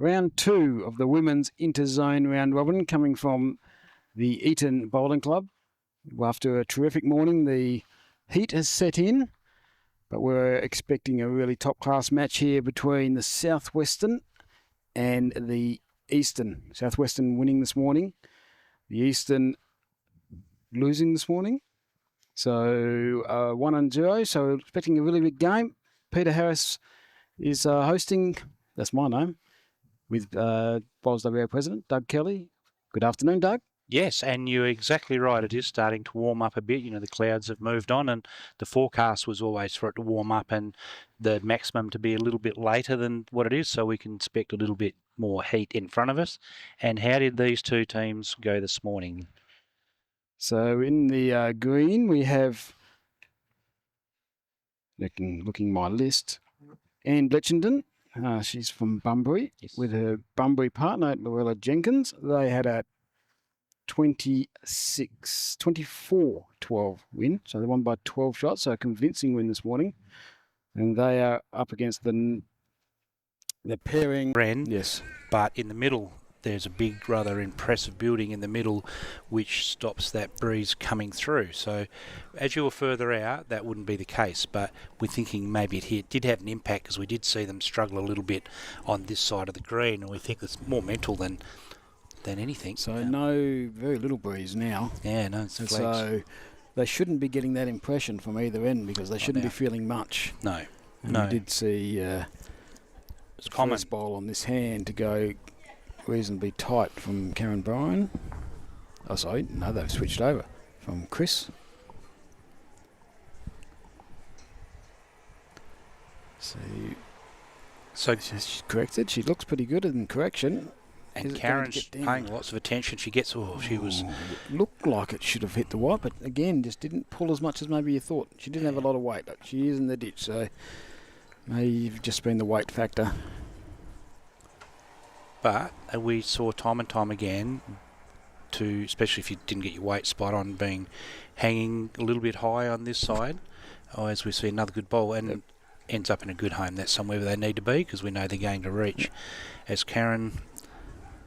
round 2 of the women's interzone round robin, coming from the Eaton Bowling Club. After a terrific morning, the heat has set in, but we're expecting a really top-class match here between the Southwestern and the Eastern. Southwestern winning this morning, the Eastern losing this morning. So 1-0, so we're expecting a really big game. Peter Harris is hosting, that's my name, with Bowls WA President Doug Kelly. Good afternoon, Doug. Yes, and you're exactly right. It is starting to warm up a bit. You know, the clouds have moved on, and the forecast was always for it to warm up and the maximum to be a little bit later than what it is, so we can expect a little bit more heat in front of us. And how did these two teams go this morning? So in the green, we have, looking my list, Anne Bletchenden. She's from Bunbury, yes, with her Bunbury partner, Luella Jenkins. They had a 24-12 win, so they won by 12 shots, so a convincing win this morning. And they are up against the pairing. Wren, yes. But in the middle, there's a big, rather impressive building in the middle which stops that breeze coming through. So as you were further out, that wouldn't be the case, but we're thinking maybe it did have an impact because we did see them struggle a little bit on this side of the green, and we think it's more mental than anything. So very little breeze now. Yeah, no, it's flags. So they shouldn't be getting that impression from either end because they shouldn't be feeling much. No. And we did see it's common. First bowl on this hand to go reasonably tight from Karen Bryan. Oh, sorry, no, they've switched over from Chris. So she's corrected. She looks pretty good in correction. And Karen's paying lots of attention. She was... Looked like it should have hit the white, but again, just didn't pull as much as maybe you thought. She didn't have a lot of weight. She is in the ditch, so may have just been the weight factor. But we saw time and time again, especially if you didn't get your weight spot on, hanging a little bit high on this side, as we see another good bowl, and ends up in a good home. That's somewhere where they need to be because we know they're going to reach. As Karen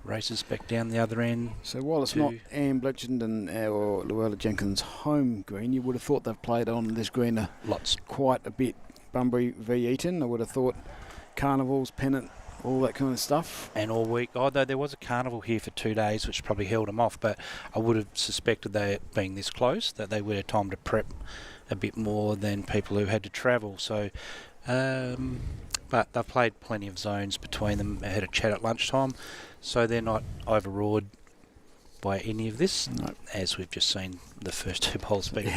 races back down the other end. So while it's not Anne Bletchenden or Luella Jenkins' home green, you would have thought they've played on this green quite a bit. Bunbury v Eaton, I would have thought carnivals, pennant, all that kind of stuff. And all week, although there was a carnival here for 2 days, which probably held them off, but I would have suspected they, being this close, that they would have time to prep a bit more than people who had to travel. So, but they've played plenty of zones between them. I had a chat at lunchtime. So they're not overawed by any of this, as we've just seen the first two bowls being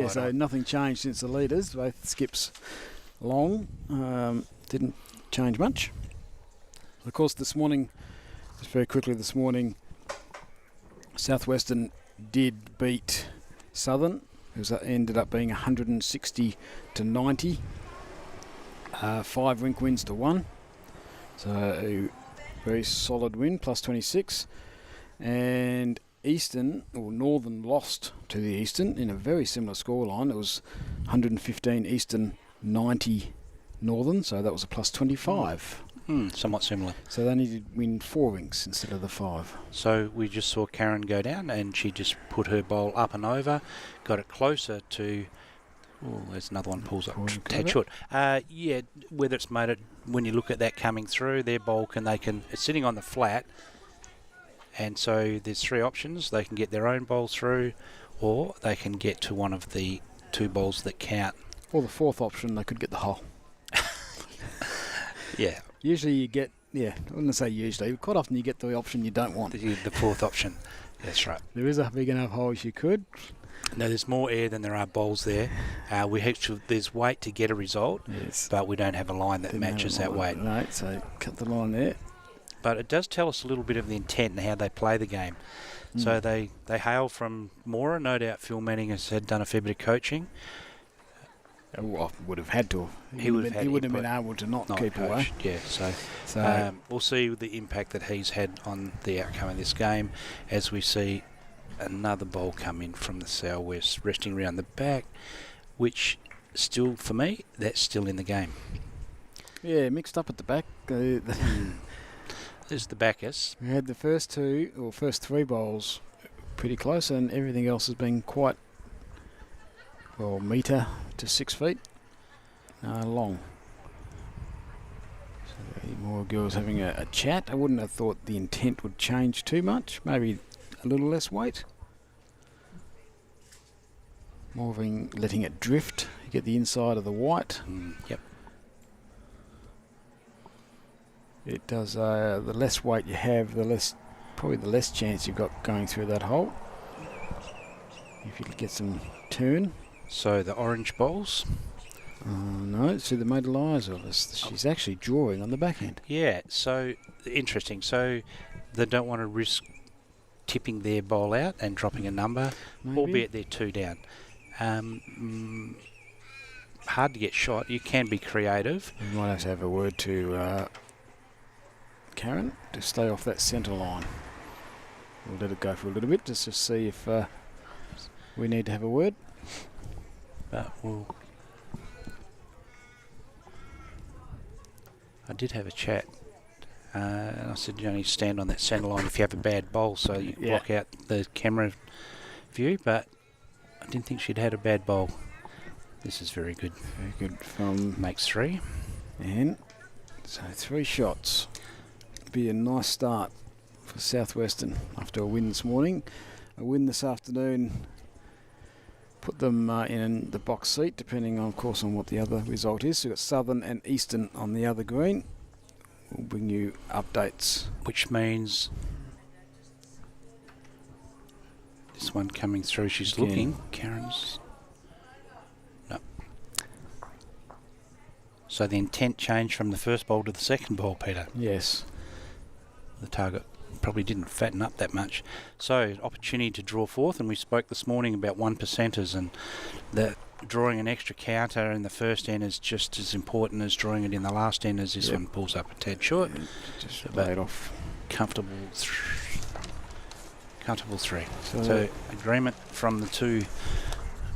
so nothing changed since the leaders. Both skips long, didn't change much. Of course, this morning, just very quickly this morning, Southwestern did beat Southern. It ended up being 160-90, 5 rink wins to 1. So very solid win, plus 26. And Northern lost to the Eastern in a very similar scoreline. It was 115 Eastern, 90 Northern, so that was a plus 25. Somewhat similar. So they needed to win 4 rinks instead of the 5. So we just saw Karen go down and she just put her bowl up and over, got it closer to... Oh, there's another one pulls up. Tad short. Whether it's made it, when you look at that coming through, their bowl it's sitting on the flat, and so there's 3 options. They can get their own bowl through, or they can get to one of the 2 bowls that count. Or the 4th option, they could get the hole. Yeah. Usually you get, I wouldn't say usually, quite often you get the option you don't want. The 4th option. That's right. There is a big enough hole you could. No, there's more air than there are bowls there. There's weight to get a result, but we don't have a line that matches that weight. No, so cut the line there. But it does tell us a little bit of the intent and how they play the game. So they hail from Mora. No doubt Phil Manning has done a fair bit of coaching. Well, would have had to. He wouldn't have been able to not keep coach. away. Yeah, so we'll see the impact that he's had on the outcome of this game as we see another bowl come in from the southwest, resting around the back, which still, for me, that's still in the game. Yeah, mixed up at the back. is the Bacchus. We had the first three bowls pretty close, and everything else has been quite, well, metre to 6 feet long. So more girls having a chat. I wouldn't have thought the intent would change too much. Maybe a little less weight. More of letting it drift. You get the inside of the white. Yep. It does. The less weight you have, probably the less chance you've got going through that hole. If you could get some turn. So the orange bowls. No, see, they made lies of us. She's actually drawing on the backhand. Yeah, so interesting. So they don't want to risk tipping their bowl out and dropping a number, Maybe. albeit they're 2 down. Hard to get shot. You can be creative. We might have to have a word to Karen to stay off that centre line. We'll let it go for a little bit just to see if we need to have a word. But I did have a chat. And I said you only stand on that centre line if you have a bad bowl, so you block out the camera view. But I didn't think she'd had a bad bowl. This is very good. Very good from... Makes 3. And so 3 shots. Be a nice start for Southwestern after a win this morning. A win this afternoon. Put them in the box seat, depending on, of course, on what the other result is. So we've got Southern and Eastern on the other green. We'll bring you updates. Which means this one coming through, she's Again. looking. Karen's... No. So the intent changed from the first bowl to the second bowl, Peter. Yes. The target probably didn't fatten up that much. So opportunity to draw fourth, and we spoke this morning about 1%ers, and that drawing an extra counter in the first end is just as important as drawing it in the last end, as this one pulls up a tad short. Just But laid off. Comfortable 3. So agreement from the two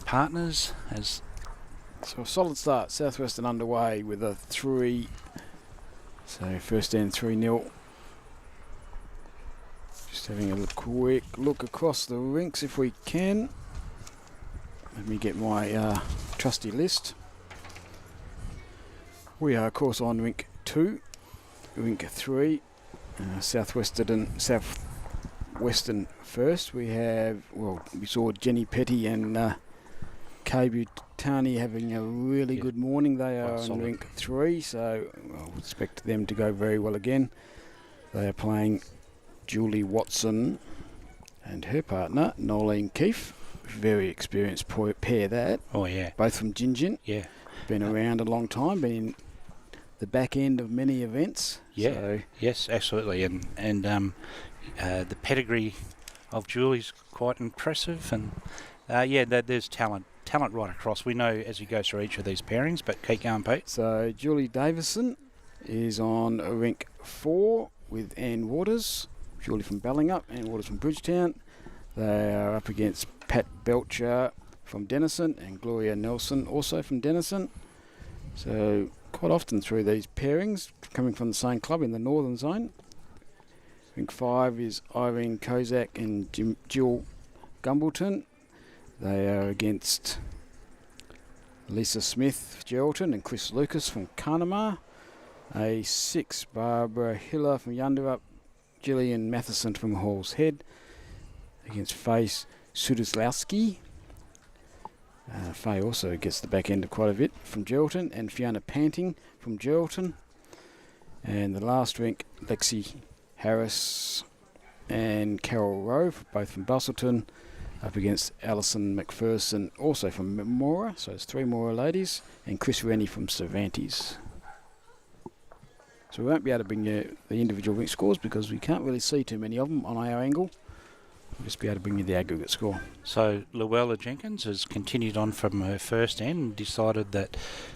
partners as... So a solid start. Southwestern underway with a 3. So first end 3-0. Just having a quick look across the rinks if we can. Let me get my trusty list. We are, of course, on rink 2, rink 3, Southwestern first. We have, we saw Jenny Petty and Kay Butani having a really good morning. They are on rink 3, so I would expect them to go very well again. They are playing Julie Watson and her partner, Nolene Keefe. Very experienced pair that. Oh, yeah. Both from Gingin. Yeah. Been around a long time, been in the back end of many events. Yeah. So Yes, absolutely. And the pedigree of Julie's quite impressive. And, there's talent right across. We know as we go through each of these pairings, but keep going, Pete. So Julie Davison is on rink 4 with Ann Waters. Julie from Ballingup, Ann Waters from Bridgetown. They are up against Pat Belcher from Denison and Gloria Nelson also from Denison. So quite often through these pairings, coming from the same club in the northern zone. Rink 5 is Irene Kozak and Jill Gumbleton. They are against Lisa Smith, Geraldton, and Chris Lucas from Carnamah. A 6, Barbara Hiller from Yunderup, Gillian Matheson from Hall's Head against Faye Sudislawski. Faye also gets the back end of quite a bit from Geraldton, and Fiona Panting from Geraldton. And the last rink, Lexi Harris and Carol Rowe, both from Bustleton, up against Alison McPherson, also from Mora. So it's 3 Mora ladies, and Chris Rennie from Cervantes. So we won't be able to bring you the individual rink scores because we can't really see too many of them on our angle. We'll just be able to bring you the aggregate score. So Luella Jenkins has continued on from her first end and decided that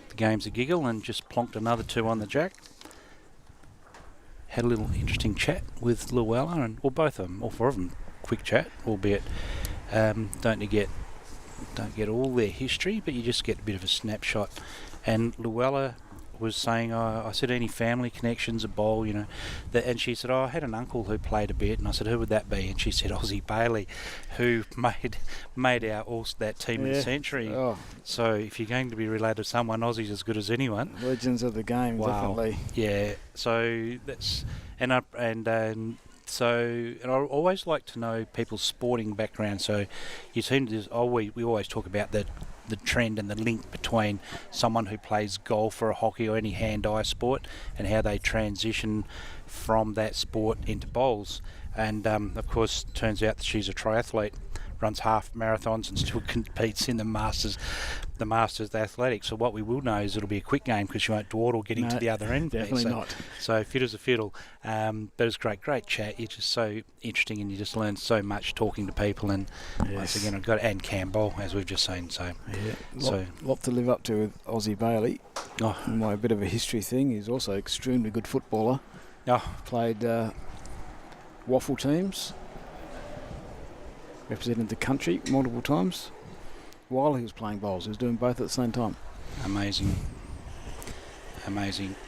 the game's a giggle and just plonked another 2 on the jack. Had a little interesting chat with Luella, and both of them, all 4 of them, quick chat, albeit don't get all their history, but you just get a bit of a snapshot. And Luella was saying, I said, any family connections at bowl, and she said, I had an uncle who played a bit, and I said, who would that be? And she said, Aussie Bailey, who made that team of the century. Oh. So if you're going to be related to someone, Aussie's as good as anyone. Legends of the game, definitely. Yeah. So that's and I always like to know people's sporting background. So you seem to we always talk about the trend and the link between someone who plays golf or hockey or any hand-eye sport and how they transition from that sport into bowls. And of course, turns out that she's a triathlete, runs half marathons and still competes in the Masters Athletics. So what we will know is it'll be a quick game because she won't dawdle getting to the other end. Definitely not. So fit as a fiddle. But it's great chat. You're just so interesting and you just learn so much talking to people. And once again, I've got Anne Campbell, as we've just seen. So lot to live up to with Aussie Bailey. My bit of a history thing. He's also an extremely good footballer. Played waffle teams. Represented the country multiple times while he was playing bowls. He was doing both at the same time. Amazing.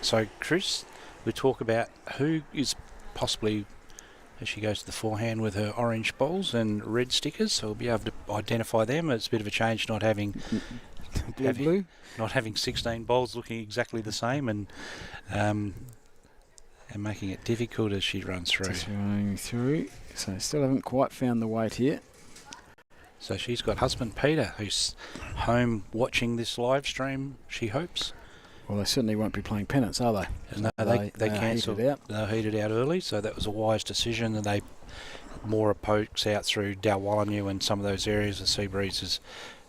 So, Chris, we talk about who is possibly, as she goes to the forehand with her orange bowls and red stickers, so we'll be able to identify them. It's a bit of a change not having blue. Not having 16 bowls looking exactly the same and making it difficult as she runs through. Just running through. So still haven't quite found the weight here. So she's got husband Peter, who's home watching this live stream, she hopes. Well, they certainly won't be playing pennants, are they? No, they cancelled. They heated out early, so that was a wise decision. And they more pokes out through Dalwallinu and some of those areas. The Seabreeze is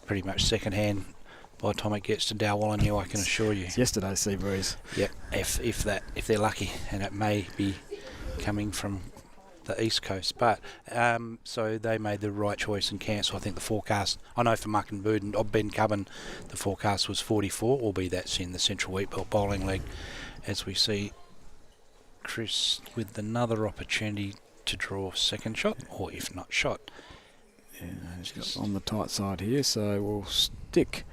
pretty much second-hand by the time it gets to Dalwallinu, I can assure you. It's yesterday's Seabreeze. Yep, if they're lucky, and it may be coming from the east coast, but so they made the right choice and cancel. I think the forecast, I know for Muck and Bood and Ben Cubbon, the forecast was 44, albeit that's in the Central Wheatbelt Bowling League, as we see Chris with another opportunity to draw second shot, or if not shot. Yeah, he's got on the tight side here, so we'll stick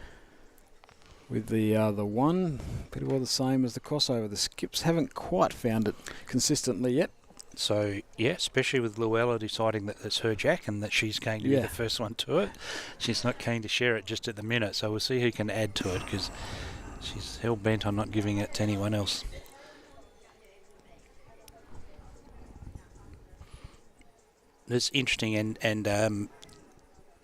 with the one, pretty well the same as the crossover. The skips haven't quite found it consistently yet. So, yeah, especially with Luella deciding that it's her jack and that she's going to be the first one to it. She's not keen to share it just at the minute, so we'll see who can add to it because she's hell-bent on not giving it to anyone else. It's interesting, and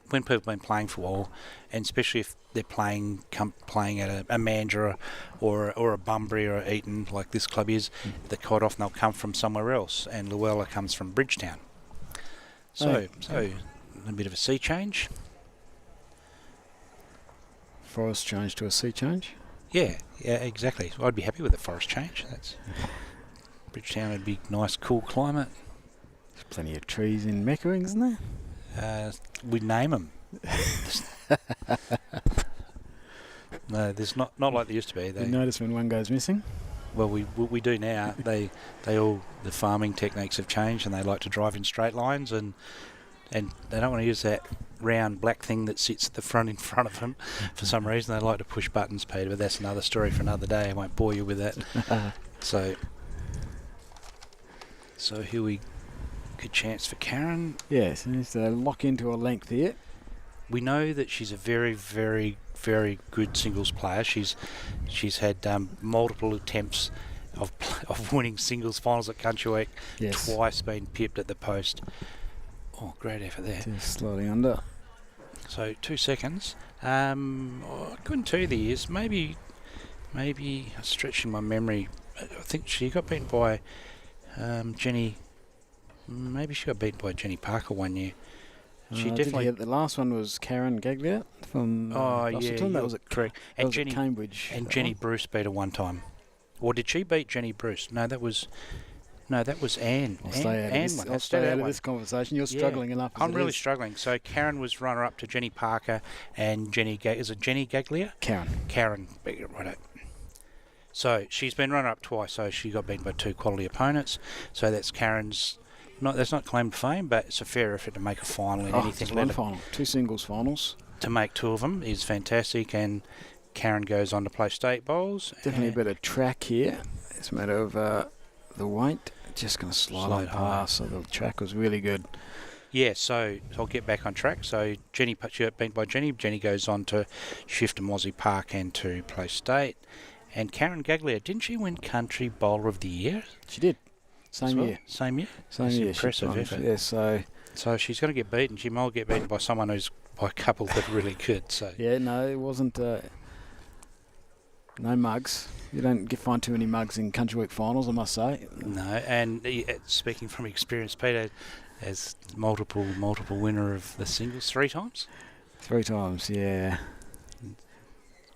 when people have been playing for a while, and especially if they're playing at a Mandurah or a Bunbury or a Eaton, like this club is, that quite often they'll come from somewhere else, and Luella comes from Bridgetown. So a bit of a sea change. Forest change to a sea change? Yeah, exactly. So I'd be happy with a forest change. Bridgetown would be nice, cool climate. There's plenty of trees in Meckering, isn't there? We name them. No, there's not like there used to be. You notice when one goes missing? Well, we do now. The farming techniques have changed, and they like to drive in straight lines, and they don't want to use that round black thing that sits at the front in front of them. For some reason, they like to push buttons, Peter. But that's another story for another day. I won't bore you with that. So here we. Good chance for Karen. Yes, needs to lock into a length here. We know that she's a very, very, very good singles player. She's had multiple attempts of winning singles finals at Country Week. Yes. Twice been pipped at the post. Oh, great effort there. Just sliding under. So 2 seconds. I couldn't tell you the years. Maybe stretching my memory. I think she got beaten by Jenny. Maybe she got beaten by Jenny Parker one year. She definitely. The last one was Karen Gaglia from Busselton. That was at correct. And Jenny at Cambridge. And Jenny Bruce beat her one time. Or did she beat Jenny Bruce? No, that was Anne. I'll stay out of this conversation. You're struggling enough. I'm really struggling. So Karen was runner-up to Jenny Parker and is it Jenny Gaglia? Karen. Right. So she's been runner-up twice. So she got beaten by 2 quality opponents. So that's Karen's. That's not claimed fame, but it's a fair effort to make a final in anything. One final, 2 singles finals. To make 2 of them is fantastic, and Karen goes on to play state bowls. Definitely a better track here. It's a matter of the weight. Just going to slide on past. So the track was really good. Yeah, so I'll get back on track. So Jenny, she got beat by Jenny. Jenny goes on to shift to Mozzie Park and to play state. And Karen Gaglia, didn't she win Country Bowler of the Year? She did. Same year. Same year? Same That's year. Impressive effort. Yeah, so she's going to get beaten. She might get beaten by someone who's by a couple that are really good. So yeah, no, it wasn't. No mugs. You don't find too many mugs in Country Week finals, I must say. No, and speaking from experience, Peter, as multiple winner of the singles 3 times. 3 times, yeah.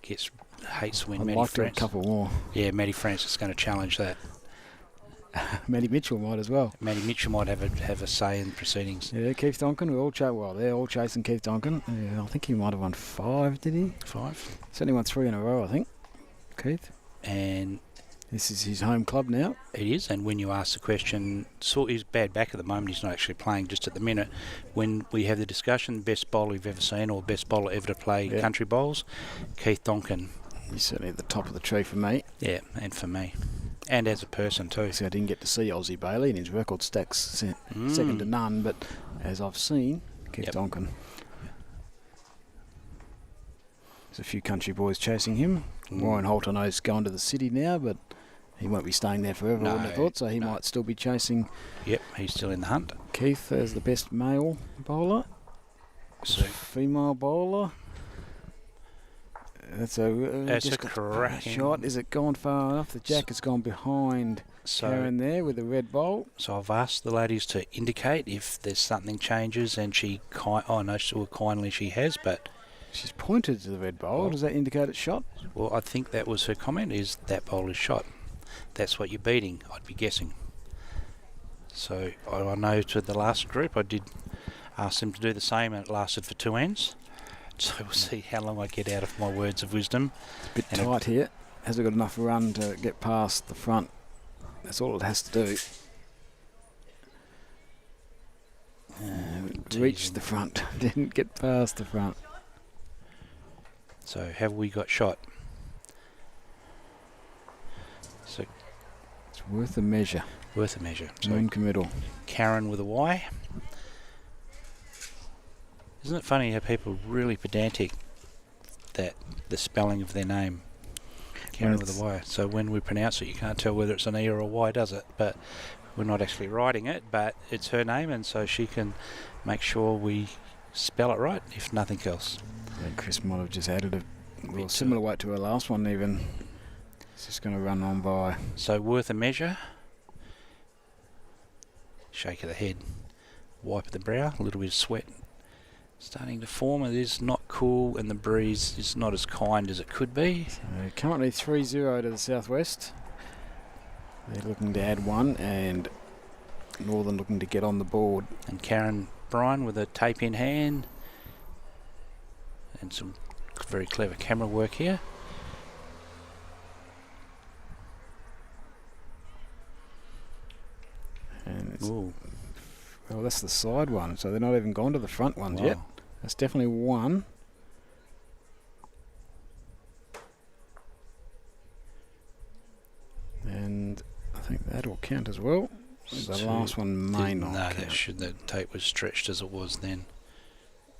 Hates when I'd Maddie like to France. a couple more. Yeah, Maddie Francis is going to challenge that. Maddie Mitchell might as well. Maddie Mitchell might have a say in proceedings. Yeah, Keith Donkin. They're all chasing Keith Donkin. Yeah, I think he might have won 5, did he? 5. Certainly won 3 in a row, I think. Keith. And this is his home club now. It is, and when you ask the question, he's bad back at the moment, he's not actually playing just at the minute. When we have the discussion, best bowler you've ever seen or best bowler ever to play country bowls, Keith Donkin. He's certainly at the top of the tree for me. Yeah, and for me. And as a person too. See, I didn't get to see Aussie Bailey, and his record stacks second to none, but as I've seen, Keith Donkin. There's a few country boys chasing him. Warren Holt, I know, is going to the city now, but he won't be staying there forever, I wouldn't have thought, so he might still be chasing. Yep, he's still in the hunt. Keith as the best male bowler. So female bowler. That's a cracking shot. Is it gone far enough? The jack has gone behind Karen there with a red bowl. So I've asked the ladies to indicate if there's something changes, and kindly she has, but she's pointed to the red bowl. Does that indicate it's shot? Well, I think that was her comment, is that bowl is shot. That's what you're beating, I'd be guessing. So I know to the last group I did ask them to do the same, and it lasted for 2 ends. So we'll see how long I get out of my words of wisdom. It's a bit tight here. Hasn't got enough run to get past the front. That's all it has to do. Reached the front. Didn't get past the front. So have we got shot? So it's worth a measure. Worth a measure. So non-committal. Karen with a Y. Isn't it funny how people are really pedantic that the spelling of their name, Karen with a Y. So when we pronounce it, you can't tell whether it's an E or a Y, does it? But we're not actually writing it, but it's her name, and so she can make sure we spell it right, if nothing else. Yeah, Chris might have just added a similar weight to her last one even. It's just going to run on by. So worth a measure. Shake of the head. Wipe of the brow. A little bit of sweat starting to form. It is not cool, and the breeze is not as kind as it could be. So currently 3-0 to the southwest. They're looking to add 1, and Northern looking to get on the board. And Karen Bryan with a tape in hand. And some very clever camera work here. And well, that's the side one, so they're not even gone to the front ones yet. That's definitely 1. And I think that'll count as well. The last one may not count. The tape was stretched as it was then.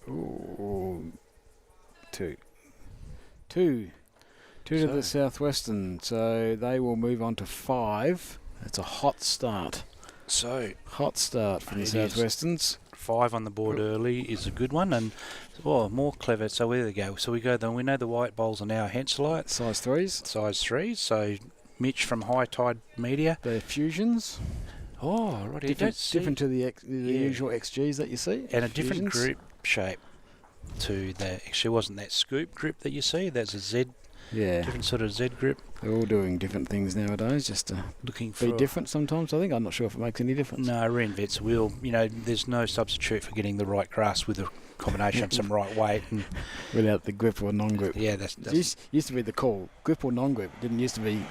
Ooh, 2 to the southwestern, so they will move on to 5. That's a hot start. So hot start for the southwesterns. 5 on the board early is a good one, and more clever. So there we go. So we know the white bowls are now Henselite. Size 3s. Size 3s. So Mitch from High Tide Media. They're fusions. Oh, right. Different to the usual XGs that you see. And a different grip shape to the. Actually, wasn't that scoop grip that you see? That's a Z. Yeah. Different sort of Z grip. They're all doing different things nowadays, just to be different sometimes. I think I'm not sure if it makes any difference. No, reinvents will. There's no substitute for getting the right grasp with a combination of some right weight and without the grip or non-grip. Yeah, that's used to be the call, grip or non-grip. It didn't used to be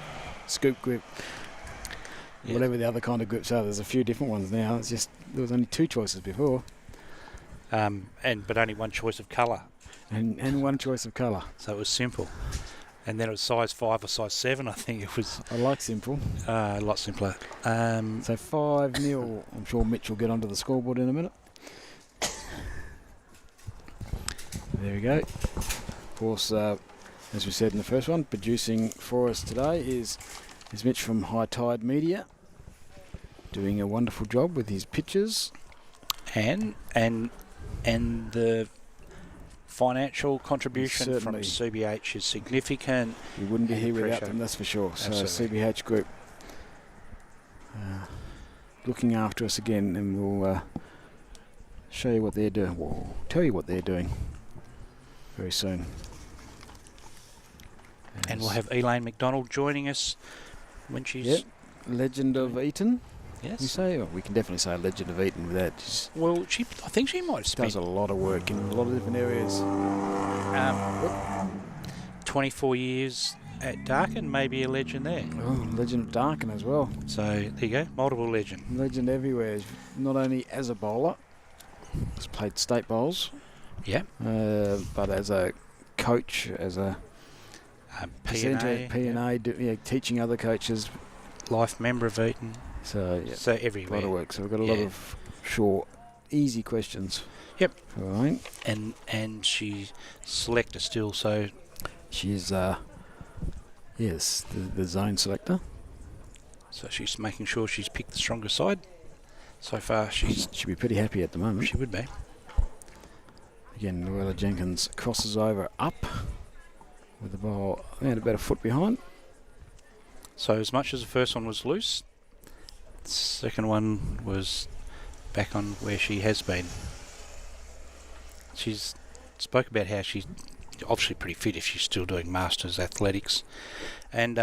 scoop grip. Yeah. Whatever the other kind of grips are, there's a few different ones now. It's just there was only 2 choices before. But only one choice of colour. And one choice of colour. So it was simple. And then it was size 5 or size 7, I think it was I like simple. a lot simpler. So 5-0. I'm sure Mitch will get onto the scoreboard in a minute. There we go. Of course, as we said in the first one, producing for us today is Mitch from High Tide Media, doing a wonderful job with his pictures. And the financial contribution from CBH is significant. We wouldn't be here without them, that's for sure. Absolutely. So CBH Group looking after us again, and we'll show you what they're doing. We'll tell you what they're doing very soon. And we'll have Elaine McDonald joining us when she's... Yep, legend of Eaton. Yes. We say, we can definitely say legend of Eaton with that. She's Well, I think she might have spent does a lot of work in a lot of different areas. 24 years at Darkin, maybe a legend there. Oh, legend of Darkin as well. So there you go, multiple legend. Legend everywhere. Not only as a bowler, has played state bowls. Yeah. But as a coach, as a P&A, teaching other coaches. Life member of Eaton. So yeah, So a everywhere. lot of work. So we've got a lot of short, easy questions. Yep. For Elaine. And she's selector still, so She's yes, the zone selector. so she's making sure she's picked the stronger side. So far, she'll She'll be pretty happy at the moment. she would be. Again, Luella Jenkins crosses over up with the ball about a foot behind. So as much as the first one was loose, the second one was back on where she has been. She's spoke about how she's obviously pretty fit if she's still doing masters athletics, and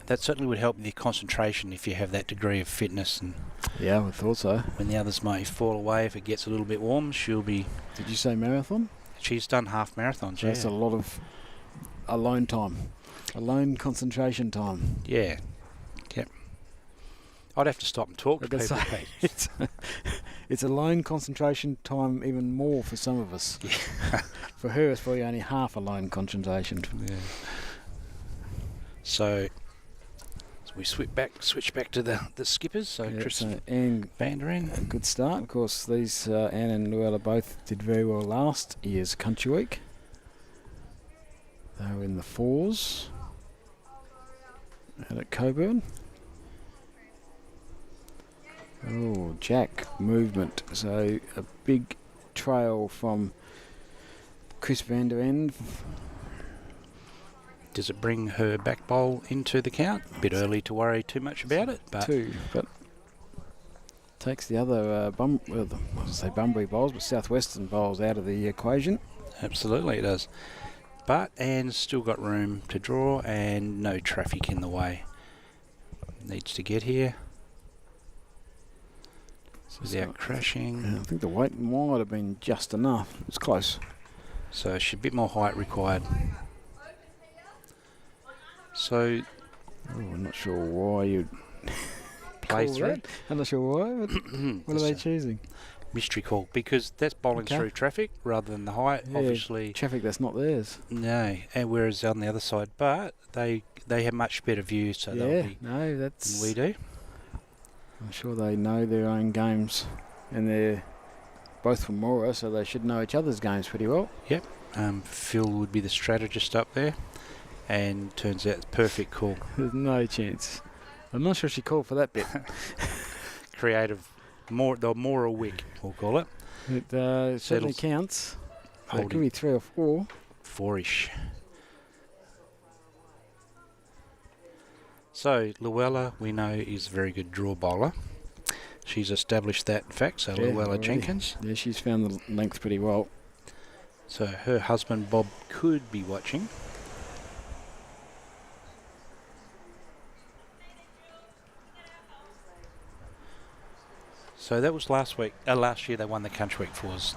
that certainly would help with your concentration if you have that degree of fitness. And Yeah, I thought so. when the others may fall away, if it gets a little bit warm, she'll be. Did you say marathon? She's done half marathons. That's a lot of alone time, alone concentration time. Yeah. Yep. I'd have to stop and talk to Like I people. say, it's alone concentration time even more for some of us. Yeah. For her, it's probably only half alone concentration. Yeah. So we switch back to the skippers. So Yeah, Tristan so Anne, Van der a Ende. good start. Of course, these Anne and Luella both did very well last year's Country Week. They were in the 4s out at Coburn. Oh, Jack movement. So a big trail from Chris Van der Ende. Does it bring her back bowl into the count? A bit early to worry too much about it, but 2, but takes the other Bunbury bowls, but Southwestern bowls out of the equation. absolutely it does. But Anne's still got room to draw and no traffic in the way. Needs to get here without crashing. I think the weight might have been just enough. It's close. So she's a bit more height required. So Oh, I'm not sure why you'd play call through. that. I'm not sure why. But what are they choosing? Mystery call, because that's bowling Okay. through traffic rather than the height. Yeah, Obviously, traffic that's not theirs. no. And whereas on the other side, but they have much better views, so they'll Yeah, be no, than that's. we do. I'm sure they know their own games, and they're both from Mora, so they should know each other's games pretty well. Phil would be the strategist up there, and turns out it's perfect call. There's no chance. I'm not sure she called for that bit. Creative, the Mora Wick, we'll call it. It certainly Settles. counts. So it could Holding be 3 or 4. 4-ish. So Luella, we know, is a very good draw bowler. She's established that in fact. So Yeah, Luella already. Jenkins. Yeah, she's found the length pretty well. So her husband Bob could be watching. So that was last year they won the Country Week Fours.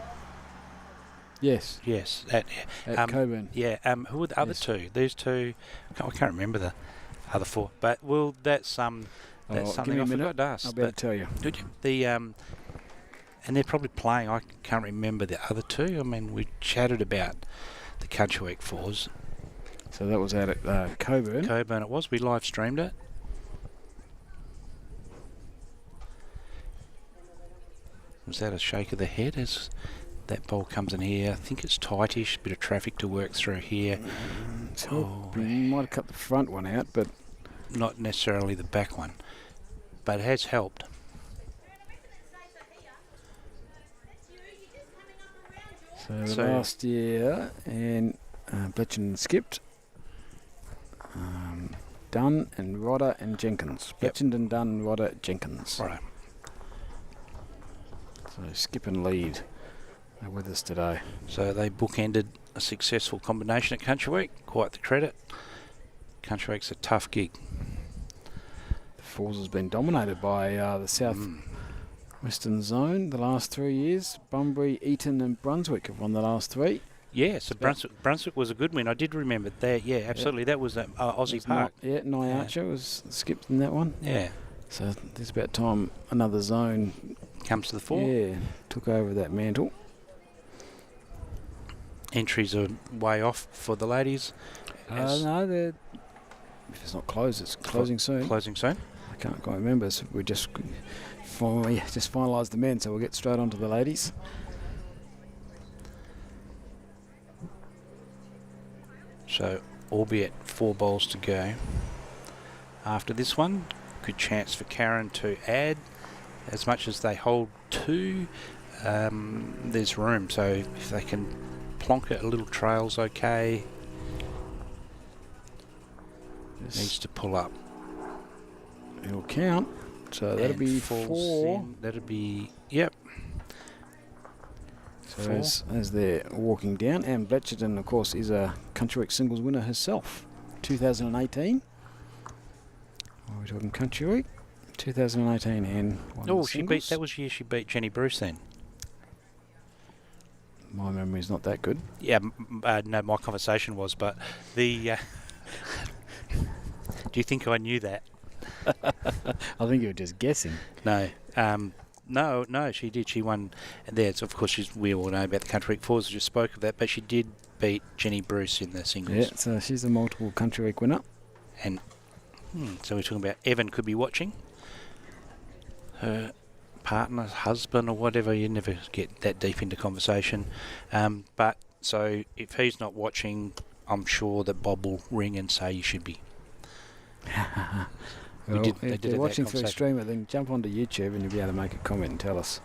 Yes, Yes. at Coburn. Yeah. Who were the other Yes. two? These two. I can't remember the other 4. But that's something give me I a minute. forgot to ask. I'll be able But to tell you. did you? And they're probably playing. I can't remember the other two. I mean, we chatted about the Country Week Fours. So that was out at Coburn. Coburn it was. We live streamed it. Was that a shake of the head as that ball comes in here? I think it's tightish. Bit of traffic to work through here. We might have cut the front one out, but not necessarily the back one. But it has helped. So last year, and Bletchendon skipped. Dunn and Rodder and Jenkins. Yep. Bletchendon, Dunn, Rodder, Jenkins. Right. So skip and lead are with us today. So they bookended a successful combination at Country Week. Quite the credit. Country Week's a tough gig. The Falls has been dominated by the South Western Zone the last 3 years. Bunbury, Eaton and Brunswick have won the last 3. Yeah, so Brunswick was a good win. I did remember that. Yeah, absolutely. That was Aussie Park. Nye Archer was skipped in that one. Yeah. So it's about time another zone comes to the fore. Yeah, took over that mantle. Entries are way off for the ladies. No, if it's not closed, it's closing soon. Closing soon. I can't quite remember. So we just finalised the men, so we'll get straight on to the ladies. So, albeit 4 bowls to go. After this one, good chance for Karen to add. As much as they hold 2, there's room. So if they can plonk it, a little trail's okay. Needs to pull up. It'll count. So that'll be 4. That'll be, yep. So as they're walking down, and Bletchendon, of course, is a Country Week singles winner herself. 2018. Are we talking Country Week? 2018 and won the singles. That was the year she beat Jenny Bruce then. My memory's not that good. Yeah, no, my conversation was, but the... do you think I knew that? I think you were just guessing. No. No, she did. She won. And there's, of course, we all know about the Country Week Fours. I just spoke of that, but she did beat Jenny Bruce in the singles. Yeah, so she's a multiple Country Week winner. And so we're talking about Evan could be watching. Her partner, husband, or whatever. You never get that deep into conversation. But so if he's not watching, I'm sure that Bob will ring and say you should be. Well, if they're watching through streamer, then jump onto YouTube and you'll be able to make a comment and tell us.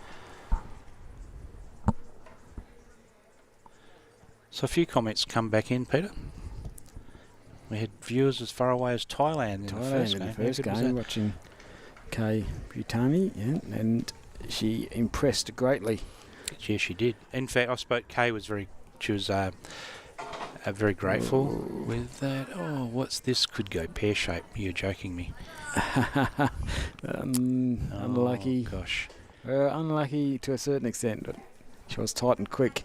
So a few comments come back in, Peter. We had viewers as far away as Thailand in the first game. Watching Kay Butani, and she impressed greatly. Yeah, she did. In fact, I spoke. Kay was very very grateful with that. Oh, what's this? Could go pear-shaped. You're joking me. Unlucky. Oh, gosh. Unlucky to a certain extent, but she was tight and quick,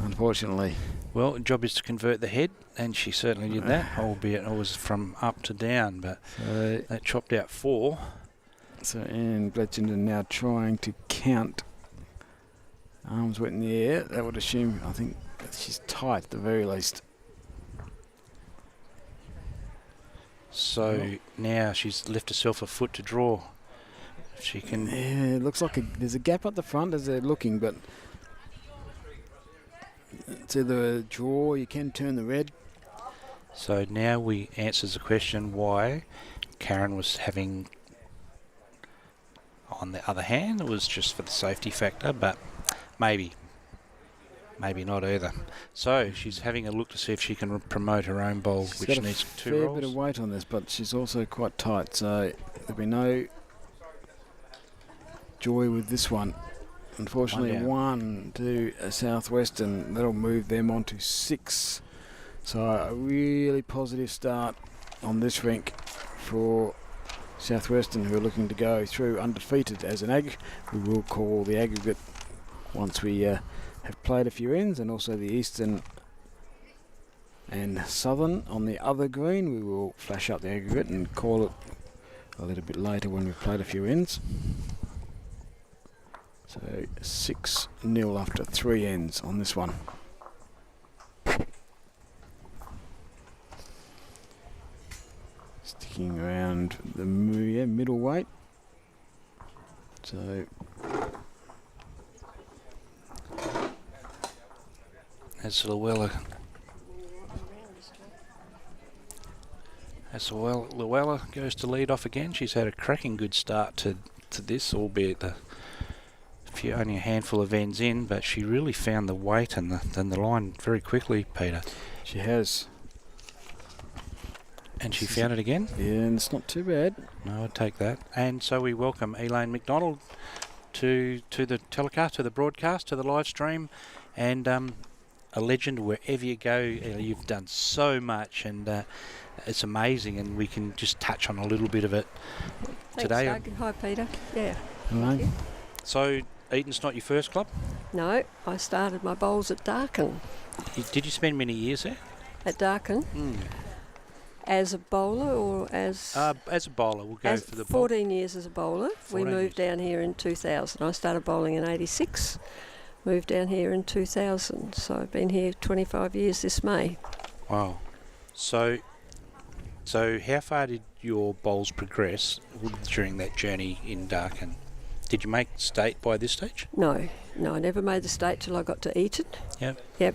unfortunately. Well, the job is to convert the head, and she certainly did that, albeit it was from up to down, but that chopped out 4. So, and Bletchendon now trying to count. Arms went in the air. That would assume, I think, she's tight at the very least. So now she's left herself a foot to draw. If she can... Yeah, it looks like there's a gap at the front as they're looking, but to the draw, you can turn the red. So now we answers the question why Karen was having... On the other hand, it was just for the safety factor, but maybe not either. So she's having a look to see if she can promote her own bowl, which needs 2 rolls. Fair bit of weight on this, but she's also quite tight, so there'll be no joy with this one. Unfortunately, 1 to Southwestern. That'll move them on to 6. So a really positive start on this rink for Southwestern, who are looking to go through undefeated as an we will call the aggregate once we have played a few ends, and also the Eastern and Southern on the other green. We will flash up the aggregate and call it a little bit later when we've played a few ends. So 6-0 after 3 ends on this one. working around the middleweight. So As Llewellyn goes to lead off again. She's had a cracking good start to this, albeit only a handful of ends in, but she really found the weight and the line very quickly, Peter. she has. And she found it again? Yeah, and it's not too bad. No, I'd take that. And so we welcome Elaine McDonald to the telecast, to the broadcast, to the live stream, and a legend wherever you go. You've done so much, and it's amazing, and we can just touch on a little bit of it today. Doug. Hi, Peter. Yeah. Hello. So, Eaton's not your first club? No, I started my bowls at Darkin. Did you spend many years there? At Darkin? As a bowler or as... as a bowler, we'll go for the 14 years as a bowler. We 14 moved years. down here in 2000. I started bowling in 86, moved down here in 2000. So I've been here 25 years this May. Wow. So how far did your bowls progress during that journey in Darkin? Did you make state by this stage? No, I never made the state till I got to Eaton. Yep.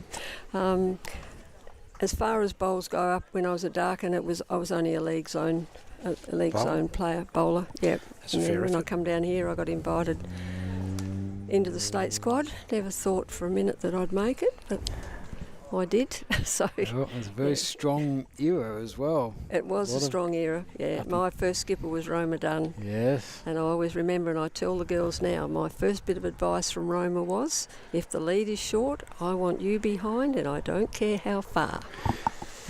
As far as bowls go up, when I was at Darkin, I was only a league zone zone player, bowler. Yep. That's a And fair then when I effort. come down here, I got invited into the state squad. Never thought for a minute that I'd make it, but I did. So Well, it was a very strong era as well. it was a Lot of- strong era. Yeah, my first skipper was Roma Dunn. Yes. And I always remember, and I tell the girls now, my first bit of advice from Roma was, if the lead is short, I want you behind, and I don't care how far.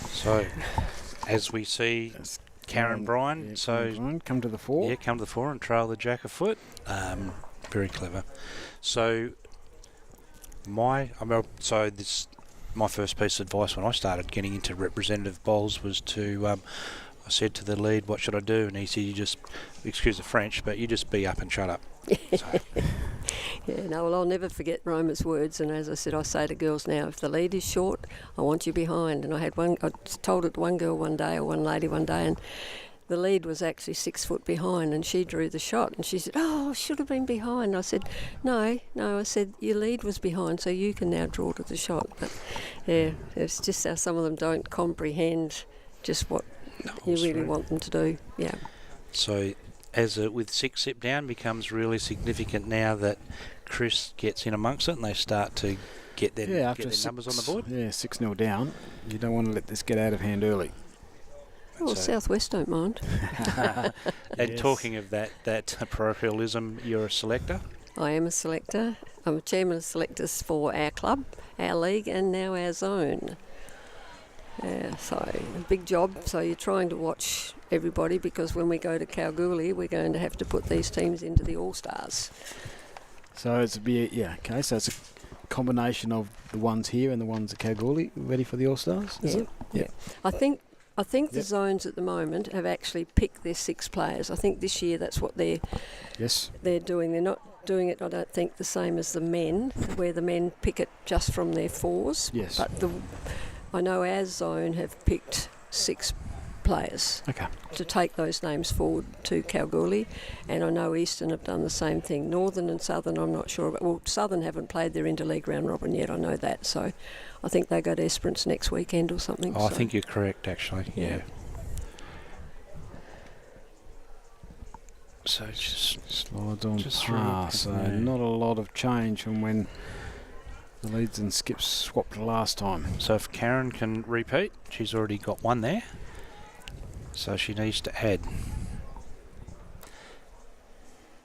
So, as we see, That's Karen Bryan, yeah, so Karen Bryan, come to the fore. yeah, come to the fore and trail the jack a foot. Very clever. So, my first piece of advice when I started getting into representative bowls was I said to the lead, what should I do? And he said, you just, excuse the French, but you just be up and shut up. So, Yeah, no, well, I'll never forget Roma's words, and as I said, I say to girls now, if the lead is short, I want you behind. And I told it to one girl one day, or one lady one day, and the lead was actually 6 foot behind, and she drew the shot, and she said, oh, I should have been behind. I said, no, I said, your lead was behind, so you can now draw to the shot. But yeah, it's just how some of them don't comprehend just what you it's really true. want them to do. Yeah. So with 6 step down becomes really significant now that Chris gets in amongst it and they start to get their, after numbers on the board. Yeah, 6-0 down. You don't want to let this get out of hand early. Well, So- Southwest don't mind. And Yes. talking of that parochialism, you're a selector. I am a selector. I'm a chairman of selectors for our club, our league, and now our zone. So a big job. So you're trying to watch everybody, because when we go to Kalgoorlie, we're going to have to put these teams into the All-Stars. So it's okay. So it's a combination of the ones here and the ones at Kalgoorlie ready for the All Stars. Is it? Yeah. I think the Yep. zones at the moment have actually picked their 6 players. I think this year that's what they're Yes. doing. They're not doing it, I don't think, the same as the men, where the men pick it just from their 4s. Yes. But I know our zone have picked 6 players Okay. to take those names forward to Kalgoorlie, and I know Easton have done the same thing. Northern and Southern, I'm not sure about. Well, Southern haven't played their interleague round robin yet, I know that, so I think they go to Esperance next weekend or something. Oh, I so. think you're correct, actually. Yeah. So just Slides on Just par. through, So yeah. not a lot of change from when the leads and skips swapped last time. so if Karen can repeat, she's already got one there. So she needs to add.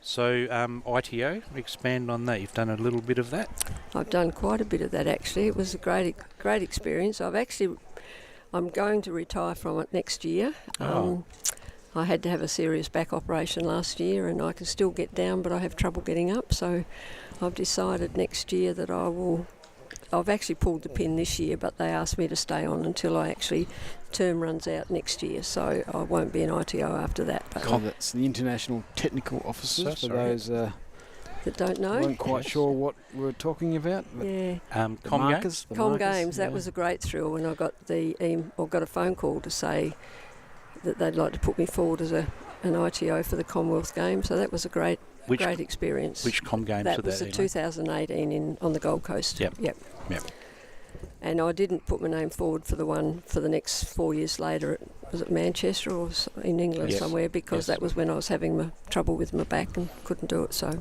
So ITO, expand on that. You've done a little bit of that. I've done quite a bit of that, actually. It was a great experience. I'm going to retire from it next year. Oh. I had to have a serious back operation last year, and I can still get down, but I have trouble getting up. So I've decided next year that I've actually pulled the pin this year, but they asked me to stay on until term runs out next year. So I won't be an ITO after that. But That's the International Technical Officers, So for sorry. those that don't who know. weren't quite sure what we're talking about. But Yeah. the Com markers, the Com markers, Games, that yeah. was a great thrill when I got got a phone call to say that they'd like to put me forward as an ITO for the Commonwealth Games. So that was a great experience. Which Com Games that were was that? the 2018 on the Gold Coast. Yep. And I didn't put my name forward for the one for the next 4 years later. Was it Manchester or in England somewhere? Because that was when I was having my trouble with my back and couldn't do it. So,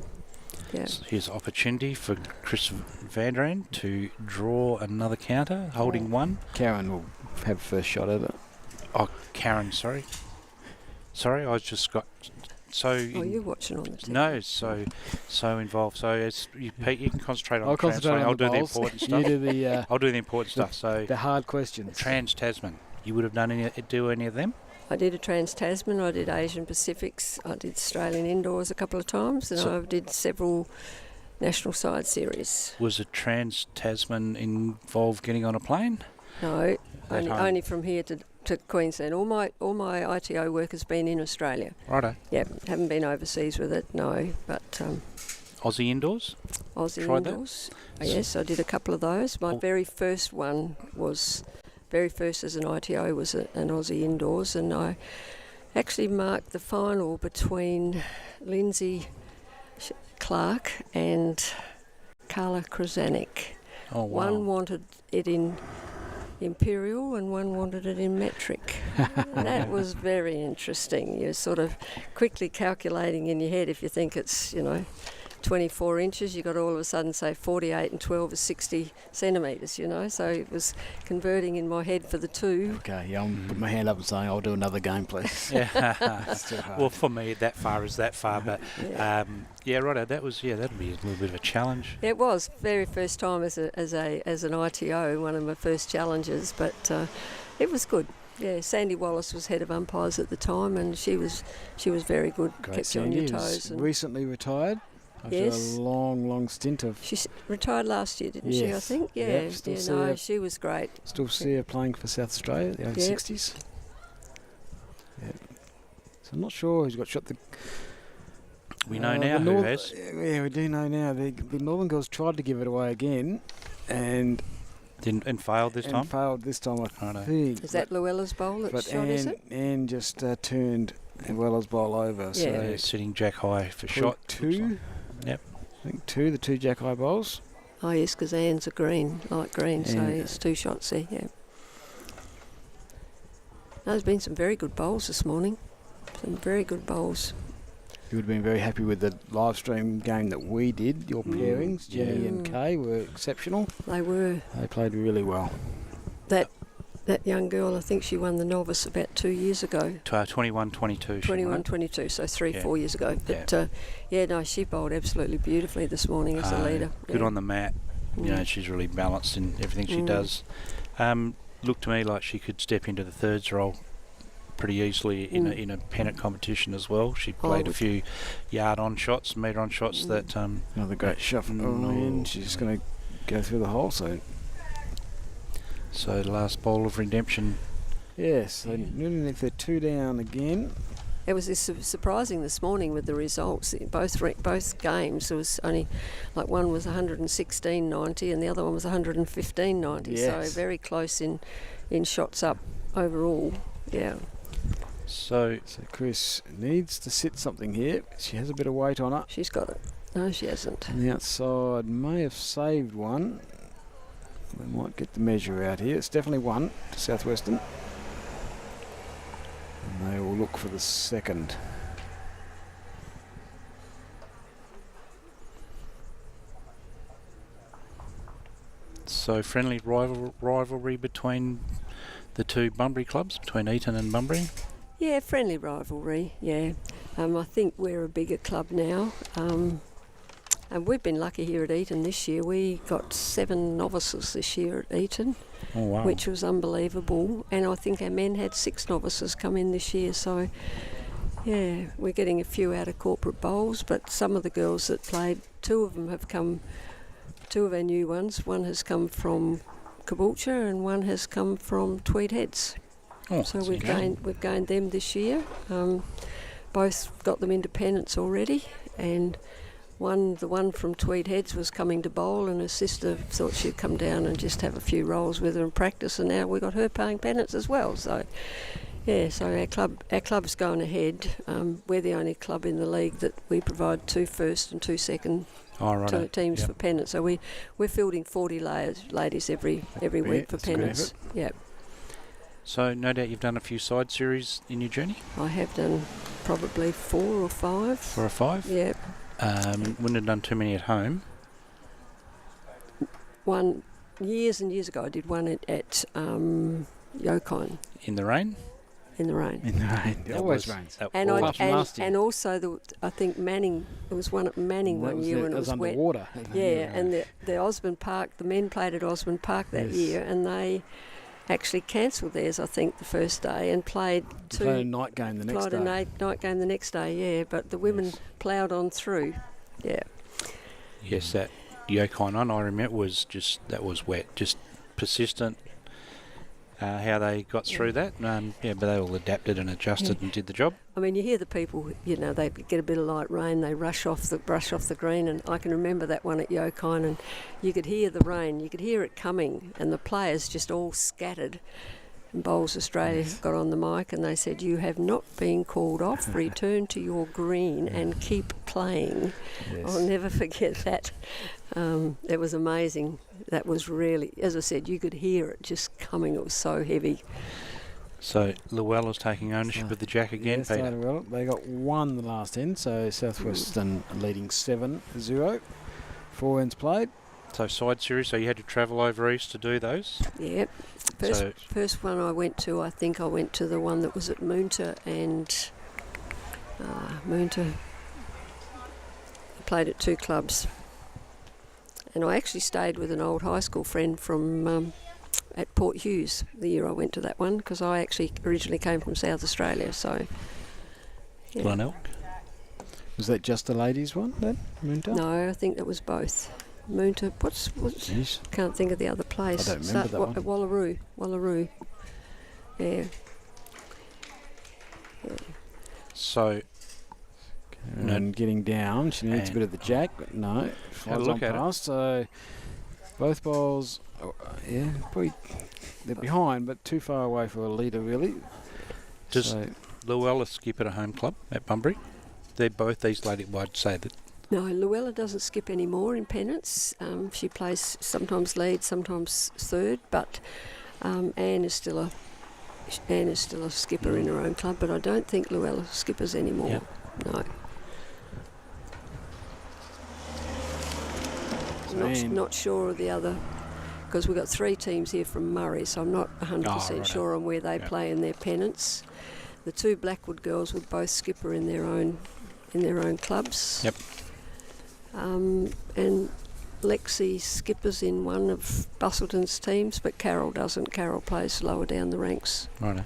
yeah. So here's opportunity for Chris Vanderen to draw another counter, holding one. Karen will have first shot at it. Oh, Karen, sorry. I just got... So you're watching on the TV. No, so involved. So as you can concentrate on I'll concentrate on I'll the do the bowls. important stuff. You do the I'll do the important stuff. So the hard questions. Trans-Tasman. You would have done any of them? I did a Trans-Tasman, I did Asian Pacifics, I did Australian Indoors a couple of times, and I did several national side series. Was a Trans-Tasman involved getting on a plane? No, only from here to Queensland. All my ITO work has been in Australia. Righto. Yep, haven't been overseas with it, no. But Aussie Indoors? Aussie Tried Indoors. Yes, I did a couple of those. My very first one was... Very first as an ITO was an Aussie Indoors, and I actually marked the final between Lindsay Clark and Carla Krasanik. Oh, wow. One wanted it in imperial and one wanted it in metric. That was very interesting. You're sort of quickly calculating in your head if you think it's, 24 inches, you got all of a sudden say 48 and 12 is 60 centimetres, so it was converting in my head for the two. Okay, I'll put my hand up and saying I'll do another game, please. It's too hard. Well, for me, that far is that far, but righto, that'd be a little bit of a challenge. It was very first time as an ITO, one of my first challenges, but it was good. Yeah, Sandy Wallace was head of umpires at the time, and she was very good. Great. Kept you on your toes. Sandy recently retired. After a long stint of... She retired last year, didn't she, I think? Yeah, she was great. Still see her playing for South Australia, the over 60s. Yeah. So I'm not sure who's got shot the... We know now who has. Yeah, we do know now. The Northern Girls tried to give it away again and... And failed this time? And failed this time, I think. Is that Luella's bowl that's shot, is it? Anne just turned Luella's bowl over. Yeah. So sitting jack high for shot. Two. Yep. I think the two jack high bowls. Oh yes, because Anne's a light green, so it's two shots there, yeah. There's been some very good bowls this morning. Some very good bowls. You would have been very happy with the live stream game that we did. Your pairings, Jenny and Kay, were exceptional. They were. They played really well. That young girl, I think she won the novice about 2 years ago. 21-22. 21-22, so 4 years ago. But she bowled absolutely beautifully this morning as a leader. Good on the mat. She's really balanced in everything she does. Looked to me like she could step into the thirds role pretty easily in a pennant competition as well. She played a few yard-on shots, metre-on shots that... Another great shuffle in. She's just going to go through the hole, so... So the last bowl of redemption. Yes, if they're two down again. It was surprising this morning with the results. Both games, there was only one was 116.90 and the other one was 115.90. Yes. So very close in shots up overall. Yeah. So Chris needs to sit something here. She has a bit of weight on her. She's got it. No, she hasn't. And the outside may have saved one. We might get the measure out here. It's definitely one to Southwestern. And they will look for the second. So friendly rivalry between the two Bunbury clubs, between Eaton and Bunbury? Yeah, friendly rivalry, yeah. I think we're a bigger club now. And we've been lucky here at Eaton this year. We got 7 novices this year at Eaton, which was unbelievable. And I think our men had 6 novices come in this year. So, yeah, we're getting a few out of corporate bowls. But some of the girls that played, 2 of them have come, 2 of our new ones. One has come from Caboolture and one has come from Tweed Heads. So we've gained them this year. Both got them independents already, and the one from Tweed Heads was coming to bowl, and her sister thought she'd come down and just have a few rolls with her and practice, and now we got her playing pennants as well. So Yeah, so our club's going ahead. We're the only club in the league that we provide 2 first and 2 second teams for pennants. So we're fielding 40 ladies every week for pennants. Yep. So no doubt you've done a few side series in your journey? I have done probably 4 or 5. 4 or 5? Yep. Wouldn't have done too many at home. One, years and years ago, I did one at Yokine. In the rain? In the rain. In the rain. It always rains. And also, I think Manning, there was one at Manning one year when it was underwater. Wet. Yeah, and the Osborne Park, the men played at Osborne Park that year, and they actually cancelled theirs, I think, the first day and played a night game the next day. Played a night game the next day, yeah, but the women ploughed on through, yeah. Yes, that Yokine one, I remember, that was wet, just persistent. How they got through that, but they all adapted and adjusted and did the job. I mean, you hear the people, they get a bit of light rain, they brush off the green, and I can remember that one at Yokine, and you could hear the rain, you could hear it coming, and the players just all scattered. And Bowls Australia got on the mic and they said, "You have not been called off. Return to your green and keep playing." Yes. I'll never forget that. It was amazing. That was really, as I said, you could hear it just coming. It was so heavy. So Llewellyn's taking ownership of the jack again, Peter. They got 1 the last end, so Southwestern leading 7-0. 4 ends played. So side series, so you had to travel over east to do those? Yep. First one I went to, I think I went to the one that was at Moonta, and Moonta. I played at 2 clubs. And I actually stayed with an old high school friend from at Port Hughes the year I went to that one, because I actually originally came from South Australia. So, yeah. Glenelg? Was that just the ladies one then, Moonta? No, I think that was both. Moonta, what's can't think of the other place. I don't remember that one. Wallaroo. Yeah. So... And getting down, she needs a bit of the jack, but no, flies on past. So both bowls, probably they're behind, but too far away for a leader, really. Does Llewellyn skip at a home club at Bunbury? They're both these ladies, I'd say that. No, Llewellyn doesn't skip anymore in pennants. She plays sometimes lead, sometimes third, but Anne is still a skipper in her own club, but I don't think Llewellyn skippers anymore. Yep. No. Not sure of the other, because we've got 3 teams here from Murray, so I'm not 100% sure on where they play in their pennants. The 2 Blackwood girls would both skipper in their own clubs. Yep. And Lexi skippers in one of Bustleton's teams, but Carol doesn't. Carol plays lower down the ranks. Right.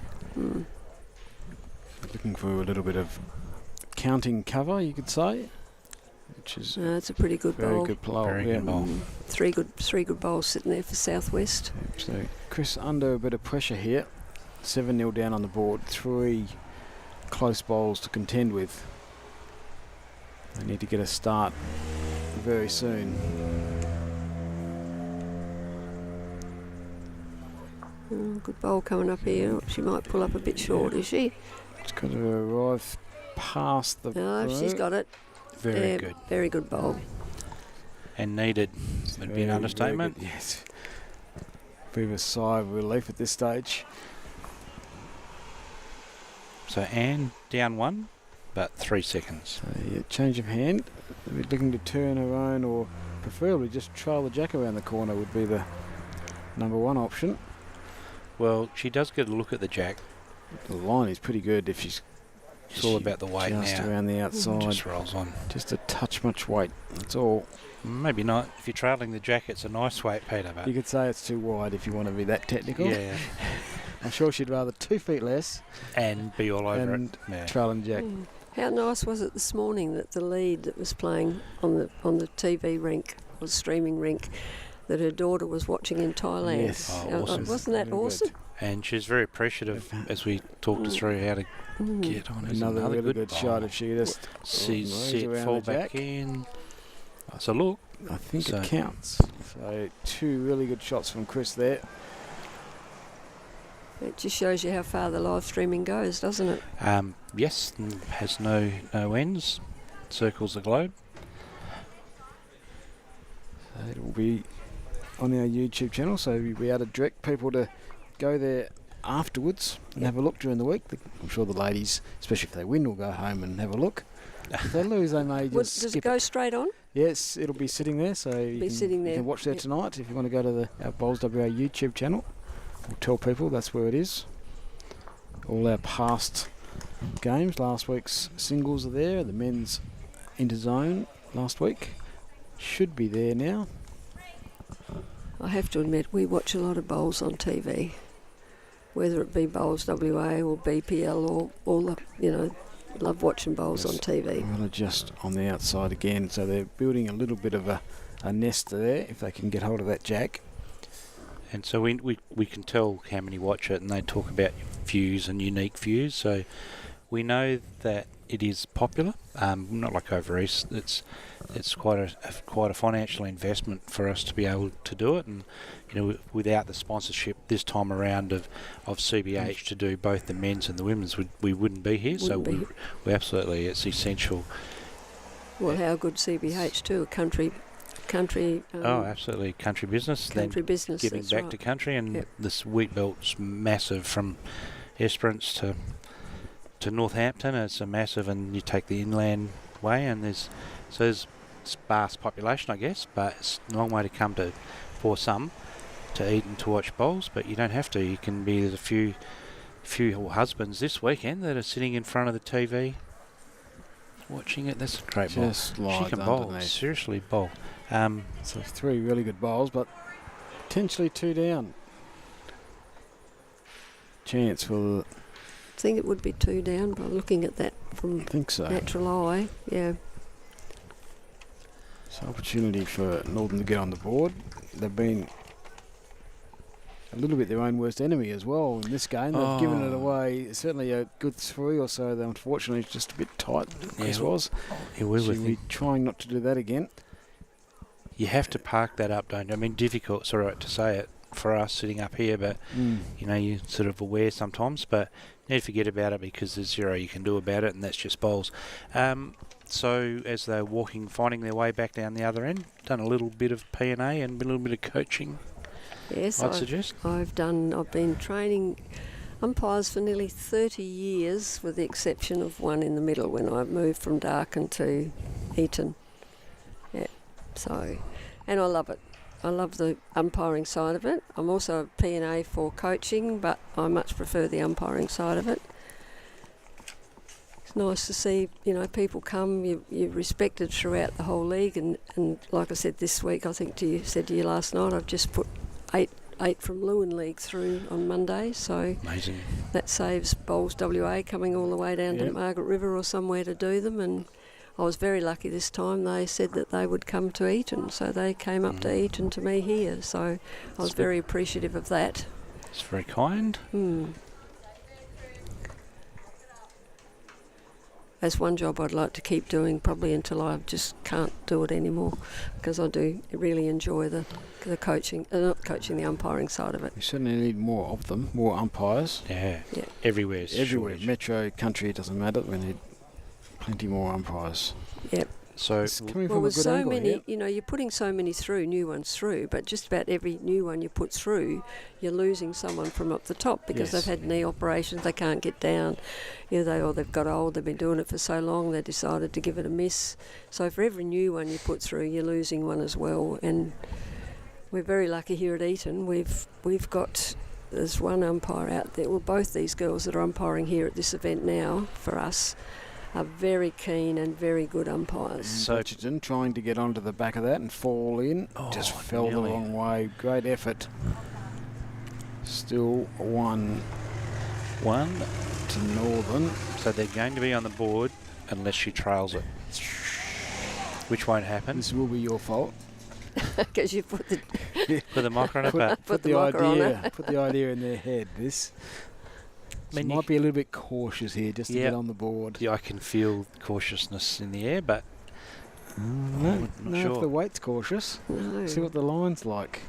Looking for a little bit of counting cover, you could say. Which is it's a pretty good bowl. Very good bowl. Good bowl. 3 good bowls sitting there for Southwest. So Chris under a bit of pressure here. 7-0 down on the board. 3 close bowls to contend with. They need to get a start very soon. Good bowl coming up here. She might pull up a bit short, is she? She's got to arrive past the... No, she's got it. Very good. Very good bowl. And needed. Would be an understatement. Yes. Bit of a sigh of relief at this stage. So Anne down 1, but 3 seconds. So, change of hand. Looking to turn her own, or preferably just trail the jack around the corner would be the number 1 option. Well, she does get a look at the jack. The line is pretty good if she's... It's all about the weight now. Just around the outside. Just rolls on. Just a touch much weight. That's all. Maybe not. If you're trailing the jack, it's a nice weight, Peter. But you could say it's too wide if you want to be that technical. Yeah. I'm sure she'd rather 2 feet less. And be all over and it. Yeah. Trailing jack. How nice was it this morning that the lead that was playing on the TV rink, or streaming rink, that her daughter was watching in Thailand? Yes. Awesome. Wasn't that awesome? And she's very appreciative as we talked her through how to get on. Another really good shot if she just fall back in. So look. I think it counts. So 2 really good shots from Chris there. It just shows you how far the live streaming goes, doesn't it? Yes, and has no ends. Circles the globe. So it will be on our YouTube channel, so we'll be able to direct people to go there afterwards and have a look during the week. I'm sure the ladies, especially if they win, will go home and have a look. If they lose, they may just Does skip it go straight on? Yes, it'll be sitting there, so you can watch there tonight if you want to go to our Bowls WA YouTube channel. We'll tell people that's where it is. All our past games, last week's singles are there. The men's interzone last week should be there now. I have to admit, we watch a lot of bowls on TV, whether it be Bowls WA or BPL or all the, love watching bowls on TV. I'm going to just on the outside again, so they're building a little bit of a nest there if they can get hold of that jack. And so we can tell how many watch it, and they talk about views and unique views. So we know that it is popular. Not like over east. It's quite a financial investment for us to be able to do it, and without the sponsorship this time around of CBH to do both the men's and the women's, we wouldn't be here. We absolutely, it's essential. Well, how good CBH too, a country. Absolutely, country business. Country business, giving back right. to country, and this wheat belt's massive from Esperance to Northampton. It's a massive, and you take the inland way, and there's sparse population, I guess, but it's a long way to come for some to eat and to watch bowls. But you don't have to. You can be there's a few husbands this weekend that are sitting in front of the TV watching it. That's a great bowl. She can bowl. Underneath. Seriously bowl. So 3 really good bowls, but potentially 2 down. Chance for. I think it would be 2 down by looking at that from natural eye. Yeah. So opportunity for Northern to get on the board. They've been a little bit their own worst enemy as well in this game. They've given it away. Certainly a good 3 or so. Though unfortunately, it's just a bit tight. Chris was. We're trying not to do that again. You have to park that up, don't you? I mean, difficult. It's all right to say it for us sitting up here, but you're sort of aware sometimes. But you need to forget about it because there's zero you can do about it, and that's just bowls. So as they're finding their way back down the other end, done a little bit of P&A and a little bit of coaching. Yes, I'd suggest. I've been training umpires for nearly 30 years, with the exception of one in the middle when I moved from Darkin to Eaton. Yeah. So, and I love it. I love the umpiring side of it. I'm also a P&A for coaching, but I much prefer the umpiring side of it. It's nice to see, people come, you're respected throughout the whole league, and like I said this week, I think said to you last night, I've just put eight from Lewin League through on Monday, so amazing. That saves Bowls WA coming all the way down to Margaret River or somewhere to do them, and I was very lucky this time. They said that they would come to Eaton, so they came up to Eaton to me here, so I was very appreciative of that. It's very kind. That's one job I'd like to keep doing probably until I just can't do it anymore, because I do really enjoy the coaching, not coaching, the umpiring side of it. We certainly need more of them, more umpires. Yeah. Everywhere. Metro, country, it doesn't matter. We need plenty more umpires. Yep. So it's coming from a good angle many, here. you're putting so many new ones through, but just about every new one you put through, you're losing someone from up the top because they've had knee operations, they can't get down. They've got old, they've been doing it for so long, they decided to give it a miss. So for every new one you put through, you're losing one as well. And we're very lucky here at Eaton. We've got, there's one umpire out there. Well, both these girls that are umpiring here at this event now for us are very keen and very good umpires. So Richardson trying to get onto the back of that and fall in. Just fell the wrong way. Great effort. Still 1 to Northern. So they're going to be on the board unless she trails it, which won't happen. This will be your fault. Because you put the mocker on it, but put the idea in their head. This might be a little bit cautious here just to get on the board. Yeah, I can feel cautiousness in the air, but not sure. If the weight's cautious. No. See what the line's like.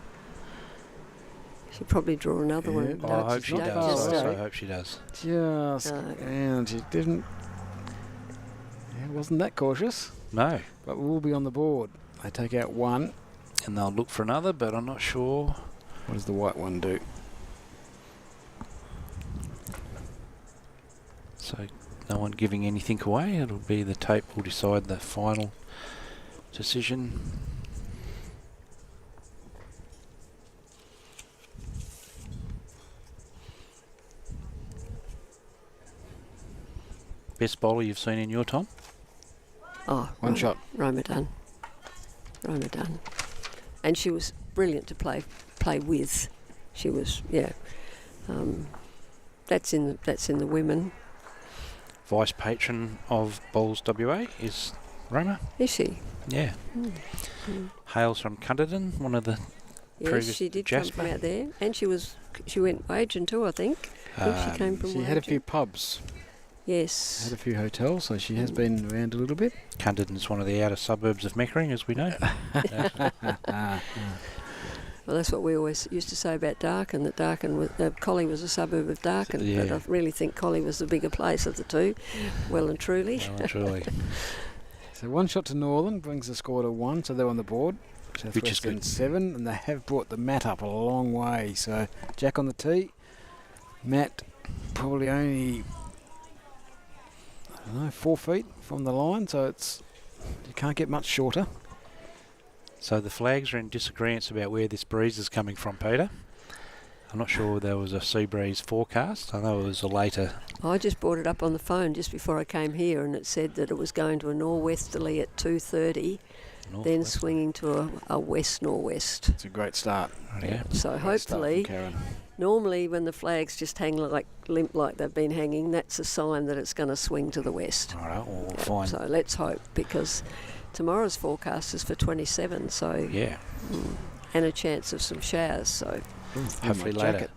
She'll probably draw another one. Yeah. Oh, I hope she's she not does. far I away. also hope she does. Just, and she didn't. Yeah, wasn't that cautious, No. but we'll be on the board. They take out one. And they'll look for another, but I'm not sure. What does the white one do? So no one giving anything away. It'll be the tape will decide the final decision. Best bowler you've seen in your time? Oh, One shot. Roma Dunn. And she was brilliant to play with. She was, yeah. That's in the women. Vice patron of Bowls WA is Roma. Is she? Yeah. Hails from Cunderton, one of the Yes, previous she did come Jasper. from out there, and she went Wagen too, I think. I think she came from She had a Wagen. few pubs, Yes. had a few hotels, so she has been around a little bit. Cunderton's one of the outer suburbs of Meckering, as we know. Well, that's what we always used to say about Darkin, that Collie was a suburb of Darkin, but Yeah. I really think Collie was the bigger place of the two, well and truly. Well, truly. So one shot to Northern brings the score to 1, so they're on the board. Which is Southwestern good. 7, and they have brought the mat up a long way. So Jack on the tee, Matt probably only, I don't know, 4 feet from the line, so you can't get much shorter. So the flags are in disagreement about where this breeze is coming from, Peter. I'm not sure there was a sea breeze forecast. I know it was a later. I just brought it up on the phone just before I came here, and it said that it was going to a nor'westerly at 2:30, then northwest. swinging to a west-nor'west. It's a great start. Yeah. So Great start from hopefully, Karen. normally when the flags just hang limp like they've been hanging, that's a sign that it's going to swing to the west. All right, well, we'll Yeah, find. So let's hope, because tomorrow's forecast is for 27, so Yeah, and a chance of some showers. So hopefully my later. jacket.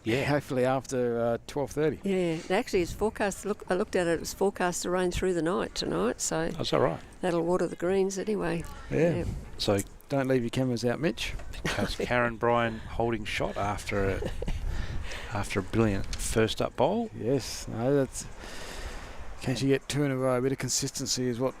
Yeah, Hopefully after 12:30. yeah, actually it's forecast. I looked at it. It's forecast to rain through the night tonight, so that's all right. that'll water the greens anyway. Yeah. So Don't leave your cameras out, Mitch. Karen Bryan holding shot after a brilliant first up bowl. Yes. No, that's. Can she get 2 in a row? A bit of consistency is what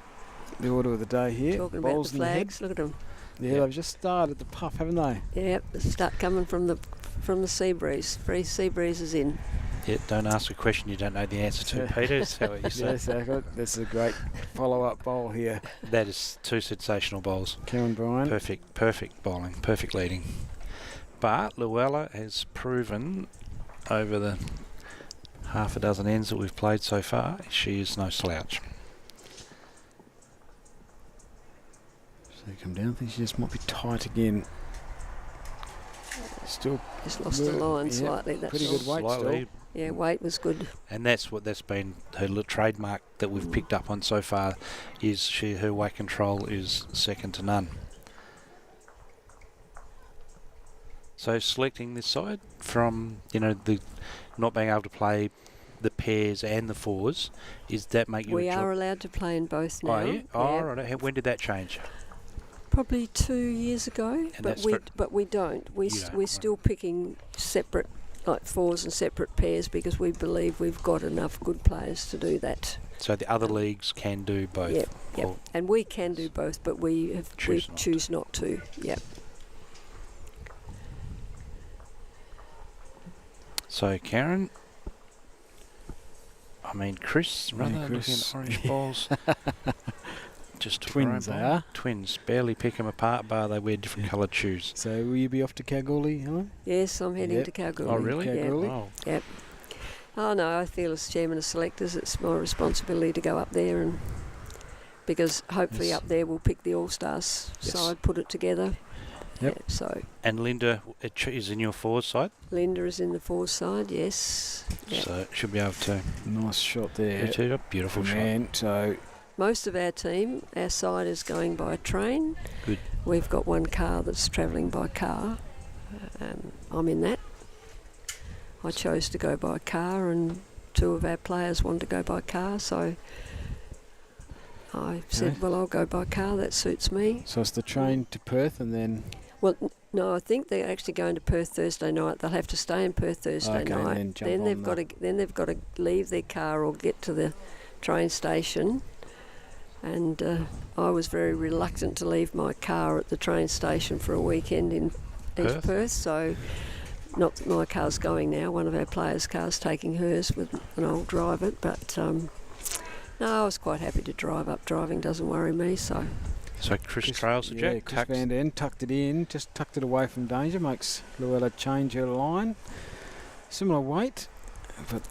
the order of the day here. Talking about Bowls the in the head. flags, look at them. Yeah, Yeah. they've just started the puff, haven't they? Yep, start coming from the sea breeze. Free sea breeze is in. Yeah, don't ask a question you don't know the answer to, Peter. Is that what you say? Yes, this is a great follow-up bowl here. That is 2 sensational bowls. Karen Bryan. Perfect bowling, perfect leading. But Luella has proven over the half a dozen ends that we've played so far, she is no slouch. So you come down. I think she just might be tight again. Still Just lost the line yeah, slightly. That's pretty all. good weight Slightly, still. Yeah, weight was good. and that's been her little trademark that we've picked up on so far. Is her weight control is second to none. So selecting this side from the not being able to play the pairs and the fours, is that make you? We are allowed to play in both now. Oh yeah. Oh right. When did that change? Probably 2 years ago, And but that's we for- but we don't. You don't, We're right. still picking separate, like fours and separate pairs, because we believe we've got enough good players to do that. So the other leagues can do both. Yep, yep. Or- And we can do both, but we Choose not to. choose not to. Yep. So Karen, I mean Chris, Yeah, rather Chris. looking at orange balls. Just took Twins, their they own ball. are. Twins, barely pick them apart, bar they wear different coloured shoes. So will you be off to Kalgoorlie, Helen? Yes, I'm heading Yep. to Kalgoorlie. Oh really? Yeah. Kalgoorlie? Oh, Oh no, I feel as chairman of selectors, it's my responsibility to go up there, and because hopefully Yes. up there we'll pick the All Stars Yes. side, put it together. Yep. Yeah, so and Linda is in your forward side, Linda is in the four side, yes. Yep. so she'll be able to. Nice shot there. Beautiful shot. Man, so Most of our team, our side is going by train. Good. We've got one car that's travelling by car. I'm in that. I chose to go by car, and 2 of our players wanted to go by car, so I said, Okay. well, I'll go by car, that suits me. it's the train to Perth and then Well, No, I think they're actually going to Perth Thursday night. They'll have to stay in Perth Thursday Okay, night. and then jump Then on they've got to leave their car or get to the train station. And I was very reluctant to leave my car at the train station for a weekend in East Perth. So, not that my car's going now. One of our players' cars taking hers, and I'll drive it. But no, I was quite happy to drive up. Driving doesn't worry me. So Chris trails the Jack. Chris Van Den tucked it in, just tucked it away from danger, makes Luella change her line. Similar weight, but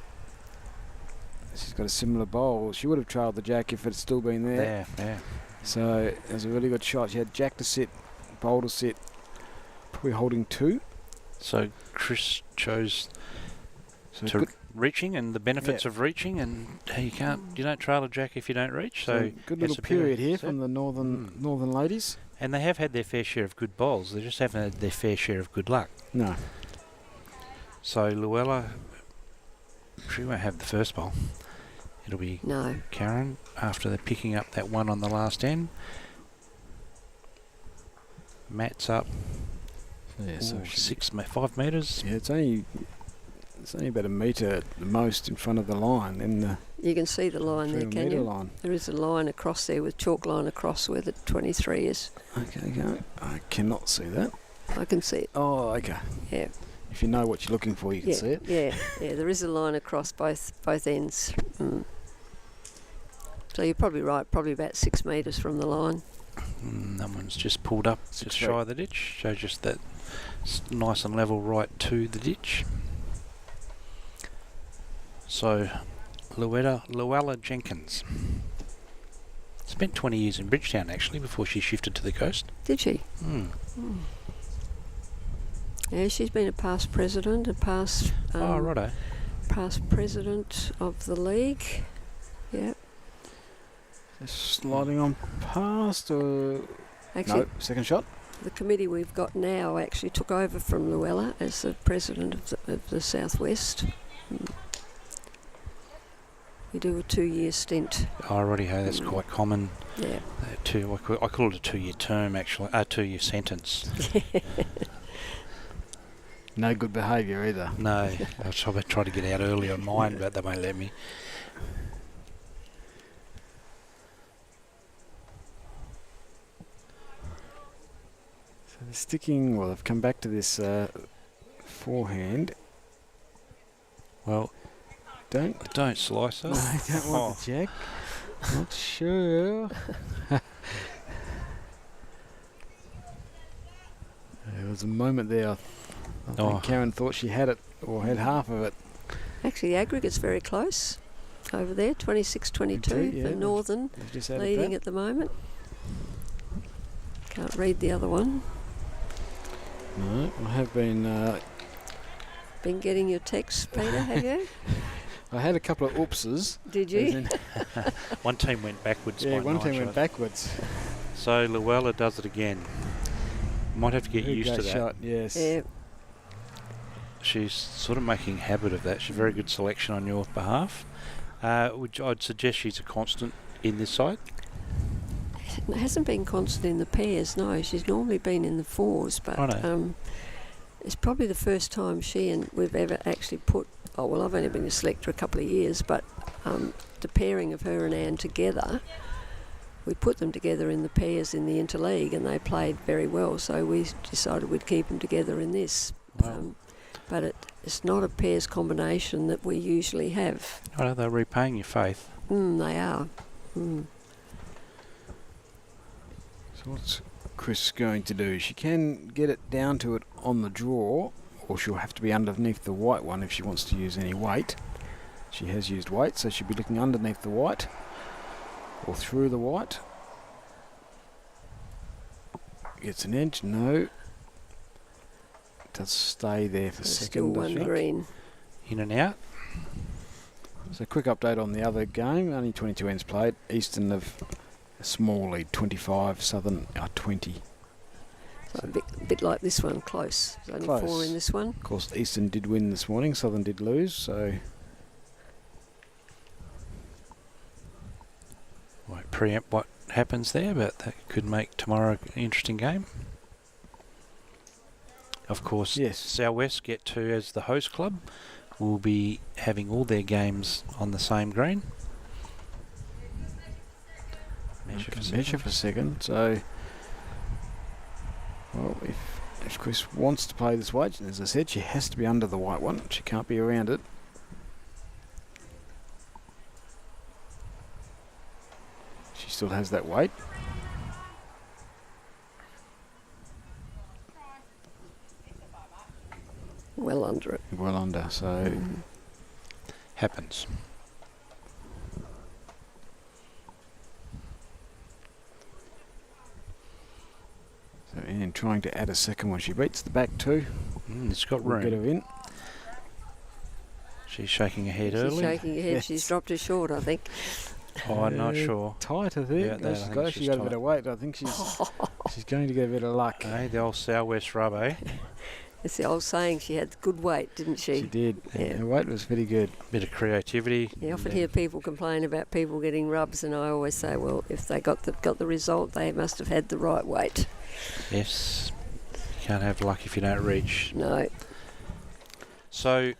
she's got a similar bowl. She would have trailed the Jack if it had still been there. Yeah. So it was a really good shot. She had Jack to sit, bowl to sit, probably holding 2. So Chris chose Good, reaching and the benefits of reaching, and you don't trail a Jack if you don't reach. So good little period here from the northern ladies. And they have had their fair share of good bowls. They just haven't had their fair share of good luck. No. So Luella, she won't have the first bowl. It'll be Karen after they're picking up that one on the last end. Matt's up. Yeah, so 5 metres. Yeah, it's only about a metre at the most in front of the line. Then you can see the line there, can you? Line. There is a line across there with chalk line across where the 23 is. Okay, go. I cannot see that. I can see it. Oh, okay. Yeah. If you know what you're looking for, you can see it. Yeah. There is a line across both ends. So you're probably right. Probably about 6 metres from the line. That one's just pulled up just shy of the ditch. Shows just that nice and level right to the ditch. So, Luella Jenkins spent 20 years in Bridgetown actually before she shifted to the coast. Did she? Mm. Yeah, she's been a past president, past president of the league. Yeah. Sliding on past or actually, no, second shot. The committee we've got now actually took over from Luella as the president of the Southwest. We do a 2-year stint. I already heard that's quite common. Yeah. I call it a 2-year term actually, a 2-year sentence. No good behaviour either. No, I tried to get out early on mine, but they won't let me. So they're sticking. Well, they've come back to this forehand. Well, don't slice her. No, I don't want the Jack. Not sure. There was a moment there. I think Karen thought she had it, or had half of it. Actually, the aggregate's very close over there, 26-22 for Northern, leading at the moment. Can't read the other one. No, I have been getting your texts, Peter, have you? I had a couple of oopses. Did you? One team went backwards. Yeah, one team went backwards. So Luella does it again. Might have to get Very used to that. Shot, yes. Yeah. She's sort of making habit of that. She's a very good selection on your behalf. Which I'd suggest she's a constant in this side. It hasn't been constant in the pairs, no. She's normally been in the fours, but it's probably the first time we've ever actually put. Oh well, I've only been a selector a couple of years, but the pairing of her and Anne together, we put them together in the pairs in the interleague, and they played very well. So we decided we'd keep them together in this. Wow. But it's not a pairs combination that we usually have. Oh, they're repaying your faith. They are. So what's Chris going to do? She can get it down to it on the draw, or she'll have to be underneath the white one if she wants to use any weight. She has used weight, so she'll be looking underneath the white or through the white. Gets an edge, no. Does stay there for second. Still one green. In and out. So quick update on the other game. Only 22 ends played. Easton have a small lead, 25. Southern are 20. So a bit like this one, close. There's only close. 4 in this one. Of course, Easton did win this morning. Southern did lose. So Won't preempt what happens there, but that could make tomorrow an interesting game. Of course, Yes. Southwest get to, as the host club, will be having all their games on the same green. Measure for a second. So, well, if Chris wants to play this weight, as I said, she has to be under the white one. She can't be around it. She still has that weight. Well under it. Well under, so... Happens. So Ian trying to add a second one. She beats the back two. It's got We'll room. get her in. She's shaking her head She's early. shaking her head. Yes. She's dropped her short, I think. Oh, I'm not sure. Tight, I think. Yeah, Oh, she's got actually got a bit of weight. I think she's going to get a bit of luck. Hey, the old Southwest rub, eh? It's the old saying, she had good weight, didn't she? She did. Yeah. Her weight was pretty good. Bit of creativity. You often hear people complain about people getting rubs, and I always say, well, if they got the result, they must have had the right weight. Yes. You can't have luck if you don't reach. No. So,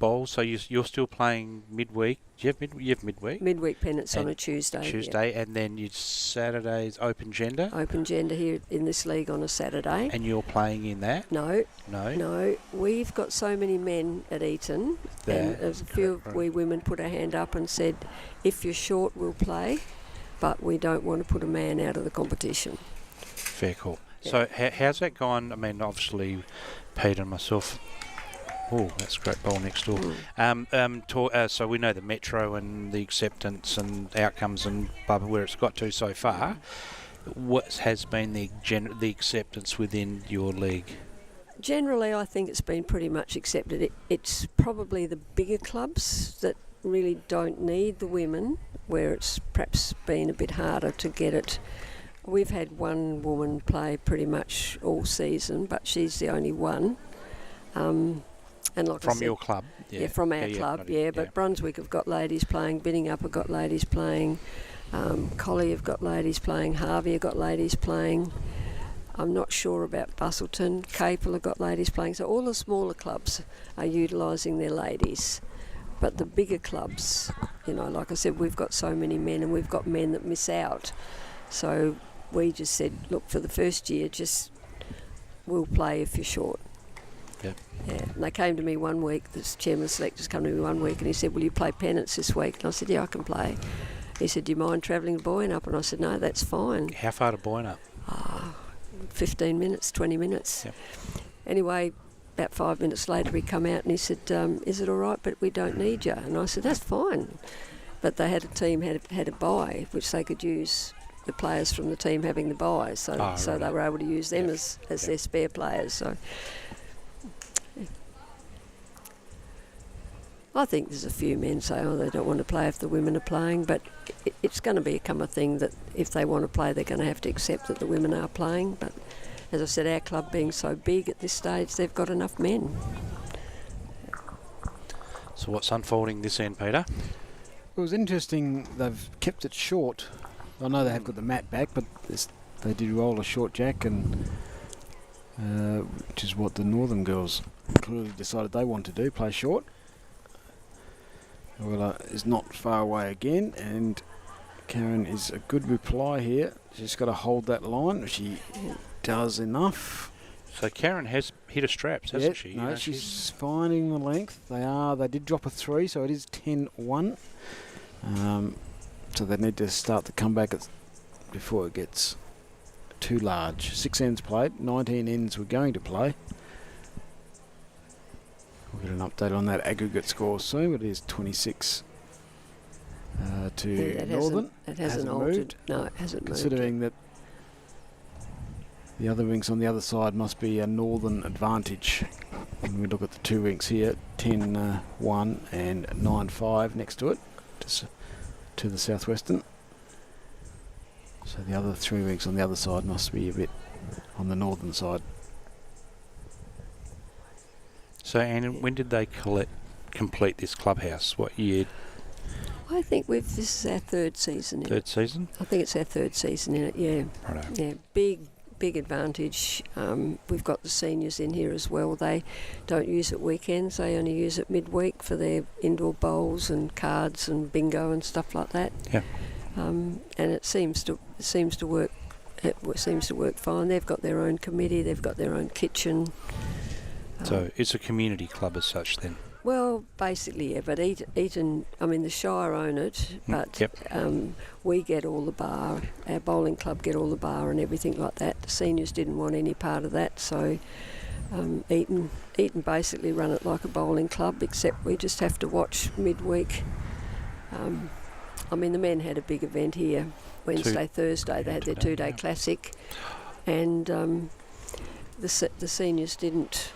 Bowl, so you're still playing midweek. Do you have midweek? Midweek pennants on And a Tuesday. Tuesday, and then you Saturday's open gender. Open gender here in this league on a Saturday. And you're playing in that? No, No. no. We've got so many men at Eaton, and That- a few of we women put our hand up and said, if you're short, we'll play, but we don't want to put a man out of the competition. Fair call. Yeah. So how's that gone? I mean, obviously, Peter and myself. Oh, that's a great bowl next door. So we know the metro and the acceptance and outcomes and blah, where it's got to so far. What has been the acceptance within your league? Generally, I think it's been pretty much accepted. It's probably the bigger clubs that really don't need the women, where it's perhaps been a bit harder to get it. We've had one woman play pretty much all season, but she's the only one. And like I From said, your club? yeah, from our club, but Brunswick have got ladies playing, Binningup have got ladies playing, Collie have got ladies playing, Harvey have got ladies playing. I'm not sure about Bustleton. Capel have got ladies playing. So all the smaller clubs are utilising their ladies. But the bigger clubs, like I said, we've got so many men, and we've got men that miss out. So we just said, look, for the first year, we'll play if you're short. Yep. Yeah, and they came to me one week, this chairman of selectors came to me one week, and he said, will you play pennants this week? And I said, yeah, I can play. He said, do you mind travelling to Boyne-up? And I said, no, that's fine. How far to Boyne-up? 15 minutes, 20 minutes. Yep. Anyway, about 5 minutes later he come out and he said, is it all right, but we don't need you? And I said, that's fine. But they had a team had a bye, which they could use the players from the team having the bye, so right. they were able to use them Yep. as their spare players. So I think there's a few men say, they don't want to play if the women are playing, but it's going to become a thing that if they want to play, they're going to have to accept that the women are playing. But as I said, our club being so big at this stage, they've got enough men. So what's unfolding this end, Peter? It was interesting. They've kept it short. I know they have got the mat back, but they did roll a short jack, and which is what the Northern girls clearly decided they want to do, play short. Well, is not far away again, and Karen is a good reply here. She's got to hold that line. She does enough. So Karen has hit her straps, hasn't she? No, she's finding the length. They did drop a 3, so it is 10-1. So they need to start the comeback before it gets too large. 6 ends played, 19 ends we're going to play. We'll get an update on that aggregate score soon. It is 26 to Northern. It hasn't altered. Moved. No, it hasn't moved. Considering that the other rinks on the other side must be a Northern advantage. When we look at the 2 rinks here, 10-1 and 9-5 next to it, to the southwestern. So the other 3 rinks on the other side must be a bit on the northern side. So, Anne, when did they complete this clubhouse? What year? I think this is our 3rd season in it. 3rd season? I think it's our 3rd season in it, yeah. Righto. Yeah, big big advantage. We've got the seniors in here as well. They don't use it weekends. They only use it midweek for their indoor bowls and cards and bingo and stuff like that. Yeah. And it seems to work. It seems to work fine. They've got their own committee. They've got their own kitchen. So it's a community club as such then. Well, basically, yeah, but Eaton, I mean, the Shire own it, but Yep. we get all the bar, our bowling club get all the bar and everything like that. The seniors didn't want any part of that, so Eaton basically run it like a bowling club, except we just have to watch midweek. I mean, the men had a big event here, Wednesday, Thursday. They had their two-day classic, and the seniors didn't.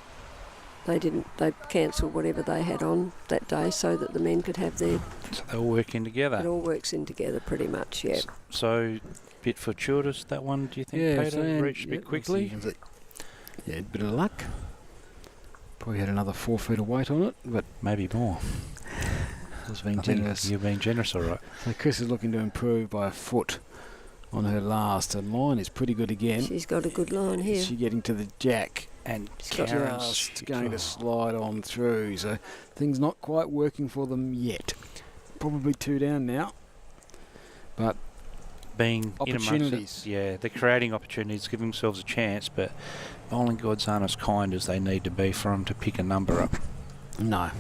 They cancelled whatever they had on that day so that the men could have their... So they all work in together. It all works in together pretty much, yeah. So, bit fortuitous, that one, do you think, Yeah, Peter? Reached a bit quickly? Yeah, a bit of luck. Probably had another 4 feet of weight on it, but Maybe more. I was being I think generous. you're being generous, all right. So Chris is looking to improve by a foot on her last, and line is pretty good again. She's got a good line here. Is she getting to the jack? And Karen's just going to slide on through, so things not quite working for them yet. Probably 2 down now, but being opportunities. Yeah, they're creating opportunities, giving themselves a chance, but bowling gods aren't as kind as they need to be for them to pick a number up. No.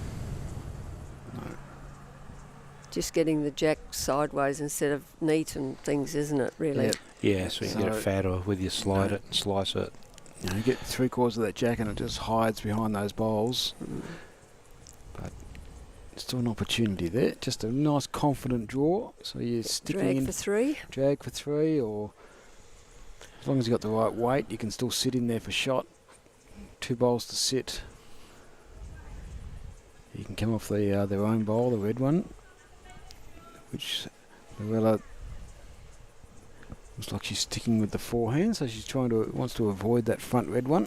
Just getting the jack sideways instead of neat and things, isn't it, really? Yep. Yeah, so you get it fat or with you slide it and slice it. You know, you get 3/4 of that jack and it just hides behind those bowls. But still an opportunity there. Just a nice confident draw. So you're sticking Drag in. for 3. Drag for 3, or as long as you've got the right weight, you can still sit in there for shot. 2 bowls to sit. You can come off their own bowl, the red one, which Luella looks like she's sticking with the forehand, so she's wants to avoid that front red one.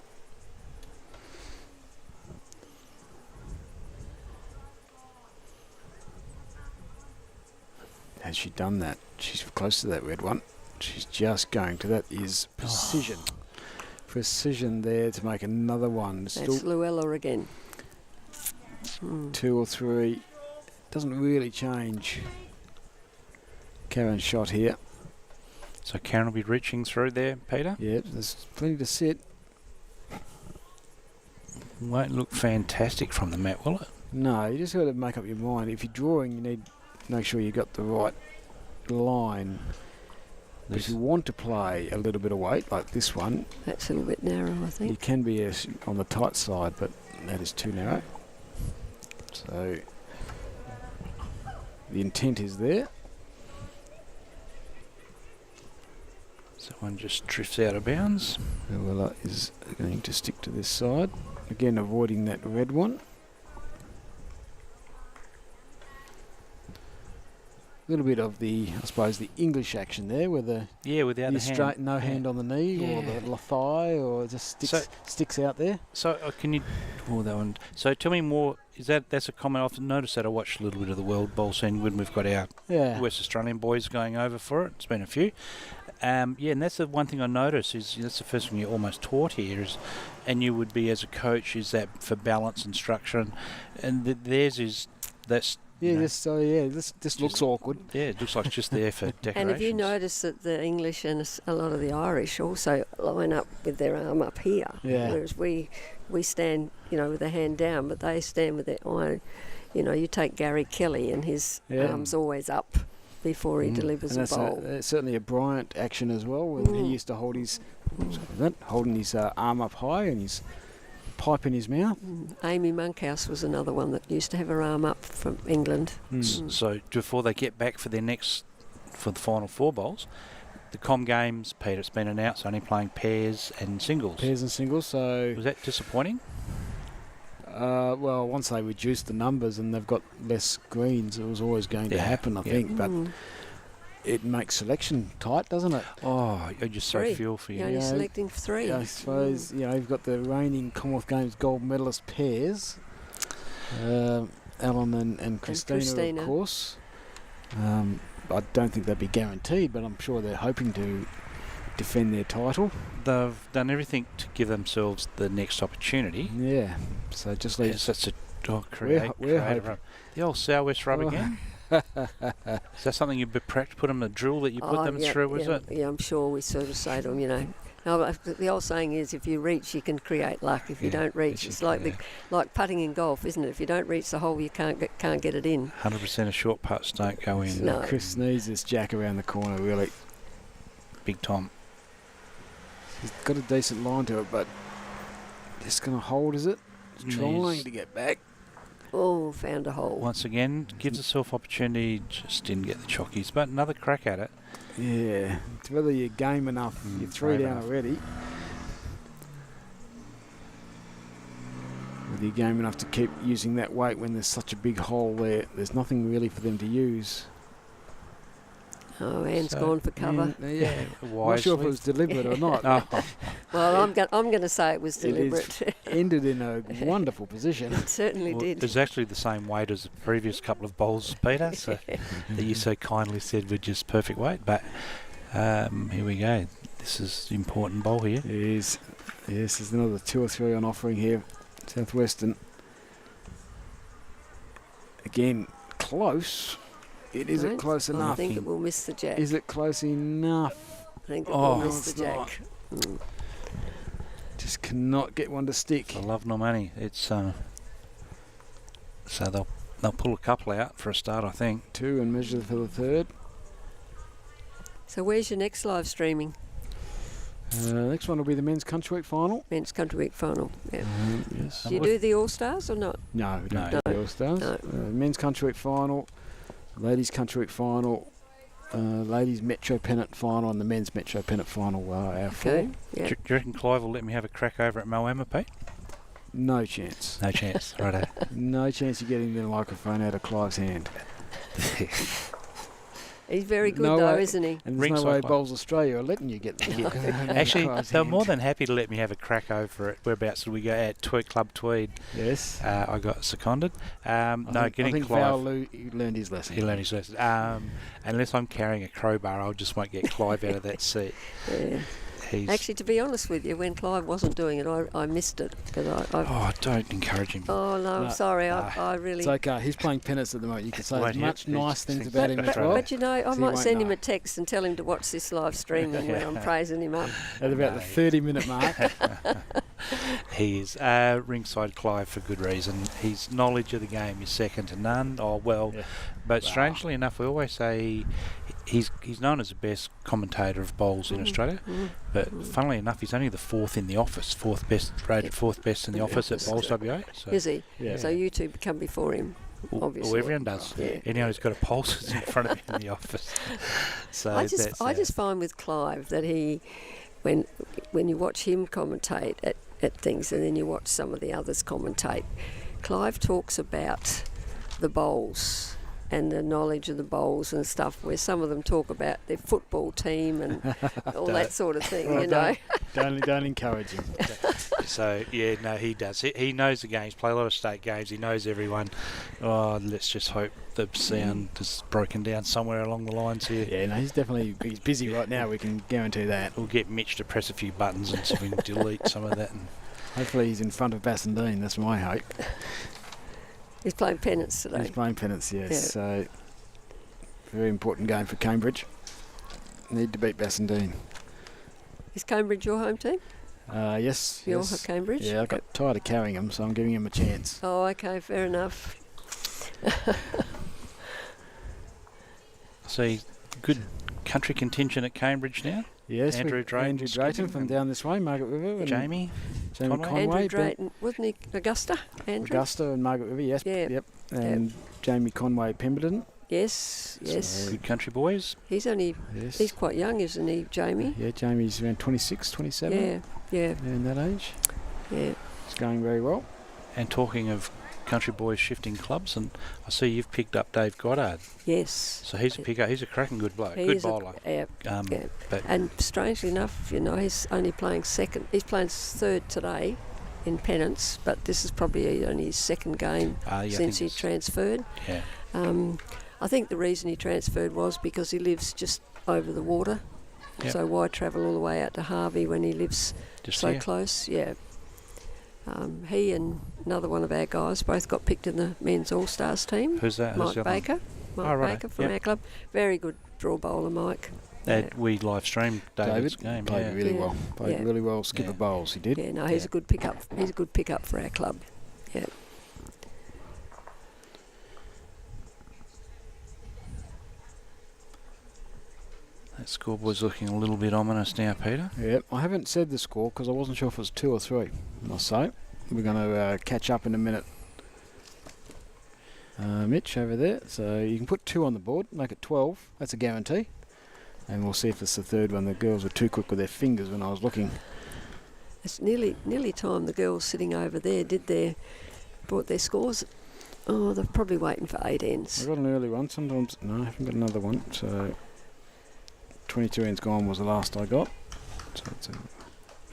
Has she done that? She's close to that red one. She's just going to that. Is precision. Precision there to make another one. That's Still Luella again. 2 or 3. Doesn't really change Karen's shot here. So Karen will be reaching through there, Peter. Yeah, there's plenty to sit. Won't look fantastic from the mat, will it? No, you just got to make up your mind. If you're drawing, you need to make sure you got the right line. If you want to play a little bit of weight, like this one, That's a little bit narrow, I you think. can be on the tight side, but that is too narrow. So the intent is there. So one just drifts out of bounds. Luella is going to stick to this side. Again, avoiding that red one. A little bit of the, I suppose, the English action there, where the Without the hand. straight, no hand on the knee, or the thigh, or it just sticks out there. So can you? Oh, that one. So tell me more. That's a comment? I've noticed that. I watched a little bit of the World Bowl scene when we've got our West Australian boys going over for it. It's been a few. And that's the one thing I noticed is that's the first thing you're almost taught here and you would be as a coach is that for balance and structure and theirs is that's. Yeah, this looks awkward. Yeah, it looks like it's just there for decoration. And have you noticed that the English and a lot of the Irish also line up with their arm up here? Yeah. Whereas we stand, with the hand down, but they stand with their eye. You take Gary Kelly and his arm's always up before he delivers And a that's bowl. certainly a Bryant action as well, when he used to hold holding his arm up high and his pipe in his mouth. Amy Monkhouse was another one that used to have her arm up from England. So before they get back for the final 4 bowls, the Com Games, Peter, it's been announced only playing pairs and singles. So Was that disappointing? well, once they reduced the numbers and they've got less greens, it was always going to happen, I think. But it makes selection tight, doesn't it? Oh, I just so 3. feel for you. You're only selecting 3. I suppose you've got the reigning Commonwealth Games gold medalist pairs, Alan and Christina, of course. I don't think they'd be guaranteed, but I'm sure they're hoping to defend their title. They've done everything to give themselves the next opportunity. Yeah. So just leave. Yes, that's a create we're a hoping. rub. The old Southwest rub Oh. again. Is that something you put them a drill that you put them through? Was it? Yeah, I'm sure we sort of say to them, you know. No, the old saying is, if you reach, you can create luck. If you don't reach, it's like putting in golf, isn't it? If you don't reach the hole, you can't get it in. 100% of short putts don't go in. No. Chris needs this jack around the corner, really. Big time. He's got a decent line to it, but just going to hold, is it? Trying to get back. Oh, found a hole. Once again, gives herself opportunity, just didn't get the chockies, but another crack at it. Yeah. It's whether you're game enough. You're 3 down already. Whether you're game enough to keep using that weight when there's such a big hole there. There's nothing really for them to use. Oh, Anne's gone for cover. Yeah. Wisely. Not sure if it was deliberate or not. Oh. Well, I'm going to say it was deliberate. It ended in a wonderful position. It certainly Well, did. it's actually the same weight as the previous couple of bowls, Peter, so that you so kindly said were just perfect weight. But here we go. This is the important bowl here. It is. Yes, there's another 2 or 3 on offering here. Southwestern. Again, close. Is it close I enough? think it will miss the jack. Is it close enough? I think it Oh, will no, miss the it's jack. Just cannot get one to stick. I love no money. It's so they'll pull a couple out for a start, I think. 2 and measure for the 3rd. So where's your next live streaming? Next one will be the men's country week final. Men's Country Week final. Yeah. Yes. Do you do the All Stars or not? No, we don't No. do the All Stars. No. Men's country week final, ladies country week final, ladies Metro Pennant final, and the men's Metro Pennant final are our 4. Okay. Yeah. Do you reckon Clive will let me have a crack over at Moama, Pete? No chance. No chance. Righto. No chance of getting the microphone out of Clive's hand. He's very good No though, way. isn't he? And there's no Ringside way Club. Bowls Australia are letting you get the microphone out of Actually, Clive's they were hand. more than happy to let me have a crack over it. Whereabouts did we go at? Club Tweed. Yes. I got seconded. I Getting think Clive. Val learned his lesson. He learned his lesson. Unless I'm carrying a crowbar, I just won't get Clive out of that seat. Yeah. He's Actually, to be honest with you, when Clive wasn't doing it, I missed it because I. Oh, don't encourage him. Oh no, I'm No. sorry. I really. It's okay. He's playing pennants at the moment. You can say Won't as he? much He's nice things thinks about him that's as right. well. But you know, I So he might won't send him know. a text and tell him to watch this live streaming when I'm praising him up. At about the 30-minute mark. He is ringside Clive for good reason. His knowledge of the game is second to none. Oh well, Yeah. but strangely enough, we always say he's known as the best commentator of bowls in Australia. But funnily enough, he's only the 4th in the office, rated 4th best in the office at Bowls WA. So Is he? Yeah. So you two come before him. Obviously. Well, everyone does. Yeah. Anyone who's got a pulse is in front of him in the office. So I that's just find with Clive that he, when you watch him commentate at things and then you watch some of the others commentate, Clive talks about the bowls and the knowledge of the bowls and stuff, where some of them talk about their football team and all that sort of thing, Well, you know. Don't encourage him. So yeah, no, he does. He knows the games. Play a lot of state games. He knows everyone. Oh, let's just hope the sound is broken down somewhere along the lines here. Yeah, no, he's busy right now. We can guarantee that. We'll get Mitch to press a few buttons and see if we can delete some of that. And Hopefully he's in front of Bassendean. That's my hope. He's playing pennants today. He's playing pennants, yes. Yeah. So very important game for Cambridge. Need to beat Bassendean. Is Cambridge your home team? Yes. Your yes. Cambridge? Yeah, I got tired of carrying him, so I'm giving him a chance. Oh, okay, fair enough. see, good country contingent at Cambridge now. Yes, Andrew Drayton, Andrew Drayton from down this way, Margaret River. And Jamie Jamie Conway. Conway. Andrew Ben- Drayton, wasn't he Augusta? Andrew? Augusta and Margaret River, yes. Yeah. Yep. And Jamie Conway Pemberton. Yes, yes. So- Good country boys. He's Yes. quite young, isn't he, Jamie? Yeah, Jamie's around 26, 27. Yeah, yeah, In that age. yeah. It's going very well. And talking of country boys shifting clubs, and I see you've picked up Dave Goddard. Yes. So he's a picker. He's a cracking good bloke. He Good is bowler. yeah. But And strangely enough, you know, he's only playing second. He's playing third today in pennants, but this is probably only his second game yeah, I since think he it's- transferred. yeah. I think the reason he transferred was because he lives just over the water Yep. So why travel all the way out to Harvey when he lives Just so here. close? Yeah. He and another one of our guys both got picked in the men's All-Stars team. Who's that? Who's Mike the other one? Baker. Mike Oh, righto. Baker from Yep. our club. Very good draw bowler, Mike. We live streamed David's game. played Yeah. really Yeah. well. Played Yeah. really well. Skipper Yeah. bowls, he did. Yeah, no, he's Yeah. a good pickup. He's a good pickup for our club. Yeah. That scoreboard's looking a little bit ominous now, Peter. Yeah, I haven't said the score because I wasn't sure if it was 2 or 3. I'll say. We're going to catch up in a minute. Mitch over there. So you can put 2 on the board, make it 12. That's a guarantee. And we'll see if it's the third one. The girls were too quick with their fingers when I was looking. It's nearly time the girls sitting over there brought their scores. Oh, they're probably waiting for 8 ends. I got an early one. Sometimes, no, I haven't got another one. So 22 ends gone was the last I got. So it's a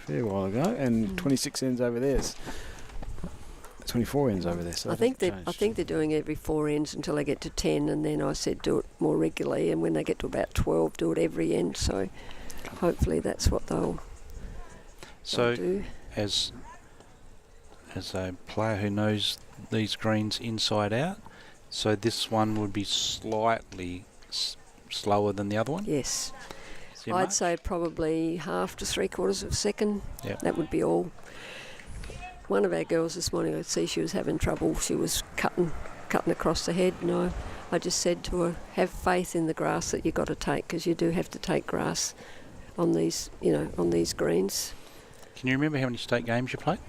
fair while ago. And 26 ends over there. 24 ends over there. So I think they're doing every 4 ends until they get to 10, and then I said do it more regularly, and when they get to about 12, do it every end. So hopefully that's what they'll do. As a player who knows these greens inside out, so this one would be slightly slower than the other one? Yes. Is there I'd much? say probably half to 3/4 of a second. Yep. That would be all. One of our girls this morning, I could see she was having trouble. She was cutting across the head, and I just said to her, have faith in the grass that you've got to take, because you do have to take grass on these, on these greens. Can you remember how many state games you played?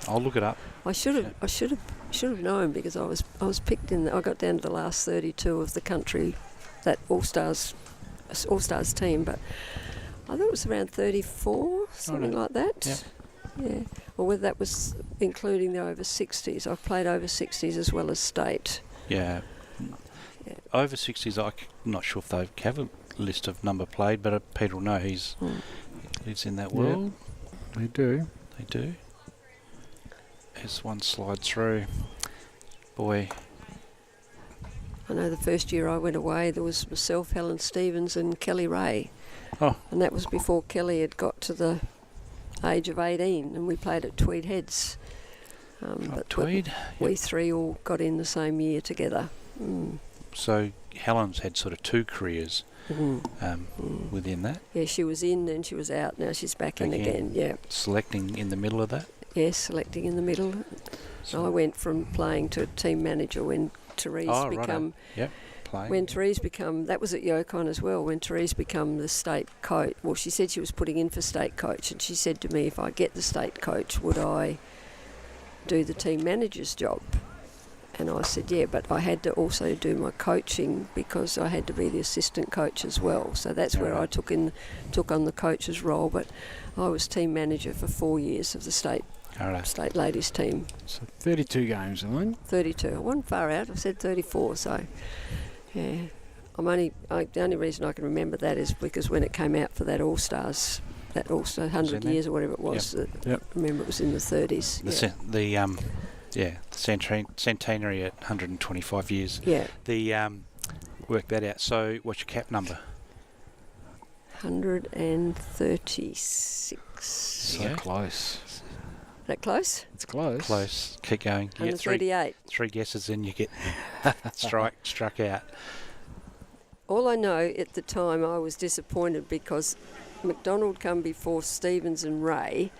I'll look it up. I should have known, because I was picked in. I got down to the last 32 of the country, that All-Stars team, but I thought it was around 34, something like that. Yep. Yeah. Or whether that was including the over 60s. I've played over 60s as well as state. Yeah. Yeah. Over 60s, I'm not sure if they have a list of number played, but Peter will know he lives in that world. They do. They do. As one slides through. Boy. I know the first year I went away, there was myself, Helen Stevens and Kelly Ray. Oh. And that was before Kelly had got to the age of 18, and we played at Tweed Heads. But Tweed. We three all got in the same year together. So Helen's had sort of 2 careers within that. Yeah, she was in, then she was out. Now she's back in again. Yeah. Selecting in the middle of that. Yes, selecting in the middle. So I went from playing to team manager when Therese become. Yep. Playing. When Therese become, that was at Yukon as well, when Therese become the state coach. Well, she said she was putting in for state coach, and she said to me, if I get the state coach, would I do the team manager's job? And I said, yeah, but I had to also do my coaching, because I had to be the assistant coach as well. So that's where I took on the coach's role. But I was team manager for 4 years of the state ladies team. So 32 games, Elaine. 32. I wasn't far out. I said 34. So, yeah. The only reason I can remember that is because when it came out for that All-Stars, that All-Star 100 years or whatever it was, Yep. I remember it was in the 30s. The centenary at 125 years. Yeah. Work that out. So what's your cap number? 136. So close. Is that close? It's close. Close. Keep going. You get 138. three guesses and you get struck out. All I know, at the time I was disappointed because McDonald come before Stevens and Ray,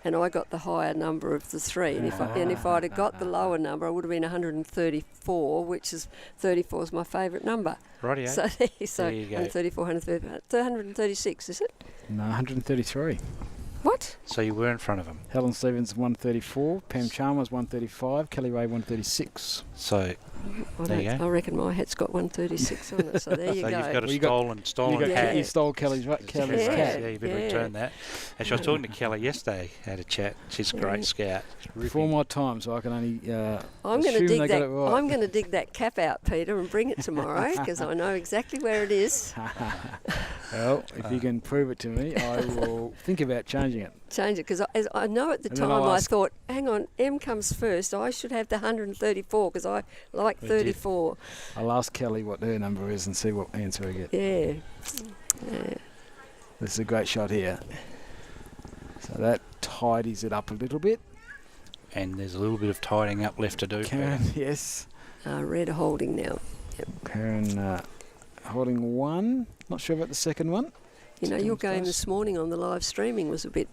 and I got the higher number of the three. And if I'd have got the lower number, I would have been 134, which is 34 is my favourite number. Rightio. So there you go. 134, 136, is it? No, 133. What? So you were in front of him. Helen Stevens 134, Pam Chalmers 135, Kelly Ray 136. So there you go. I reckon my hat's got 136 on it, so there you So go. you've got a Well, stolen You hat. stole Kelly's Yeah. Yeah, you better Yeah. return that. Actually, I was talking to Kelly yesterday, had a chat. She's a great scout. Before my time, so I can only I'm going to assume dig they got that. it right. I'm going to dig that cap out, Peter, and bring it tomorrow because I know exactly where it is. Well, if you can prove it to me, I will think about changing it. Change it because I know at the And then time I'll I ask- thought, hang on, M comes first. I should have the 134 because because I like We did. 34. I'll ask Kelly what her number is and see what answer I get. Yeah. This is a great shot here. So that tidies it up a little bit. And there's a little bit of tidying up left to do. Karen, yes. Red holding now. Karen holding one. Not sure about the second one. You know, your game Close. this morning on the live streaming was a bit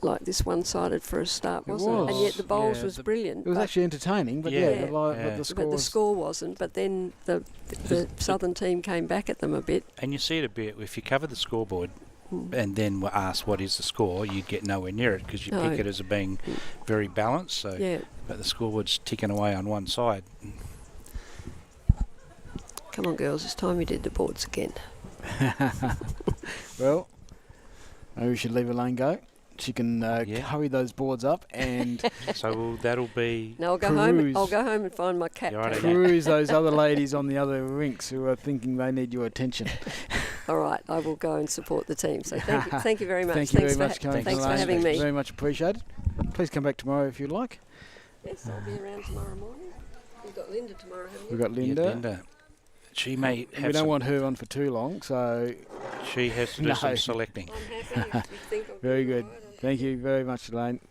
like this one-sided for a start, It wasn't it? was. And yet the bowls Yeah, was the- brilliant. It was but- actually entertaining, but Yeah. but the score but the was... score wasn't. But then the southern team came back at them a bit. And you see it a bit. If you cover the scoreboard and then were asked what is the score, you'd get nowhere near it because you No. pick it as being very balanced. So, Yeah. but the scoreboard's ticking away on one side. Come on, girls, it's time we did the boards again. Well, maybe we should leave Elaine go. She can Yeah. hurry those boards up and So that'll be. Now I'll go home. Cruise. I'll go home and find my cat. You're right, cage. yeah. cruise those other ladies on the other rinks who are thinking they need your attention. All right, I will go and support the team. So thank you very much. Thank you thanks very much, Karen. thanks for Elaine. having me. Very much appreciated. Please come back tomorrow if you like. Yes, I'll be around tomorrow morning. We've got Linda tomorrow, haven't We've we? got Yeah, Linda. Linda. She may have We don't some, want her on for too long, so She has to do No. some selecting. I'm happy if you think I'm very doing good. all right. Thank you very much, Elaine.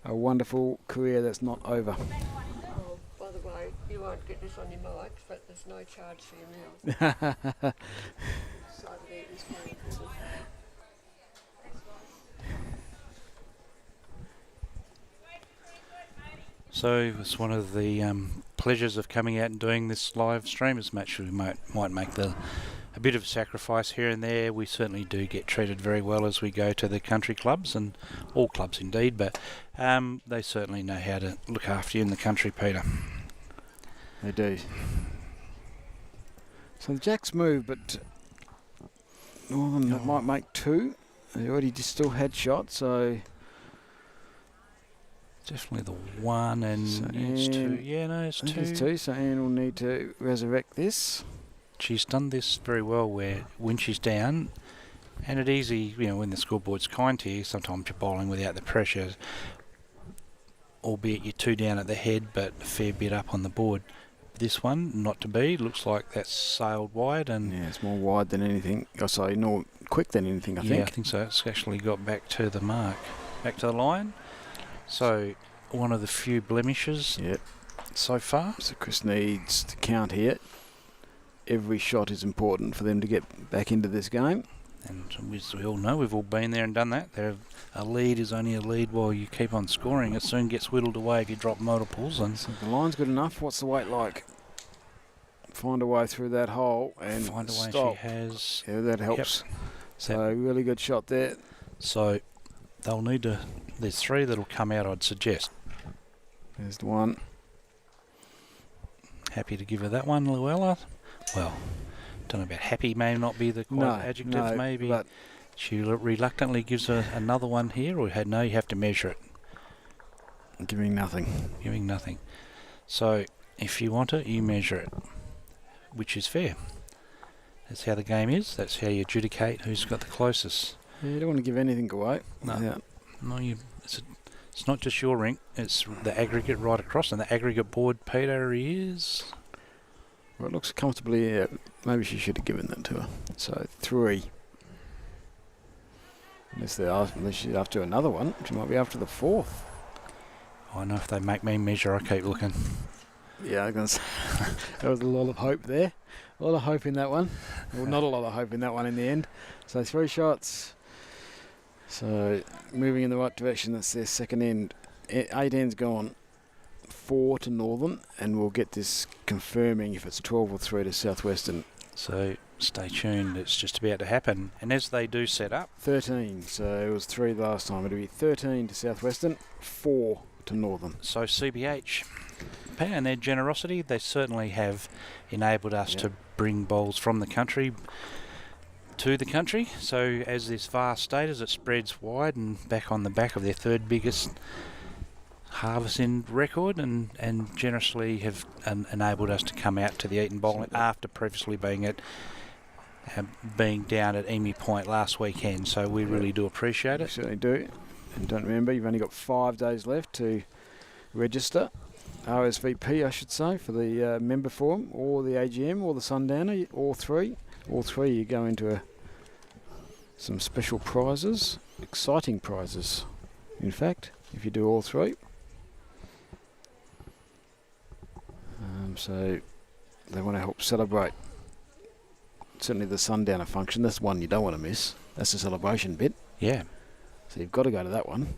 A wonderful career that's not over. Oh, by the way, you won't get this on your mic, but there's no charge for your meal. Side of Eaton's very important. So it's one of the pleasures of coming out and doing this live stream as much as we might make a bit of sacrifice here and there. We certainly do get treated very well as we go to the country clubs, and all clubs indeed, but they certainly know how to look after you in the country, Peter. They do. So the Jacks move, but Northern might make two. They already just still had shots, so Definitely the one, and So it's two. Anne- Yeah, no, it's I think two. it's two. So Anne will need to resurrect this. She's done this very well where when she's down, and it's easy, you know, when the scoreboard's kind to you, sometimes you're bowling without the pressure, albeit you're two down at the head but a fair bit up on the board. This one, not to be, looks like that's sailed wide, and Yeah, it's more wide than anything. Oh, sorry, more quick than anything, I yeah, think. I think so. It's actually got back to the mark, back to the line. So one of the few blemishes Yep. so far. So Chris needs to count here. Every shot is important for them to get back into this game. And as we all know, we've all been there and done that. A lead is only a lead while you keep on scoring. It soon gets whittled away if you drop multiples. And So the line's good enough. What's the weight like? Find a way through that hole and find a way stop. she has. Yeah, that helps. Yep. So really good shot there. So they'll need to. There's three that'll come out, I'd suggest. There's the one. Happy to give her that one, Luella. Well, don't know about happy, may not be the quite adjective, no, maybe. but She reluctantly gives her another one here, or no, you have to measure it, giving nothing. giving nothing. So if you want it, you measure it, which is fair. That's how the game is. That's how you adjudicate who's got the closest. Yeah, you don't want to give anything away. No. Yeah. No, it's not just your rink, it's the aggregate right across, and the aggregate board, Peter, is... Well, it looks comfortably. Yeah, maybe she should have given that to her. So 3. Unless she's after another one, she might be after the 4th. I know if they make me measure, I keep looking. Yeah, I was gonna say, there was a lot of hope there. A lot of hope in that one. Well, not a lot of hope in that one in the end. So 3 shots. So moving in the right direction. That's their second end. 8 ends gone. 4 to Northern, and we'll get this confirming if it's 12 or 3 to Southwestern. So stay tuned, it's just about to happen. And as they do set up, 13. So it was 3 last time. It'll be 13 to Southwestern, 4 to Northern. so CBH, and their generosity, they certainly have enabled us to bring bowls from the country to the country. So as this vast state, as it spreads wide and back on the back of their third biggest harvesting record, and generously have enabled us to come out to the Eaton Bowling after previously being down at Emu Point last weekend. So we really do appreciate We it. certainly do. And don't remember, you've only got 5 days left to register. RSVP, I should say, for the member forum or the AGM or the Sundowner, all three. All three, you go into some special prizes, exciting prizes, in fact, if you do all three. So they want to help celebrate. Certainly the Sundowner function, that's one you don't want to miss. That's the celebration bit. Yeah. So you've got to go to that one.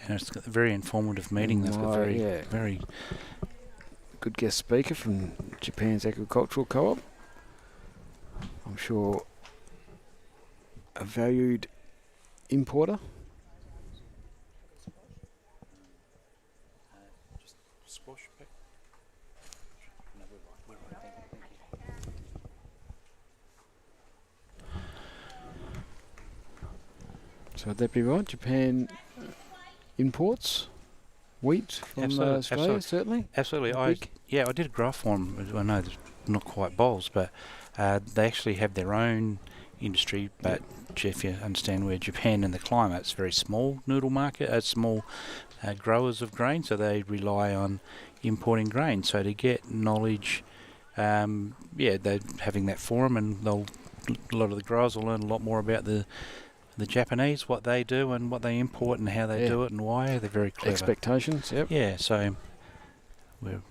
And it's got a very informative meeting. They've got very good guest speaker from Japan's Agricultural Co-op. I'm sure a valued importer. So would that be right? Japan imports wheat from Australia, certainly? Absolutely. I did a graph for them. I know they're not quite bowls, but they actually have their own industry. But Jeff, you understand where Japan and the climate, it's a very small noodle market, small growers of grain, so they rely on importing grain. So to get knowledge, they're having that forum, and a lot of the growers will learn a lot more about the Japanese, what they do and what they import and how they do it and why. They're very clever. Expectations, yep. Yeah, so we're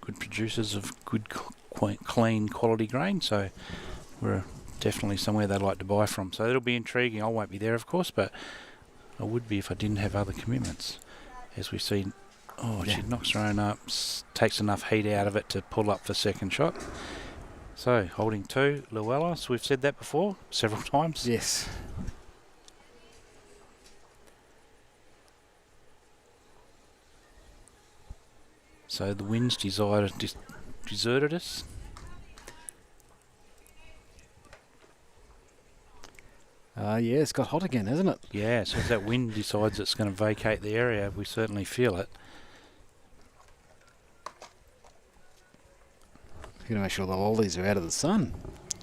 good producers of good, clean, quality grain, so we're definitely somewhere they'd like to buy from. So it'll be intriguing. I won't be there, of course, but I would be if I didn't have other commitments. As we see, she knocks her own up, takes enough heat out of it to pull up for second shot. So, holding 2, Luella. So we've said that before, several times. Yes. So the wind's deserted us. It's got hot again, hasn't it? Yeah, so as that wind decides it's going to vacate the area, we certainly feel it. You've got to make sure the lollies are out of the sun.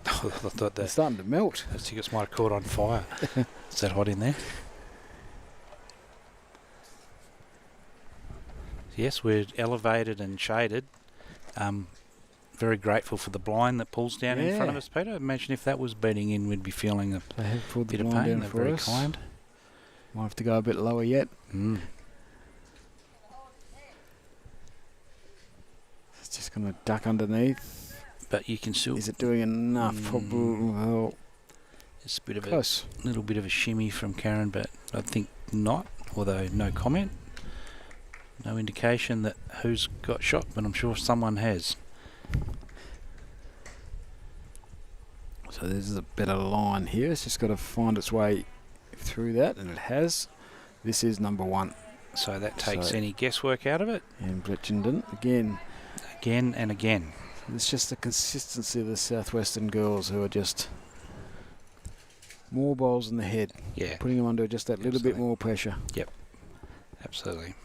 I thought they're starting to melt. Those tickets might have caught on fire. Is that hot in there? Yes, we're elevated and shaded. Very grateful for the blind that pulls down in front of us, Peter. Imagine if that was bedding in, we'd be feeling a bit of pain. They're very kind. Might have to go a bit lower yet. It's just going to duck underneath. But you can still... Is it doing enough? Well, it's a bit of a little bit of a shimmy from Karen, but I think not, although no comment. No indication that who's got shot, but I'm sure someone has. So there's a better line here. It's just got to find its way through that, and it has. This is number 1. So that takes any guesswork out of it. And Bletchenden again. Again and again. It's just the consistency of the Southwestern girls who are just more balls in the head. Yeah. Putting them under just that little bit more pressure. Yep. Absolutely.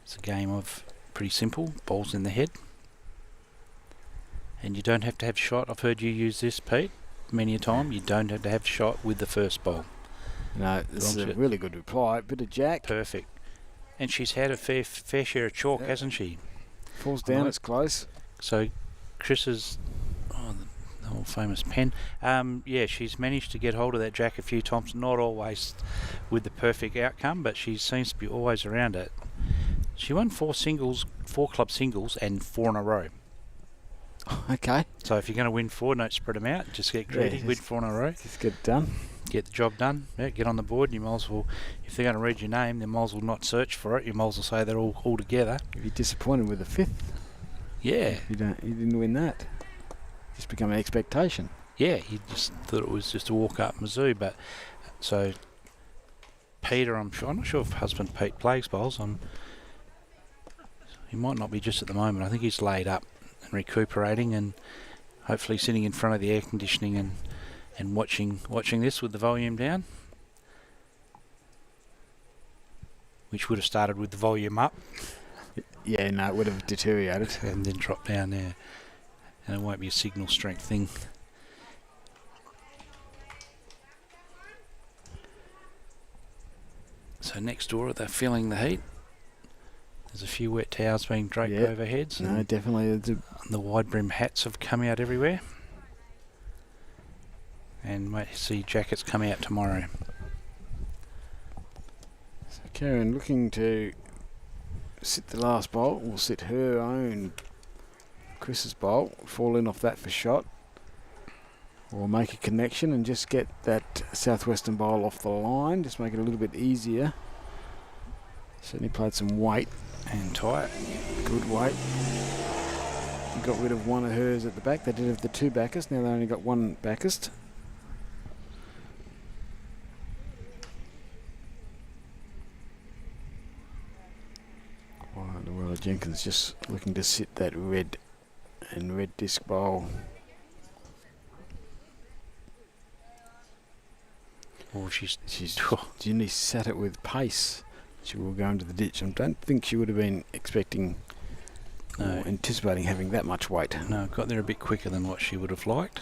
It's a game of pretty simple, balls in the head. And you don't have to have shot. I've heard you use this, Pete, many a time. You don't have to have shot with the first ball. No, this is a really good reply. Bit of jack. Perfect. And she's had a fair share of chalk, hasn't she? Falls down, it's close. So Chris's, the old famous pen, she's managed to get hold of that jack a few times, not always with the perfect outcome, but she seems to be always around it. She won 4 club singles and 4 in a row. Okay. So if you're going to win 4, don't spread them out. Just get greedy, win 4 in a row. Just get it done. Get the job done. Yeah, get on the board. You might as well, if they're going to read your name, they might as well not search for it. You might as well say they're all together. If you're disappointed with the 5th. Yeah. You didn't win that. Just become an expectation. Yeah, you just thought it was just a walk up Mizzou, but so Peter, I'm not sure if husband Pete plays bowls. He might not be just at the moment. I think he's laid up and recuperating and hopefully sitting in front of the air conditioning and watching this with the volume down, which would have started with the volume up. Yeah, no, it would have deteriorated. And then dropped down there. And it won't be a signal strength thing. So next door, they're feeling the heat. There's a few wet towels being draped Yeah. over heads. No, And definitely. the wide brim hats have come out everywhere. And might see jackets come out tomorrow. So Karen looking to sit the last bolt, will sit her own Chris's bolt, fall in off that for shot, or make a connection and just get that southwestern bowl off the line, just make it a little bit easier. Certainly played some weight. And tight. Good weight. Got rid of one of hers at the back. They did have the two backers, now they only got one backist. Well, Jenkins just looking to sit that red and red disc bowl. Oh, she's Ginny sat it with pace. She will go into the ditch. I don't think she would have been expecting or anticipating having that much weight. No, got there a bit quicker than what she would have liked.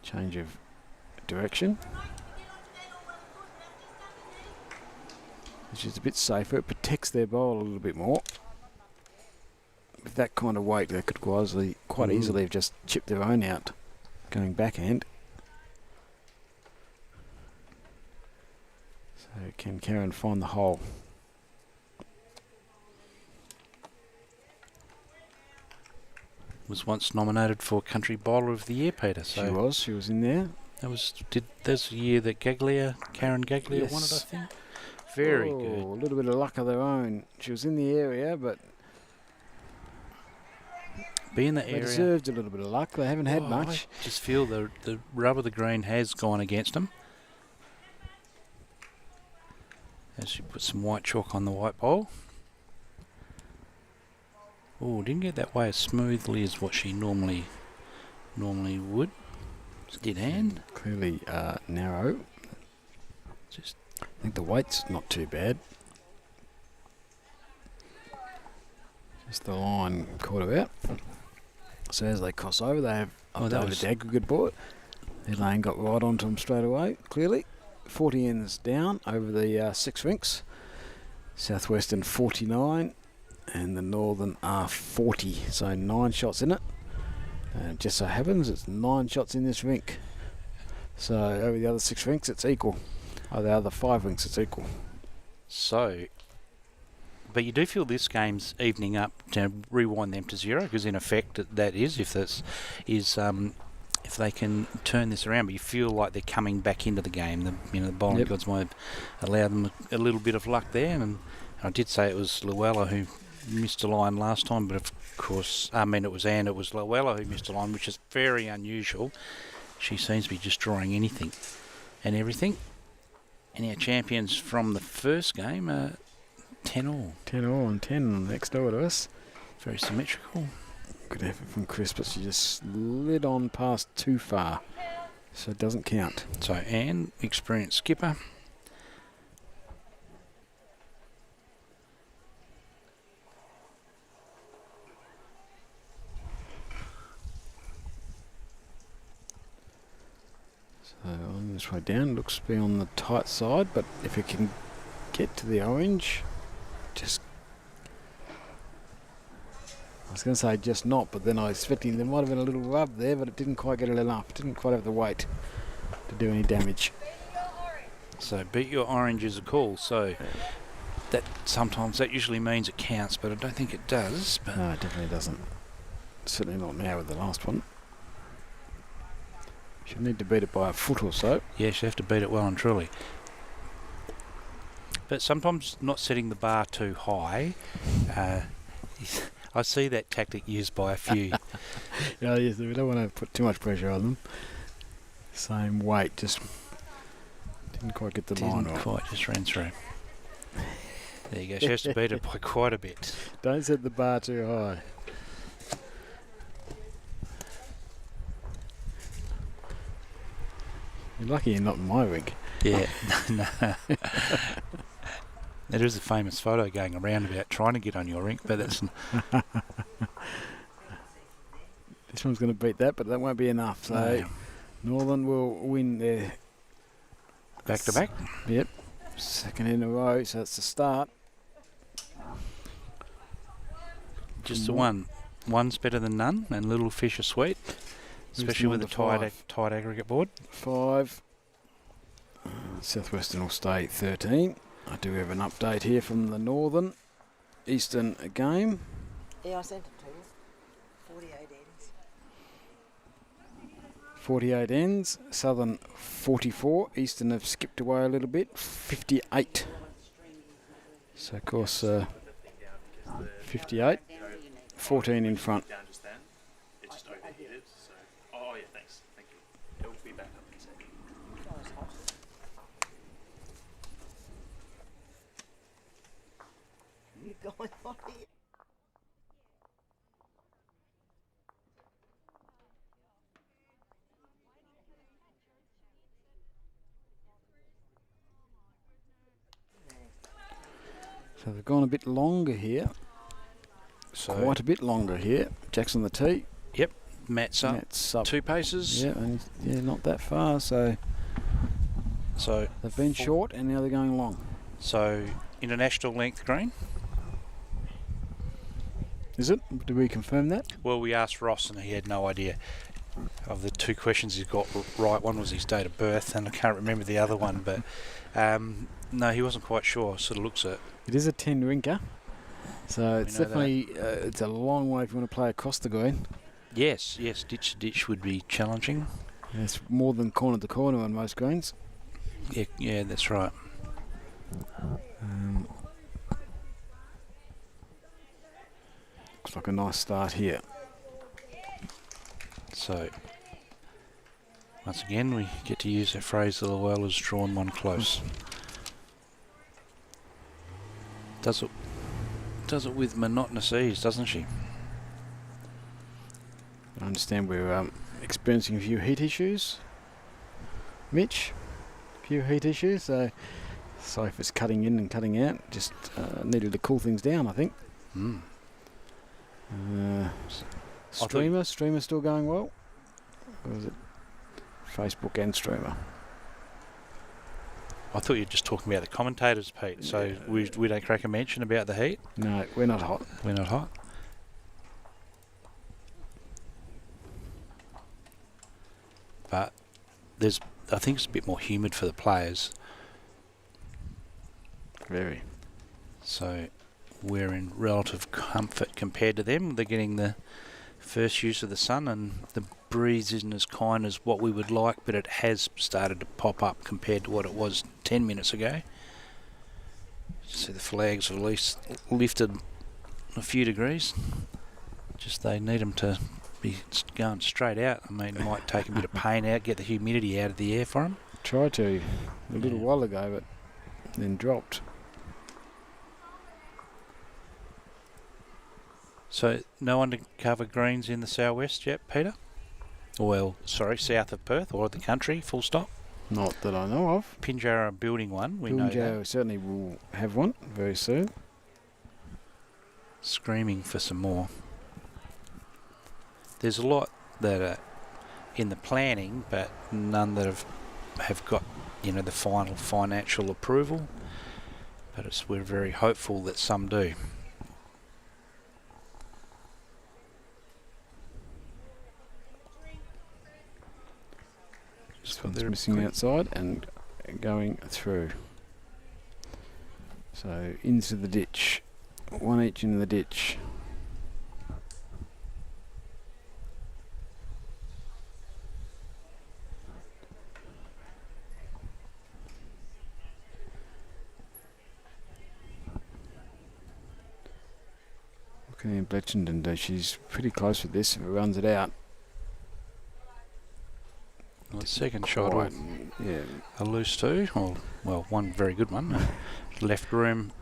Change of direction. Which is a bit safer. It protects their bowl a little bit more. With that kind of weight, they could quite easily have just chipped their own out going backhand. So can Karen find the hole? Was once nominated for Country Bowler of the Year, Peter. So She was in there. There's a year that Karen Gaglia won it, I think. Very good. A little bit of luck of their own. She was in the area, but Be in the they area. deserved a little bit of luck. They haven't had much. I just feel the rub of the green has gone against them. As she put some white chalk on the white bowl. Oh, didn't get that way as smoothly as what she normally would. Steady hand. Clearly narrow. Just I think the weight's not too bad. Just the line quarter out. So as they cross over, they have updated the aggregate board. Their lane got right onto them straight away, clearly. 40 ends down over the 6 rinks. Southwestern 49 and the Northern are 40. So 9 shots in it. And it just so happens it's 9 shots in this rink. So over the other 6 rinks, it's equal. Over the other 5 rinks, it's equal. so. But you do feel this game's evening up to rewind them to 0, because in effect that is if they can turn this around. But you feel like they're coming back into the game. The bowling gods might allow them a little bit of luck there. And I did say it was Luella who missed a line last time, but of course, it was Anne. It was Luella who missed a line, which is very unusual. She seems to be destroying anything and everything. And our champions from the first game are 10 all. 10 all and 10 next door to us. Very symmetrical. Good effort from Chris, but she just slid on past too far. So it doesn't count. So Anne, experienced skipper. So on this way down, looks to be on the tight side, but if it can get to the orange, just... I was going to say just not, but then I was expecting there might have been a little rub there, but it didn't quite get it enough. It didn't quite have the weight to do any damage. So beat your orange is a call. So that sometimes that usually means it counts, but I don't think it does. But No, it definitely doesn't. Certainly not now with the last one. She'll need to beat it by a foot or so. yeah, she'll have to beat it well and truly. But sometimes not setting the bar too high. I see that tactic used by a few. Yeah, yes, we don't want to put too much pressure on them. Same weight, just didn't quite get the line Didn't right. quite just ran through. There you go. She has to beat it by quite a bit. Don't set the bar too high. You're lucky you're not in my rink. Yeah. No. There is a famous photo going around about trying to get on your rink, but that's This one's going to beat that, but that won't be enough. So no. Northern will win their Back to back. Yep. Second in a row, so that's the start. Just the one. One's better than none, and little fish are sweet, especially with a tight aggregate board. 5. Southwestern will stay 13. I do have an update here from the Northern Eastern game. Yeah, I sent it to you. 48 ends. 48 ends. Southern 44. Eastern have skipped away a little bit. 58. So of course 58. 14 in front. It just overheated. So, oh yeah, thanks. Thank you. It'll be back up in a second. You're going on here. So they've gone a bit longer here. So Quite a bit longer here. Jackson the tee. Yep, Matt's up. Matt's up. 2 paces. Yeah, and not that far. So So they've been short and now they're going long. So international length green. Is it? Do we confirm that? Well, we asked Ross and he had no idea. Of the 2 questions he got right, one was his date of birth, and I can't remember the other one. But no, he wasn't quite sure. Sort of looks at. It is a 10 rinker. So it's know definitely it's a long way if you want to play across the green. Yes, ditch to ditch would be challenging. It's more than corner to corner on most greens. Yeah, that's right. Looks like a nice start here. So once again, we get to use that phrase that well has drawn one close. Does it with monotonous ease, doesn't she? I understand we're experiencing a few heat issues. Mitch, a few heat issues. So sorry if it's cutting in and cutting out. Just needed to cool things down, I think. Streamer's still going well. Or is it Facebook and streamer? I thought you were just talking about the commentators, Pete. So Yeah. we don't crack a mention about the heat. No, we're not hot. We're not hot. But I think it's a bit more humid for the players. Very. So we're in relative comfort compared to them. They're getting the first use of the sun, and the breeze isn't as kind as what we would like, but it has started to pop up compared to what it was 10 minutes ago. See the flags at least lifted a few degrees. Just they need them to be going straight out. I mean, it might take a bit of pain out, get the humidity out of the air for them. Tried to a little while ago, but then dropped. So no undercover greens in the southwest yet, Peter? Well, sorry, south of Perth or the country, full stop. Not that I know of. Pinjarra are building one, we know Biljo that. certainly will have one very soon. Screaming for some more. There's a lot that are in the planning, but none that have got, the final financial approval. But we're very hopeful that some do. This one's missing outside and going through. So into the ditch. One each into the ditch. Looking at Bletchenden, she's pretty close with this if it runs it out. Well, the second shot, Yeah. a loose two, or well, one very good one. Left room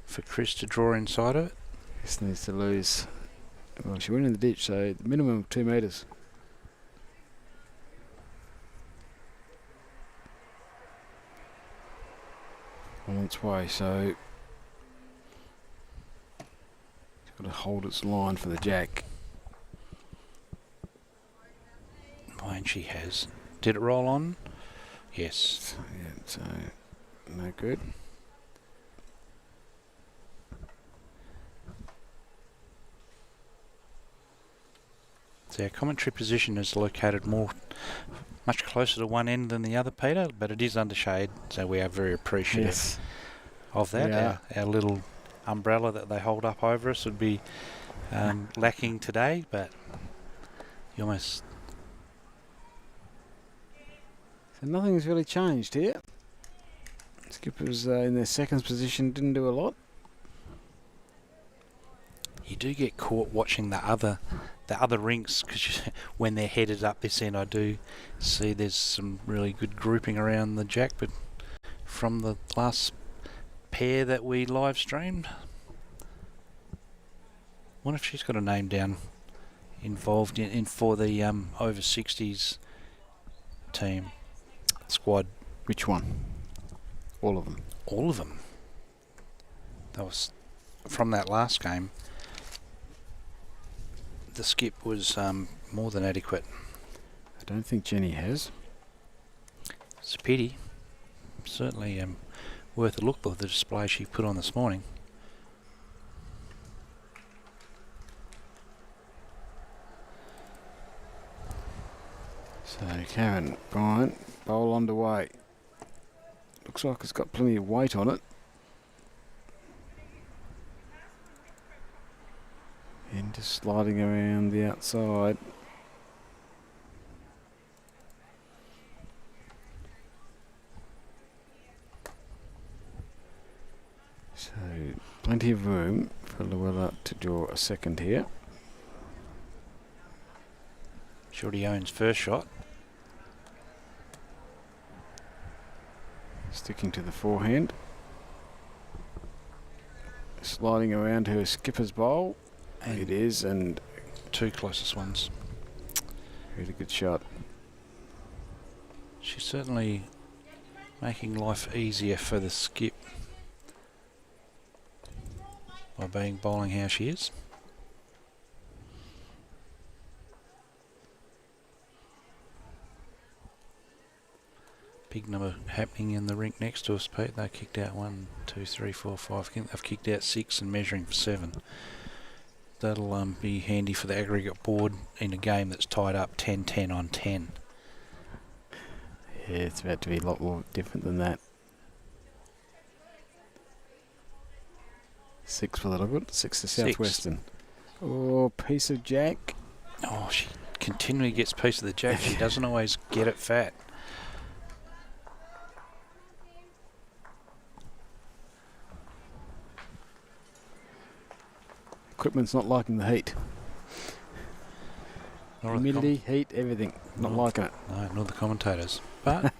for Chris to draw inside of it. This needs to lose. Well, she went in the ditch, so the minimum of 2 metres. On its way, so it's got to hold its line for the jack. And she has. Did it roll on? Yes. Yeah, so no good. So our commentary position is located much closer to one end than the other, Peter, but it is under shade, so we are very appreciative Yes. of that. Yeah. Our little umbrella that they hold up over us would be lacking today, but you almost... So nothing's really changed here. Skippers in their seconds position didn't do a lot. You do get caught watching the other rinks, because when they're headed up this end, I do see there's some really good grouping around the jack, but from the last pair that we live streamed. Wonder if she's got a name down involved in for the over 60s team squad. Which one? All of them. All of them. That was from that last game. The skip was more than adequate. I don't think Jenny has. It's a pity. Certainly worth a look for the display she put on this morning. So Karen Bryant, bowl underway. Looks like it's got plenty of weight on it. And just sliding around the outside. So plenty of room for Luella to draw a second here. She already owns first shot. Sticking to the forehand. Sliding around her skipper's bowl. And It is, and two closest ones. really good shot. She's certainly making life easier for the skip by being bowling how she is. Big number happening in the rink next to us, Pete. They kicked out 1, 2, 3, 4, 5. I think they've kicked out 6 and measuring for 7. That'll be handy for the aggregate board in a game that's tied up 10-10 on 10. Yeah, it's about to be a lot more different than that. 6 for the look of it. 6 to Six. Southwestern. Oh, piece of jack. Oh, she continually gets a piece of the jack. She doesn't always get it fat. Equipment's not liking the heat. Nor the Humidity, heat, everything. Not No. liking it. No, nor the commentators. But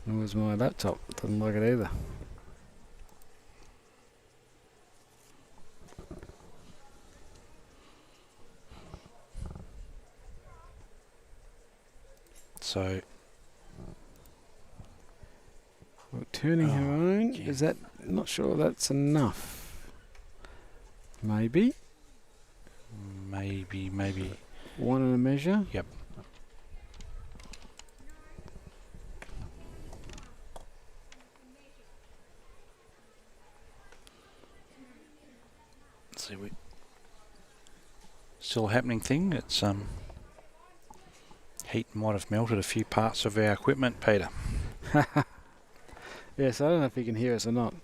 Nor was my laptop. Doesn't like it either. so Well, turning her Oh, own. gee. Is that... Not sure that's enough. Maybe. maybe 1 and a measure. Yep. See, we still a happening thing. It's heat might have melted a few parts of our equipment, Peter. Yes, I don't know if you can hear us or not.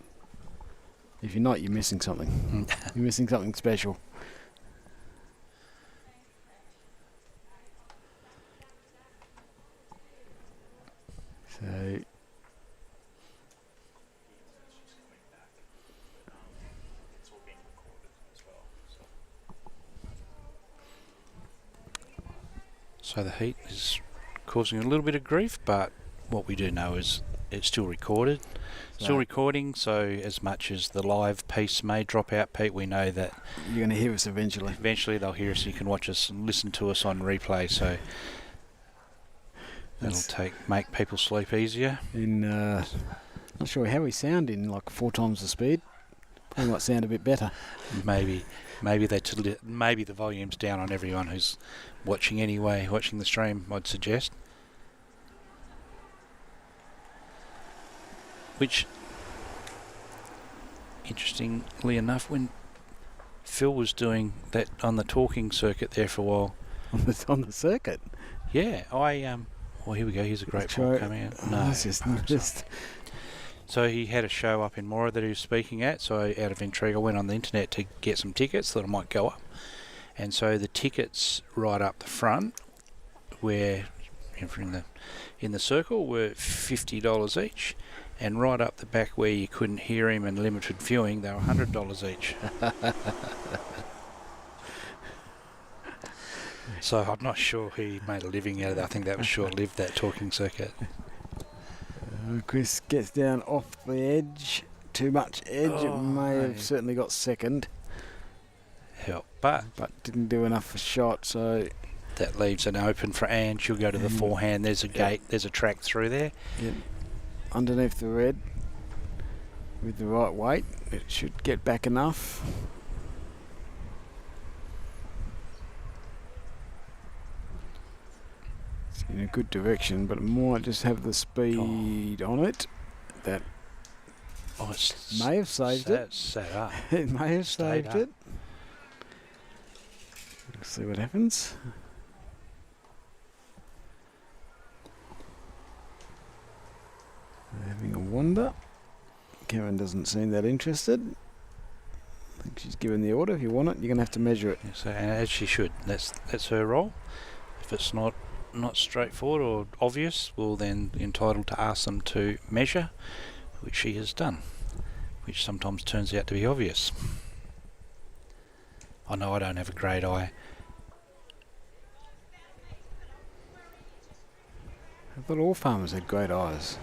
If you're not, you're missing something. You're missing something special. So It's all being recorded as well. So the heat is causing a little bit of grief, but what we do know is it's still recorded. Still So- recording, so as much as the live piece may drop out, Pete, we know that you're going to hear us eventually. eventually they'll hear us. You can watch us and listen to us on replay, so that'll That's make people sleep easier. in... not sure how we sound in like 4 times the speed. Probably might sound a bit better. Maybe maybe the volume's down on everyone who's watching anyway, watching the stream, I'd suggest. which, interestingly enough, when Phil was doing that on the talking circuit there for a while, on the circuit. yeah, well, here we go. Here's a great ball coming out. No, it's just So he had a show up in Mora that he was speaking at. So out of intrigue, I went on the internet to get some tickets. Thought I might go up. And so the tickets right up the front, where in the circle, were $50 each, and right up the back where you couldn't hear him and limited viewing, they were $100 each. So I'm not sure he made a living out of that. I think that was short-lived, that talking circuit. Chris gets down off the edge. Too much edge. It may have certainly got second, Help, but didn't do enough for shot. So that leaves an open for Anne. She'll go to the forehand. There's a gate. There's a track through there. Yep. Underneath the red with the right weight, it should get back enough. It's in a good direction, but it might just have the speed on it. That may have saved it. Sat up. It may have Stayed saved it. We'll see what happens. Having a wander. Karen doesn't seem that interested. I think she's given the order. If you want it, you're going to have to measure it. Yeah, so, and as she should. That's her role. If it's not straightforward or obvious, we'll then be entitled to ask them to measure, which she has done, which sometimes turns out to be obvious. I know I don't have a great eye. I thought all farmers had great eyes.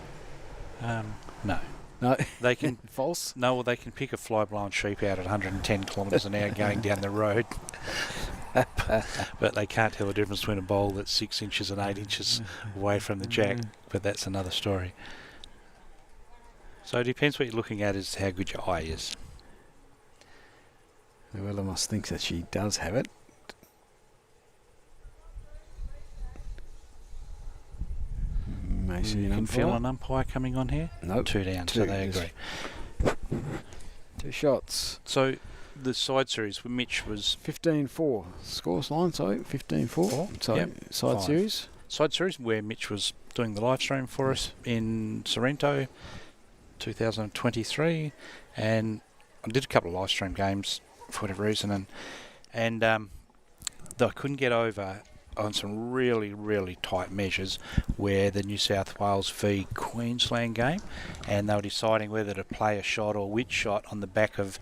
No. No, They can false. No, well, they can pick a fly-blown sheep out at 110 kilometres an hour going down the road. But they can't tell the difference between a bowl that's 6 inches and 8 inches away from the jack. But that's another story. So it depends what you're looking at is how good your eye is. Luella must think that she does have it. May see You an can feel umpire. an umpire coming on here? Nope. 2 down, Two, so they yes. agree. 2 shots. So the side series for Mitch was 15-4. Scores line, sorry. 15-4. So Yep. side 5. series. side series where Mitch was doing the live stream for us in Sorrento 2023, and I did a couple of live stream games for whatever reason, and I couldn't get over on some really, really tight measures where the New South Wales v Queensland game, and they were deciding whether to play a shot or which shot on the back of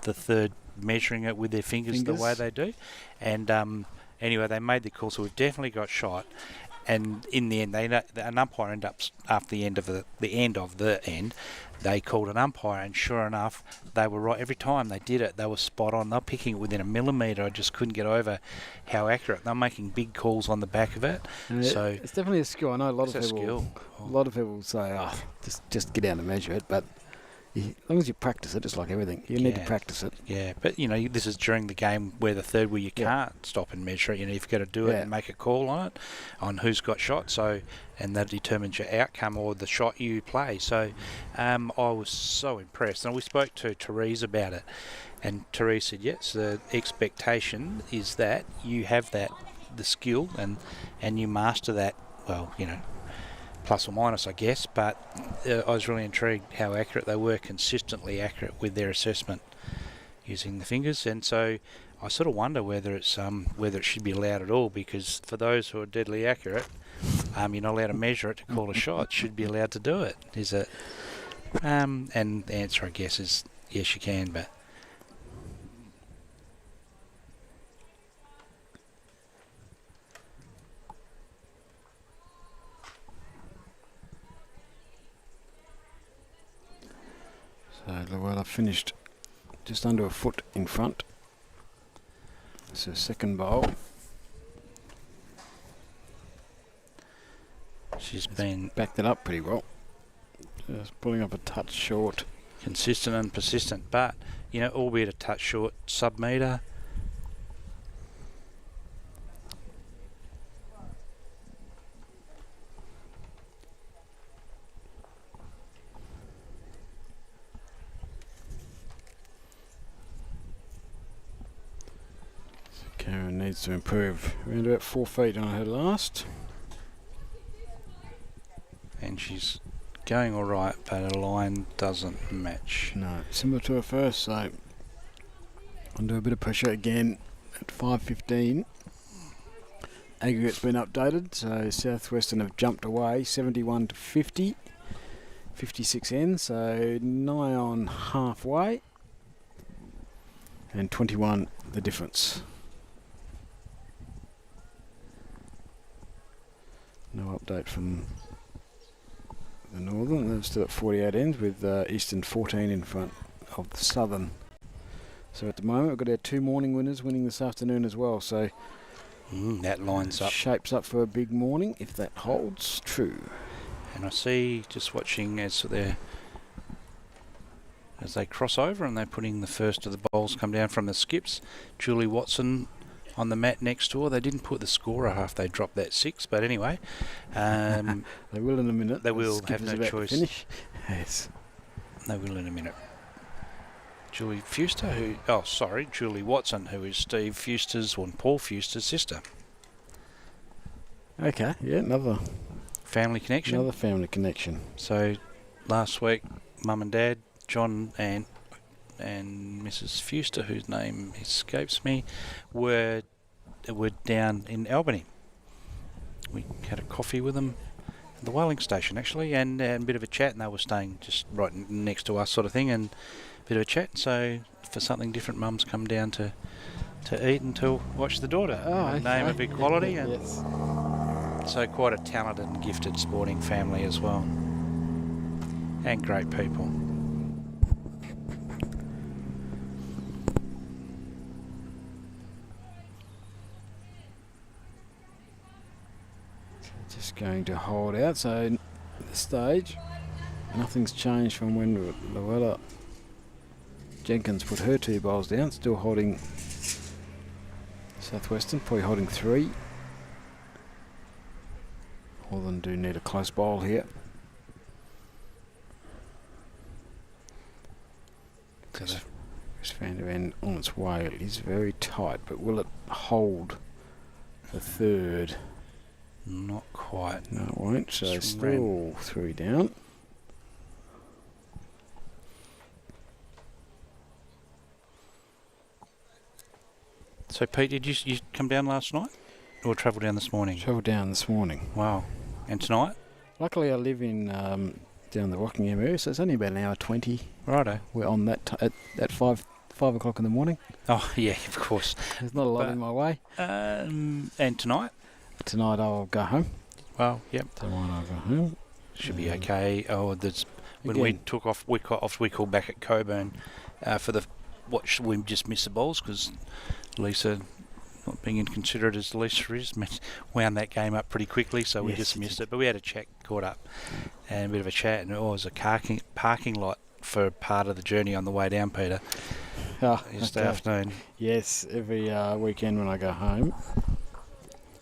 the third, measuring it with their fingers the way they do. And anyway, they made the call, so we've definitely got shot. And in the end, an umpire ended up, after the end of the end, they called an umpire, and sure enough, they were right every time they did it. They were spot on. They were picking it within a millimetre. I just couldn't get over how accurate. They're making big calls on the back of it. And So it's definitely a skill. I know a lot of it's a people. skill. A lot of people say, "Oh, just get down and measure it." But as long as you practice it, just like everything, you need to Yeah. practice it. Yeah, but this is during the game where the third where you can't stop and measure it. You've got to do it and make a call on it, on who's got shot. So, and that determines your outcome or the shot you play. So, I was so impressed, and we spoke to Therese about it, and Therese said, yes, the expectation is that you have the skill and you master that. Well, plus or minus, I guess, but I was really intrigued how accurate they were, consistently accurate with their assessment using the fingers, and so I sort of wonder whether it should be allowed at all, because for those who are deadly accurate, you're not allowed to measure it to call a shot. Should be allowed to do it, is it? And the answer, I guess, is yes, you can, but. So Luella finished just under a foot in front. It's her second bowl. She's been Backed it up pretty well. Just pulling up a touch short. consistent and persistent, but, albeit a touch short, sub-metre. needs to improve. Around about 4 feet on her last. And she's going all right, but her line doesn't match. No, similar to her first, so under a bit of pressure again at 5.15. Aggregate's been updated, so Southwestern have jumped away 71 to 50. 56 ends, so nigh on halfway. And 21 the difference. No update from the Northern. They're still at 48 ends with Eastern 14 in front of the Southern. So at the moment we've got our 2 morning winners winning this afternoon as well. So That lines up. shapes up for a big morning if that holds true. And I see, just watching as they cross over and they're putting the first of the bowls come down from the skips, Julie Watson on the mat next door. They didn't put the scorer half, they dropped that 6, but anyway. They will in a minute. They The will skipper's have no about to choice. finish. Yes. They will in a minute. Julie Watson, who is Steve Fuster's and Paul Fuster's sister. Okay, yeah, another Family connection. family connection. So last week, Mum and Dad, John and Mrs. Fuster, whose name escapes me, were down in Albany. We had a coffee with them at the whaling station actually, and a bit of a chat, and they were staying just right next to us, sort of thing, and a bit of a chat. So for something different, Mum's come down to Eaton to watch the daughter. Oh, In the name of equality, and yes. so quite a talented and gifted sporting family as well, and great people. Just going to hold out. So at this stage, nothing's changed from when Luella Jenkins put her 2 bowls down. Still holding Southwestern, probably holding 3. Northern do need a close bowl here. So the This Van der Ven on its way. It is very tight, but will it hold the third? Not quite. No, it won't. So Just still 3 down. So Pete, did you come down last night or travel down this morning? Travelled down this morning. Wow. And tonight? Luckily, I live in down the Rockingham area, so it's only about an hour 20. Righto. We're on that at 5 o'clock in the morning. Oh yeah, of course. There's not a lot But- in my way. And tonight? Tonight I'll go home. Well, yep. Tonight I'll go home. Should be okay. Oh, when we Again. took off, we called back at Coburn for the watch. We just missed the bowls because Lisa, not being inconsiderate as Lisa is, wound that game up pretty quickly, so we Yes, just she missed did. it. But we had a chat, caught up, and a bit of a chat, and it was a parking lot for part of the journey on the way down, Peter, Oh, yesterday okay. afternoon. Yes, every weekend when I go home,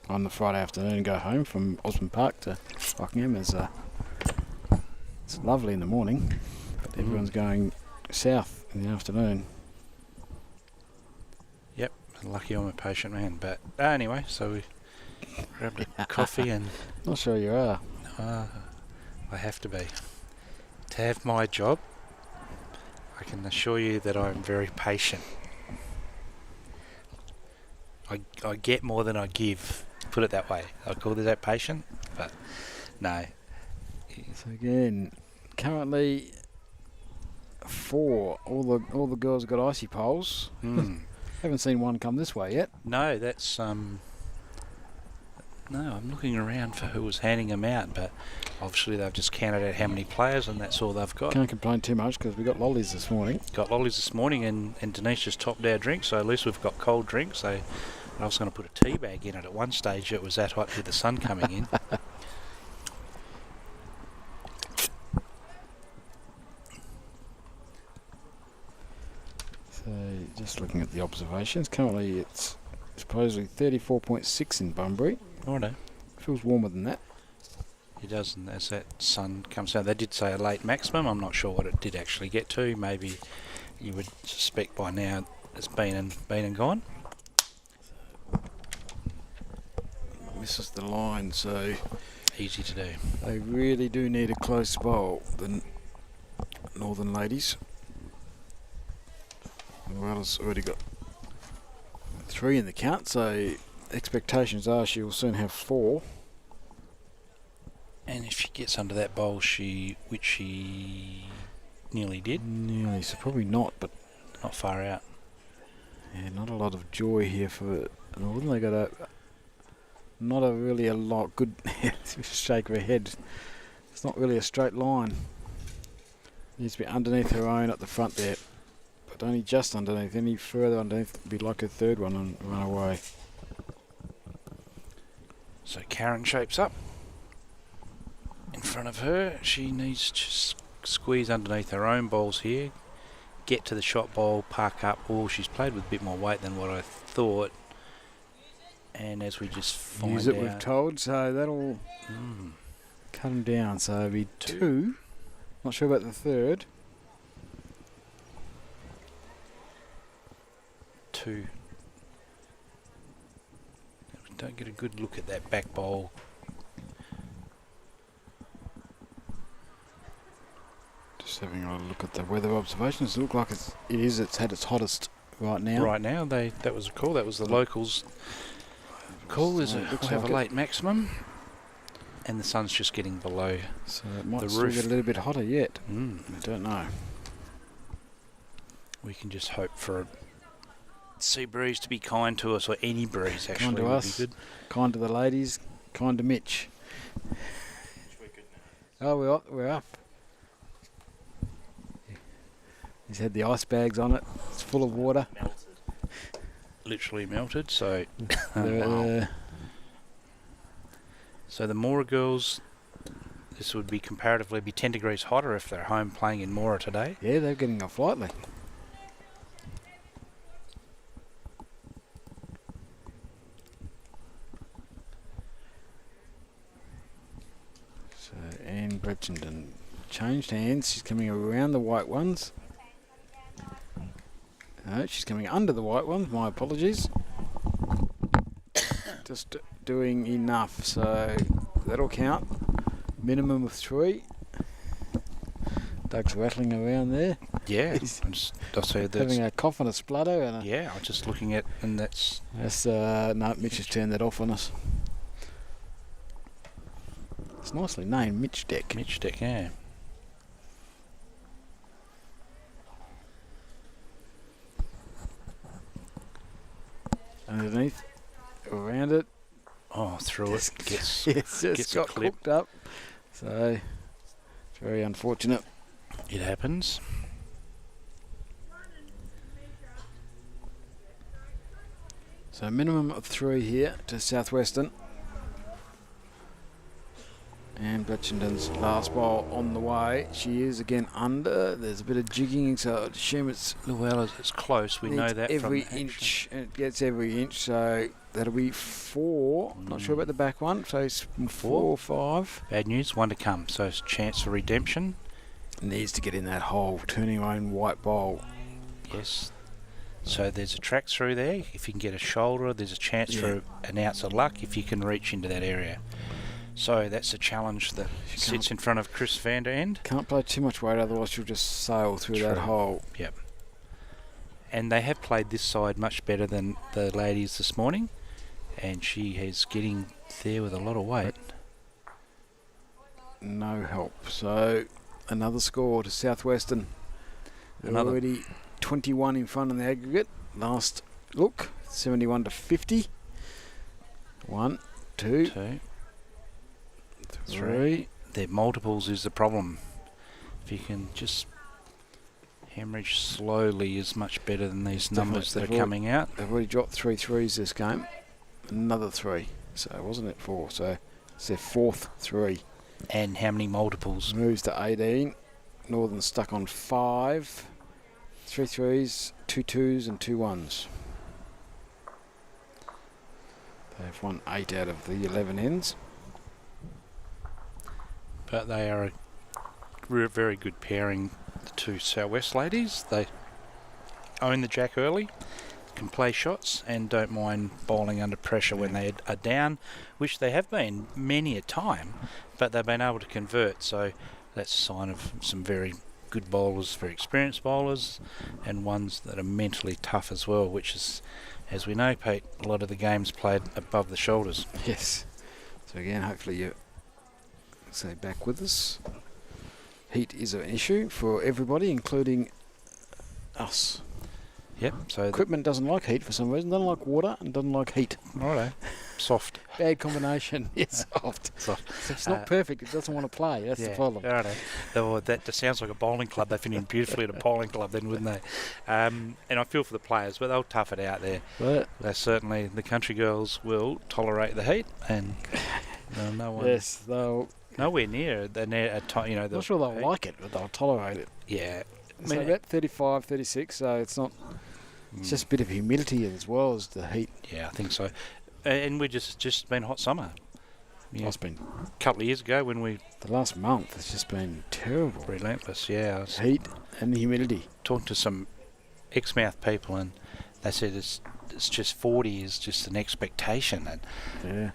on the Friday afternoon, go home from Osborne Park to Rockingham. It's lovely in the morning, but everyone's going south in the afternoon. Yep, lucky I'm a patient man. But anyway, so we grabbed a coffee and Not sure you are. I have to be. To have my job, I can assure you that I'm very patient. I get more than I give, put it that way. I call that patient, but no. So again, currently 4. All the girls have got icy poles. Haven't seen one come this way yet. No, that's no, I'm looking around for who was handing them out, but obviously they've just counted out how many players and that's all they've got. Can't complain too much because we got lollies this morning. Got lollies this morning and Denise just topped our drink, so at least we've got cold drinks. So I was going to put a tea bag in it at one stage. It was that hot with the sun coming in. So just looking at the observations, currently it's supposedly 34.6 in Bunbury. Righto. Feels warmer than that. It does, and as that sun comes down, they did say a late maximum. I'm not sure what it did actually get to. Maybe you would suspect by now it's been and gone. misses the line, so Easy to do. they really do need a close bowl, the Northern ladies. Luella's already got 3 in the count, so expectations are she will soon have 4. And if she gets under that bowl, which she nearly did, Nearly, so probably not, but not far out. yeah, not a lot of joy here for Northern. They got not really a lot good shake of her head. It's not really a straight line. Needs to be underneath her own at the front there, but only just underneath. Any further underneath would be like a third one and run away. So Karen shapes up in front of her. She needs to squeeze underneath her own bowls here, get to the shot bowl, park up. Oh, she's played with a bit more weight than what I thought. And as we just find Use it, out, we've told, so that'll cut them down. So it'll be 2. Not sure about the third. 2. We don't get a good look at that back bowl. Just having a look at the weather observations. It looks like it's had its hottest right now. Right now, that was a call. That was the locals' call. Is So it it looks we'll have like a late maximum, and the sun's just getting below. So it might the still roof. get a little bit hotter yet. Mm. I don't know. We can just hope for a sea breeze to be kind to us, or any breeze actually Kind to would us. be good. Kind to the ladies, kind to Mitch. Oh, we're up. He's had the ice bags on it. It's full of water. Literally melted. So, They're, so the Mora girls, this would be comparatively 10 degrees hotter if they're home playing in Mora today. yeah, they're getting off lightly. So Anne Bretchenden changed hands. She's coming around the white ones. No, she's coming under the white ones. My apologies. Just doing enough, so that'll count. Minimum of 3. Doug's rattling around there. Yeah, He's I'll say that's. having a cough and a splutter. And Yeah, I'm just looking at, and that's no, Mitch has turned that off on us. It's nicely named, Mitch Deck. Mitch Deck, yeah. Underneath, around it. Oh, through it. It's Gets just a got clip. cooked up. So, it's very unfortunate. It happens. So, minimum of 3 here to Southwestern. And Bletchenden's last ball on the way. She is again under. There's a bit of jigging, so I'd assume it's Well, it's close. We know needs that every from inch. And it gets every inch, so that'll be 4. Not sure about the back one. So it's 4 or 5. Bad news, 1 to come. So it's a chance for redemption. Needs to get in that hole, turning her own white bowl. Yes. So there's a track through there. If you can get a shoulder, there's a chance for an ounce of luck if you can reach into that area. So that's a challenge that sits in front of Chris van der End. Can't play too much weight, otherwise she'll just sail through that True. hole. Yep. And they have played this side much better than the ladies this morning. And she is getting there with a lot of weight. No help. So another score to Southwestern. They're Another. already 21 in front in the aggregate. Last look, 71 to 50. 1, 2, 2, 3. 3. Their multiples is the problem. If you can just hemorrhage slowly is much better than these numbers that are They've coming out. They've already dropped 3 threes this game. Another 3. So wasn't it 4? So it's their 4th 3. And how many multiples? Moves to 18. Northern stuck on 5. 3 threes, 2 twos and 2 ones. They've won 8 out of the 11 ends. But they are a very good pairing, the two Southwest ladies. They own the jack early, can play shots and don't mind bowling under pressure when they are down, which they have been many a time, but they've been able to convert. So that's a sign of some very good bowlers, very experienced bowlers, and ones that are mentally tough as well, which is, as we know, Pete, a lot of the games played above the shoulders. Yes. So again, hopefully you're back with us. Heat is an issue for everybody, including us. Yep. So Equipment doesn't like heat for some reason. Doesn't like water and doesn't like heat. righto, soft. Bad combination. It's soft. Soft. So it's not perfect. It doesn't want to play. That's the problem. Righto. Oh, that just sounds like a bowling club. They fit in beautifully at a bowling club, then, wouldn't they? And I feel for the players, but they'll tough it out there. But They certainly, the country girls will tolerate the heat, and no one, yes, they'll. nowhere near. They're near a time, I'm not sure they'll like it, but they'll tolerate it. Yeah. I So mean, about 35, 36. So it's not. It's just a bit of humidity as well as the heat. Yeah, I think so. And we just been hot summer. Yeah, It's been a couple of years ago when we the last month. It's just been terrible. relentless. Yeah, I was Heat and humidity. talking to some Exmouth people, and they said it's just 40 is just an expectation, Yeah.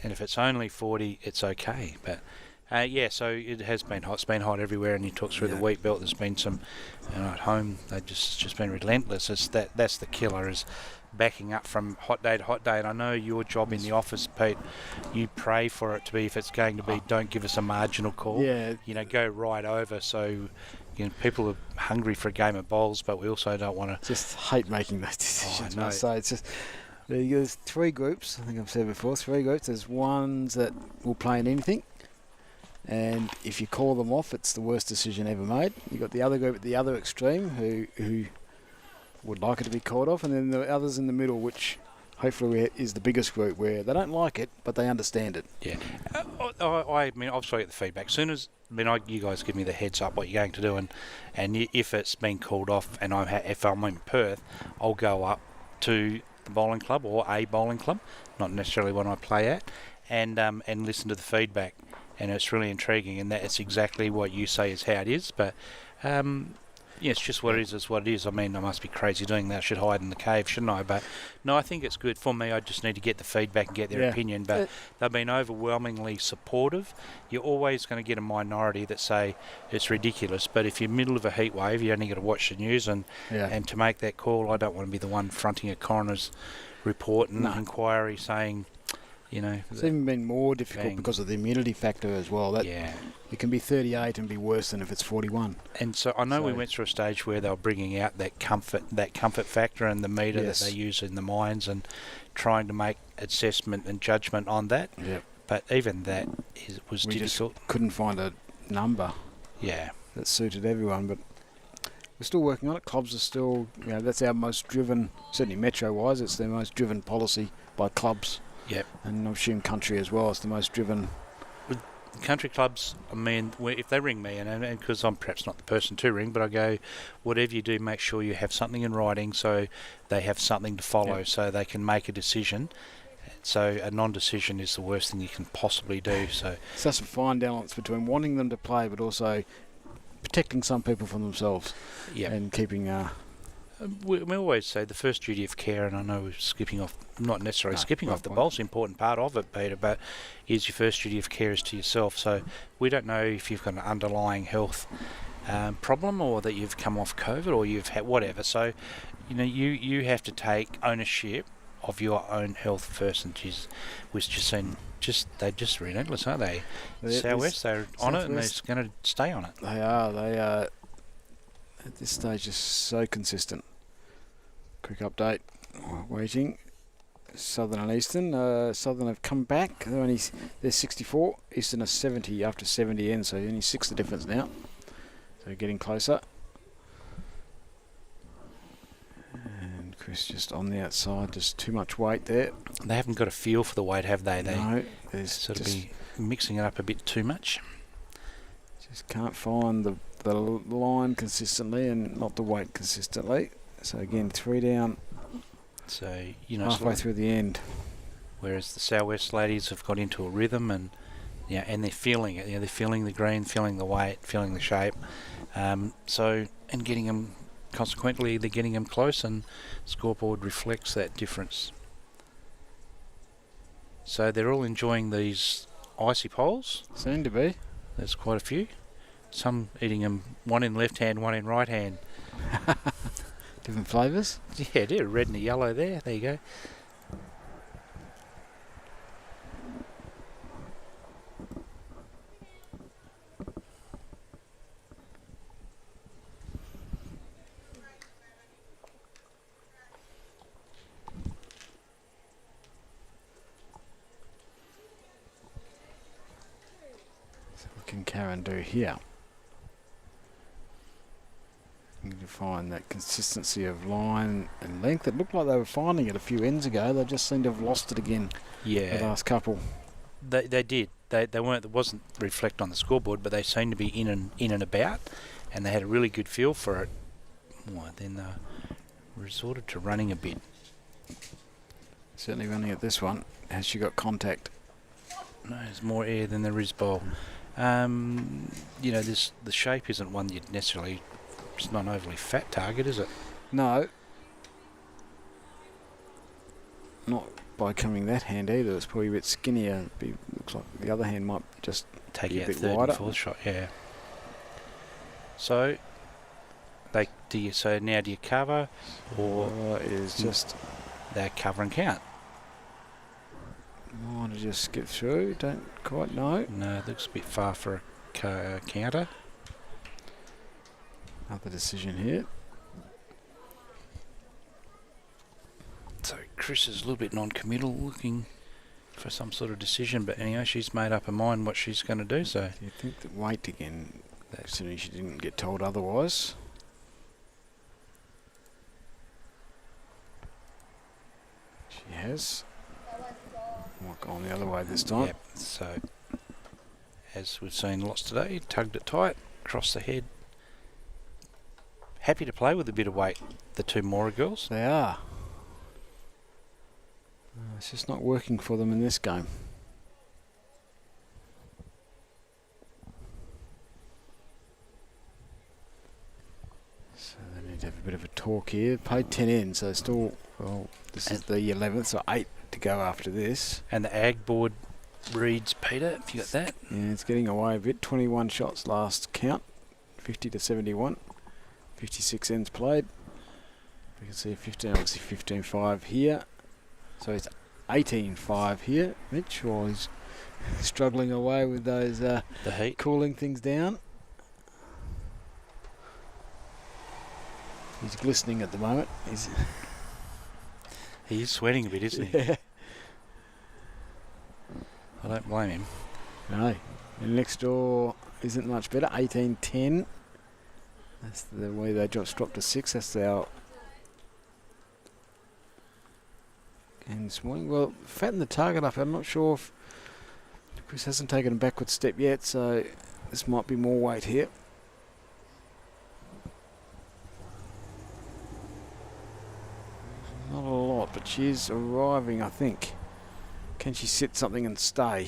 and if it's only 40, it's okay. But yeah, so it has been hot. It's been hot everywhere, and you talk through the Yeah. wheat belt. There's been some, at home. They've just been relentless. That's the killer, is backing up from hot day to hot day. And I know your job in the office, Pete, you pray for it to be, if it's going to be, don't give us a marginal call. Yeah. Go right over. So people are hungry for a game of bowls, but we also don't want to. Just hate making those decisions. I know. So it's just there's three groups. I think I've said before. Three groups. There's ones that will play in anything, and if you call them off, it's the worst decision ever made. You've got the other group at the other extreme who would like it to be called off, and then the others in the middle, which hopefully is the biggest group, where they don't like it, but they understand it. Yeah. I mean, obviously I get the feedback. As soon as, you guys give me the heads up what you're going to do, and if it's been called off, and if I'm in Perth, I'll go up to the bowling club or a bowling club, not necessarily one I play at, and listen to the feedback. And it's really intriguing, and that it's exactly what you say is how it is. But it's just what it is. It's what it is. I mean, I must be crazy doing that. I should hide in the cave, shouldn't I? But no, I think it's good for me. I just need to get the feedback and get their opinion. But they've been overwhelmingly supportive. You're always going to get a minority that say it's ridiculous. But if you're middle of a heat wave, you only got to watch the news, and to make that call, I don't want to be the one fronting a coroner's report and inquiry saying, It's even been more difficult because of the humidity factor as well. It can be 38 and be worse than if it's 41. And so I know we went through a stage where they were bringing out that comfort factor and the meter that they use in the mines, and trying to make assessment and judgment on that. Yep. But even that was We difficult. just couldn't find a number that suited everyone, but we're still working on it. Clubs are still, that's our most driven, certainly metro-wise, it's their most driven policy by clubs. Yep. And I assume country as well. It's the most driven. Country clubs, I mean, if they ring me, and because I'm perhaps not the person to ring, but I go, whatever you do, make sure you have something in writing so they have something to follow, so they can make a decision. So a non-decision is the worst thing you can possibly do. So it's just a fine balance between wanting them to play, but also protecting some people from themselves. And keeping. We always say the first duty of care, and I know we're skipping off, not necessarily skipping off the bowl's an important part of it, Peter, but is your first duty of care is to yourself. So we don't know if you've got an underlying health problem, or that you've come off COVID, or you've had whatever. So, you have to take ownership of your own health first, and we've just seen they're just relentless, aren't they? Southwest, they're on it, and they're going to stay on it. They are. At this stage, just so consistent. Quick update. Waiting. Southern and Eastern. Southern have come back. They're 64. Eastern are 70 after 70 ends, so only 6 the difference now. So getting closer. And Chris just on the outside. Just too much weight there. They haven't got a feel for the weight, have they? No. They sort of be mixing it up a bit too much. Just can't find the line consistently and not the weight consistently. So again, 3 down. So halfway through the end. Whereas the Southwest ladies have got into a rhythm, and and they're feeling it. They're feeling the green, feeling the weight, feeling the shape. And getting them consequently, they're getting them close, and scoreboard reflects that difference. So they're all enjoying these icy poles. Seem to be. There's quite a few. Some eating them, one in left hand, one in right hand. Different flavours. Yeah, they're red and a yellow there. There you go. So what can Karen do here? To find that consistency of line and length. It looked like they were finding it a few ends ago. They just seem to have lost it again. Yeah, The last couple. they did. They weren't. It wasn't reflect on the scoreboard, but they seemed to be in and about, and they had a really good feel for it. Well, then they resorted to running a bit. Certainly running at this one. Has she got contact? No, there's more air than there is bowl. The shape isn't one you'd necessarily. It's not an overly fat target, is it? No. Not by coming that hand either. It's probably a bit skinnier. Looks like the other hand might just Take be a out bit third wider. and fourth shot, yeah. So, now do you cover, or is just they cover and count? want to just skip through. Don't quite know. No, it looks a bit far for a counter. Another decision here. So Chris is a little bit non-committal, looking for some sort of decision. But anyway, she's made up her mind what she's going to do. So Do you think that wait again, considering she didn't get told otherwise? She has. Might go on the other way this time. yep. So as we've seen lots today, tugged it tight, across the head. Happy to play with a bit of weight, the two Mora girls. They are. It's just not working for them in this game. So they need to have a bit of a talk here. Paid 10 in, so still, well, this is the 11th, so 8 to go after this. And the ag board reads, Peter, if you got that. Yeah, it's getting away a bit. 21 shots last count, 50 to 71. 56 ends played. We can see 15, obviously 15-5 here. So it's 18-5 here, Mitch, while he's struggling away with those The heat. cooling things down. He's glistening at the moment. He's sweating a bit, isn't he? Yeah. I don't blame him. No. And next door isn't much better. 18-10. That's the way they dropped to 6. That's our and this morning. Well, fatten the target up. I'm not sure if Chris hasn't taken a backward step yet, so this might be more weight here. Not a lot, but she is arriving, I think. Can she sit something and stay?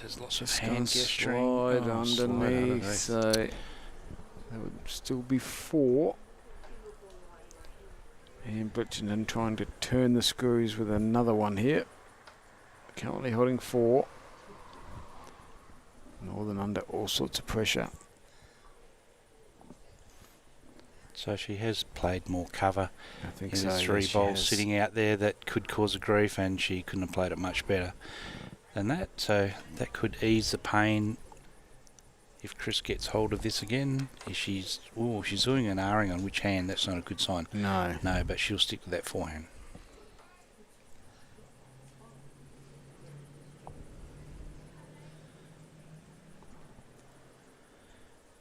There's lots of Just hand gonna gesturing. slide Oh, slide underneath, so that would still be 4. And Bridgerton trying to turn the screws with another one here. Currently holding 4. Northern under all sorts of pressure. So she has played more cover. I think There's so. yes, 3 she bowls has. sitting out there that could cause a grief, and she couldn't have played it much better than that. So that could ease the pain if Chris gets hold of this again. If she's doing an R-ing on which hand. That's not a good sign. No. No, but she'll stick with that forehand.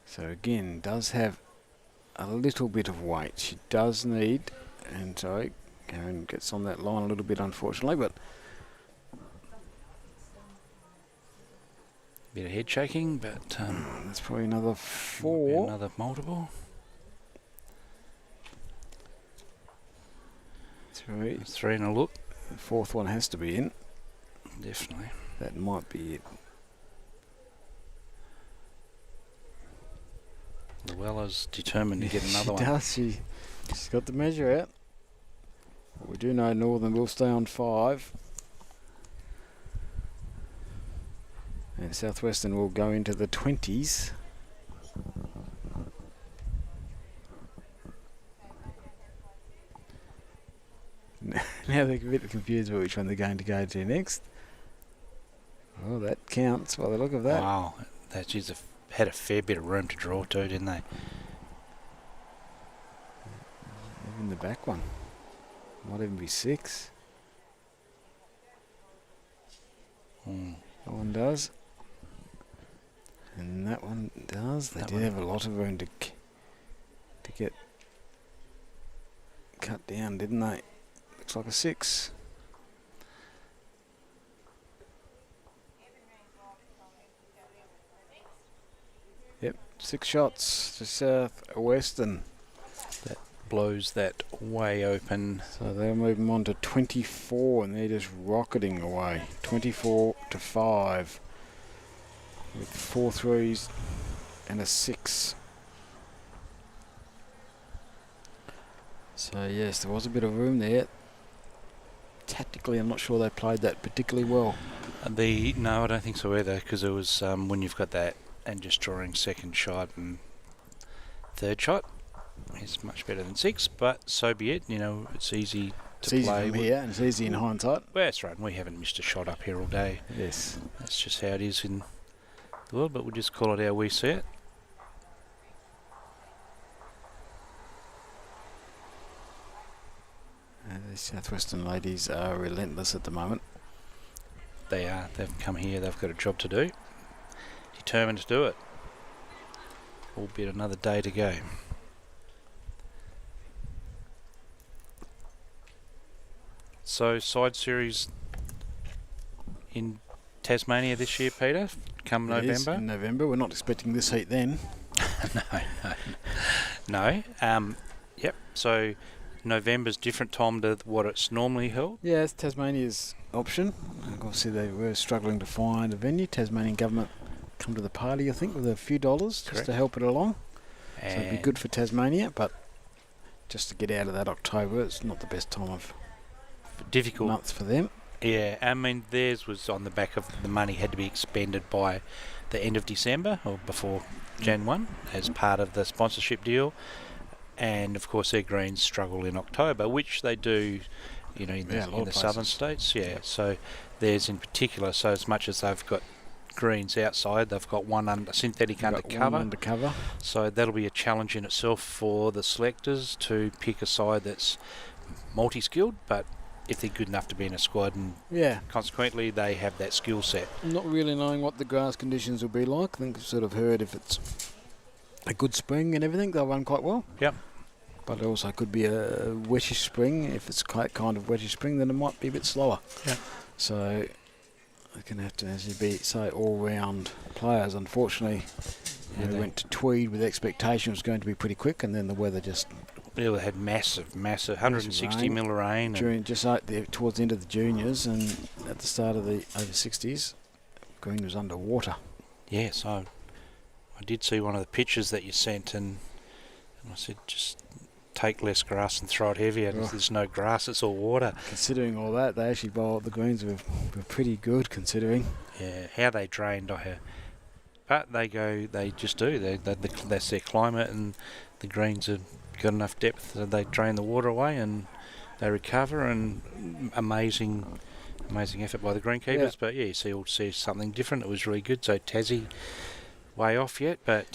So again, does have a little bit of weight. She does need, and sorry, Karen gets on that line a little bit unfortunately, but Bit of head shaking, but that's probably another might be 4. another multiple. 3. 3 and a look. The 4th one has to be in. Definitely. That might be it. Llewellyn's determined to get another she one. does. She's got the measure out. But we do know Northern will stay on 5. And Southwestern will go into the 20s. Now they're a bit confused about which one they're going to go to next. Oh, that counts by the look of that. Wow, that she's had a fair bit of room to draw to, didn't they? Even the back one. Might even be 6. That one does. And that one does. They did have a lot of room to get cut down, didn't they? Looks like a 6. Yep, 6 shots to Southwestern. That blows that way open. So they're moving on to 24 and they're just rocketing away. 24 to 5 with 4 threes and a 6. So yes, there was a bit of room there. Tactically, I'm not sure they played that particularly well. No, I don't think so either, because it was when you've got that and just drawing second shot and third shot is much better than 6, but so be it. You know, it's easy to It's play. easy from here and it's easy in hindsight. Well, that's right. We haven't missed a shot up here all day. Yes. That's just how it is in the world, but we'll just call it how we see it. The Southwestern ladies are relentless at the moment. They are. They've come here. They've got a job to do. Determined to do it. Albeit another day to go. So, side series in Tasmania this year, Peter, come It is November? in November. We're not expecting this heat then. No. Yep. So, November's different time to what it's normally held. Yeah, it's Tasmania's option. Obviously, they were struggling to find a venue. Tasmanian government come to the party, I think, with a few dollars just to help it along. So it'd be good for Tasmania, but just to get out of that October, it's not the best time of difficult month for them. Yeah, I mean, theirs was on the back of the money had to be expended by the end of December or before Jan 1 as part of the sponsorship deal. And, of course, their greens struggle in October, which they do, you know, in the southern states. Yeah, so theirs in particular. So as much as they've got greens outside, they've got one synthetic undercover. So that'll be a challenge in itself for the selectors to pick a side that's multi-skilled, but if they're good enough to be in a squad, and consequently they have that skill set. Not really knowing what the grass conditions will be like. I think I've sort of heard if it's a good spring and everything, they'll run quite well. Yep. But it also could be a wettish spring. If it's quite kind of wettish spring, then it might be a bit slower. Yeah. So they're going to have to actually be, say, all-round players. Unfortunately, they went to Tweed with expectation it was going to be pretty quick, and then the weather just... Yeah, they had massive, 160 mil rain. During just towards the end of the juniors and at the start of the over 60s, green was underwater. Yes, I did see one of the pictures that you sent, and I said just take less grass and throw it heavier. Oh. There's no grass, it's all water. Considering all that, they actually bowled, the greens were pretty good considering. Yeah, how they drained, but they just do. That's their climate, and the greens have got enough depth that they drain the water away and they recover, and amazing effort by the greenkeepers. Yeah. But yeah, you see something different. It was really good. So Tassie way off yet, but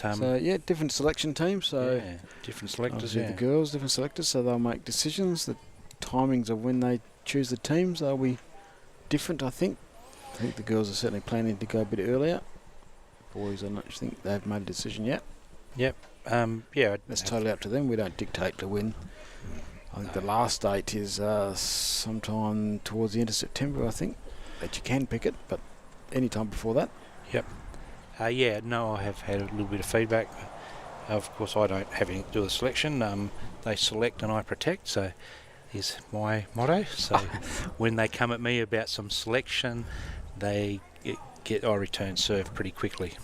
different selection teams. So different selectors. The girls, different selectors. So they'll make decisions. The timings of when they choose the teams, they'll be different. I think the girls are certainly planning to go a bit earlier. Boys, I don't think they've made a decision yet. Yep. That's totally up to them. We don't dictate to win. I think the last date is sometime towards the end of September, I think, that you can pick it, but any time before that. Yep. I have had a little bit of feedback. Of course, I don't have anything to do with the selection. They select and I protect, so is my motto. So when they come at me about some selection, I return serve pretty quickly.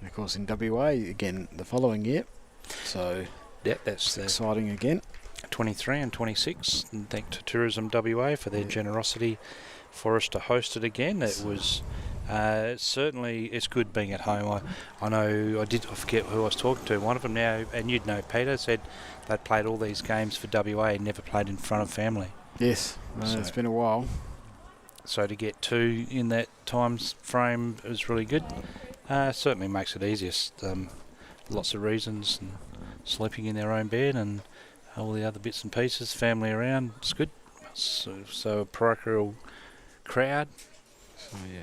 And of course, in WA again the following year. So Yeah, that's exciting again. 23 and 26. And thank to Tourism WA for their generosity for us to host it again. It was certainly, it's good being at home. I know I forget who I was talking to. One of them now, and you'd know Peter, said they'd played all these games for WA and never played in front of family. Yes, it's been a while. So to get 2 in that time frame is really good. Certainly makes it easier. Lots of reasons, and sleeping in their own bed and all the other bits and pieces, family around, it's good. So a parochial crowd.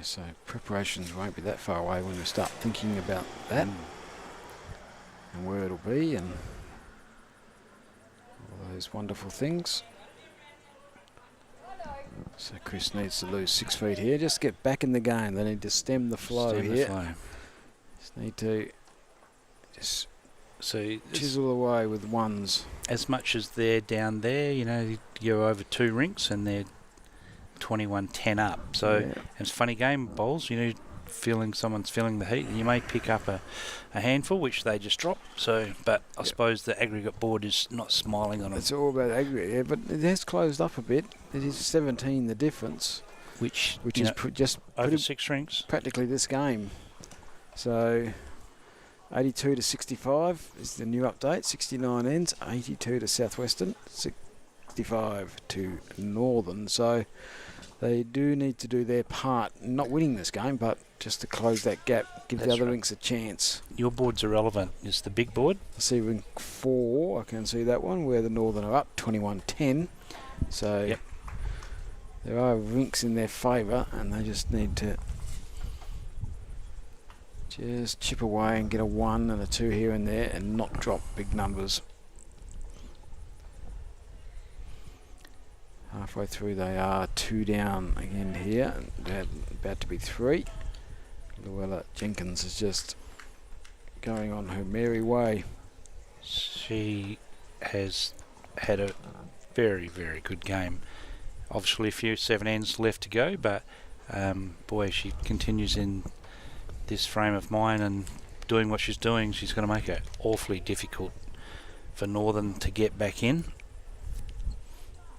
So preparations won't be that far away when we start thinking about that and where it'll be and all those wonderful things. So Chris needs to lose 6 feet here. Just get back in the game. They need to stem the flow here. Just need to chisel away with ones. As much as they're down there, you go over 2 rinks and they're 21-10 up. So it's a funny game, bowls. Someone's feeling the heat, and you may pick up a handful, which they just drop. So, but I suppose the aggregate board is not smiling on them. It's all about aggregate, but it has closed up a bit. It is 17 the difference, which is just over 6 rinks, practically this game. So 82 to 65 is the new update. 69 ends. 82 to Southwestern. 65 to Northern. So they do need to do their part, not winning this game, but just to close that gap, give the other rinks a chance. Your board's irrelevant. It's the big board. I see rink 4, I can see that one, where the Northern are up, 21-10. So there are rinks in their favour, and they just need to just chip away and get a 1 and a 2 here and there and not drop big numbers. Halfway through they are 2 down again here, and they're about to be 3. Luella Jenkins is just going on her merry way. She has had a very, very good game. Obviously a few 7 ends left to go, but boy, she continues in this frame of mind and doing what she's doing. She's going to make it awfully difficult for Northern to get back in.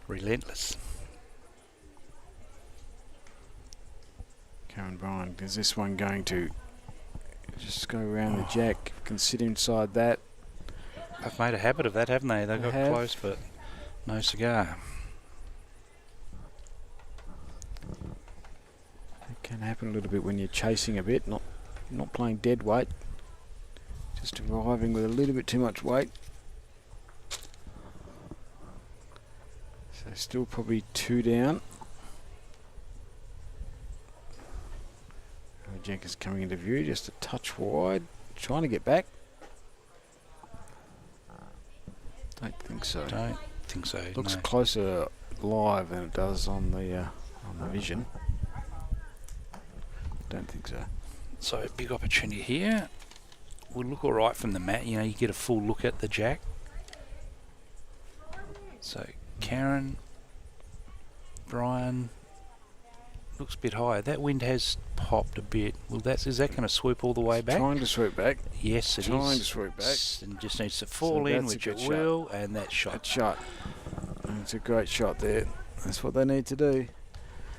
Relentless. Karen Bryan, is this one going to just go around the jack, can sit inside that? They've made a habit of that, haven't they? They got close, but no cigar. It can happen a little bit when you're chasing a bit, not playing dead weight, just arriving with a little bit too much weight. So still probably 2 down. Jenkins coming into view, just a touch wide, trying to get back. Don't think so. Don't think so. Looks no. closer live than it does on the vision. Don't think so. So big opportunity here. Would look all right from the mat. You get a full look at the jack. So Karen, Brian, looks a bit higher. That wind has popped a bit. Well, is that going to swoop all the way back? Trying to swoop back. Yes, it is. Trying to swoop back. And just needs to fall in, which it will, and that shot. That shot. It's a great shot there. That's what they need to do.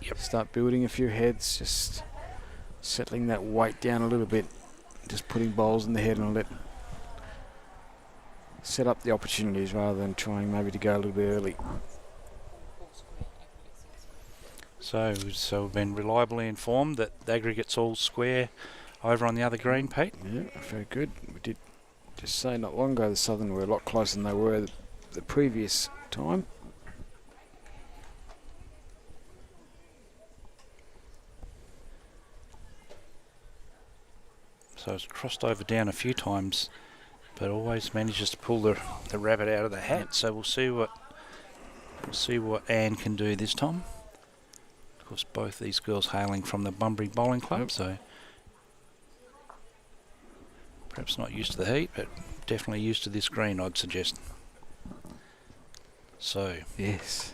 Yep. Start building a few heads, just settling that weight down a little bit. Just putting bowls in the head and set up the opportunities rather than trying maybe to go a little bit early. So we've been reliably informed that the aggregate's all square over on the other green, Pete. Yeah, very good. We did just say not long ago the Southern were a lot closer than they were the previous time. So it's crossed over down a few times, but always manages to pull the rabbit out of the hat. So we'll see what Anne can do this time. Of course, both these girls hailing from the Bunbury Bowling Club, so perhaps not used to the heat, but definitely used to this green, I'd suggest. So yes,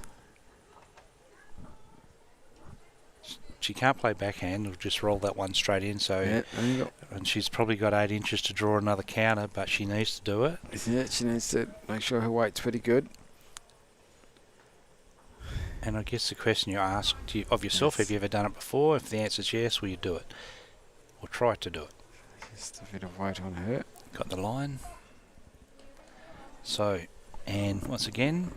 she can't play backhand. We'll just roll that one straight in. So, Yeah, and she's probably got 8 inches to draw another counter, but she needs to do it. yeah, she needs to make sure her weight's pretty good. And I guess the question you asked of yourself, have you ever done it before? If the answer's yes, will you do it? Or try to do it? Just a bit of weight on her. Got the line. So, and once again,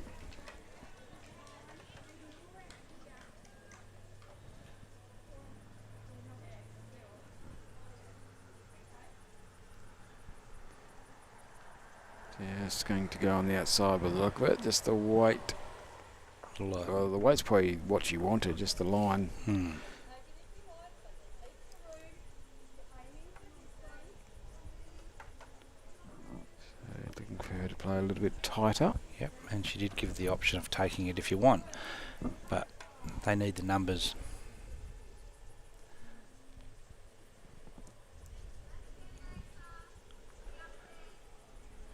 Yeah, it's going to go on the outside by the look of it. Just the weight. low. Well, the weight's probably what she wanted, just the line. So looking for her to play a little bit tighter. Yep, and she did give the option of taking it if you want, but they need the numbers.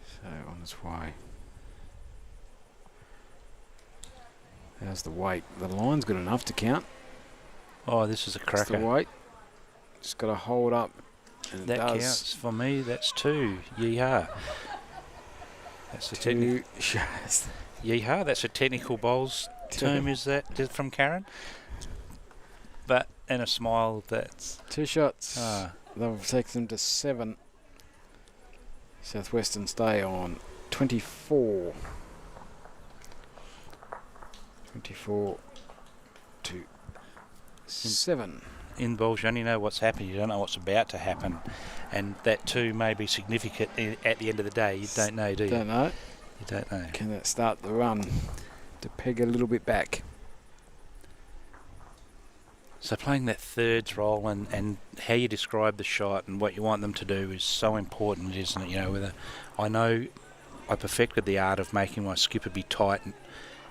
So on its way. How's the weight? The line's good enough to count. Oh, this is a That's the cracker. weight. Just got to hold up. And That it does. counts for me. That's 2. Yeehaw. That's a technical. 2 shots. Yeehaw. That's a technical bowls term. Is that from Karen? But and a smile. That's 2 shots. ah. That'll take them to 7. Southwestern stay on 24. 24 to 7. In bowls, you only know what's happened. You don't know what's about to happen, and that too may be significant at the end of the day. You don't know, do you? Don't know. You don't know. Can that start the run to peg a little bit back? So playing that thirds role and how you describe the shot and what you want them to do is so important, isn't it? You know, whether I know I perfected the art of making my skipper be tight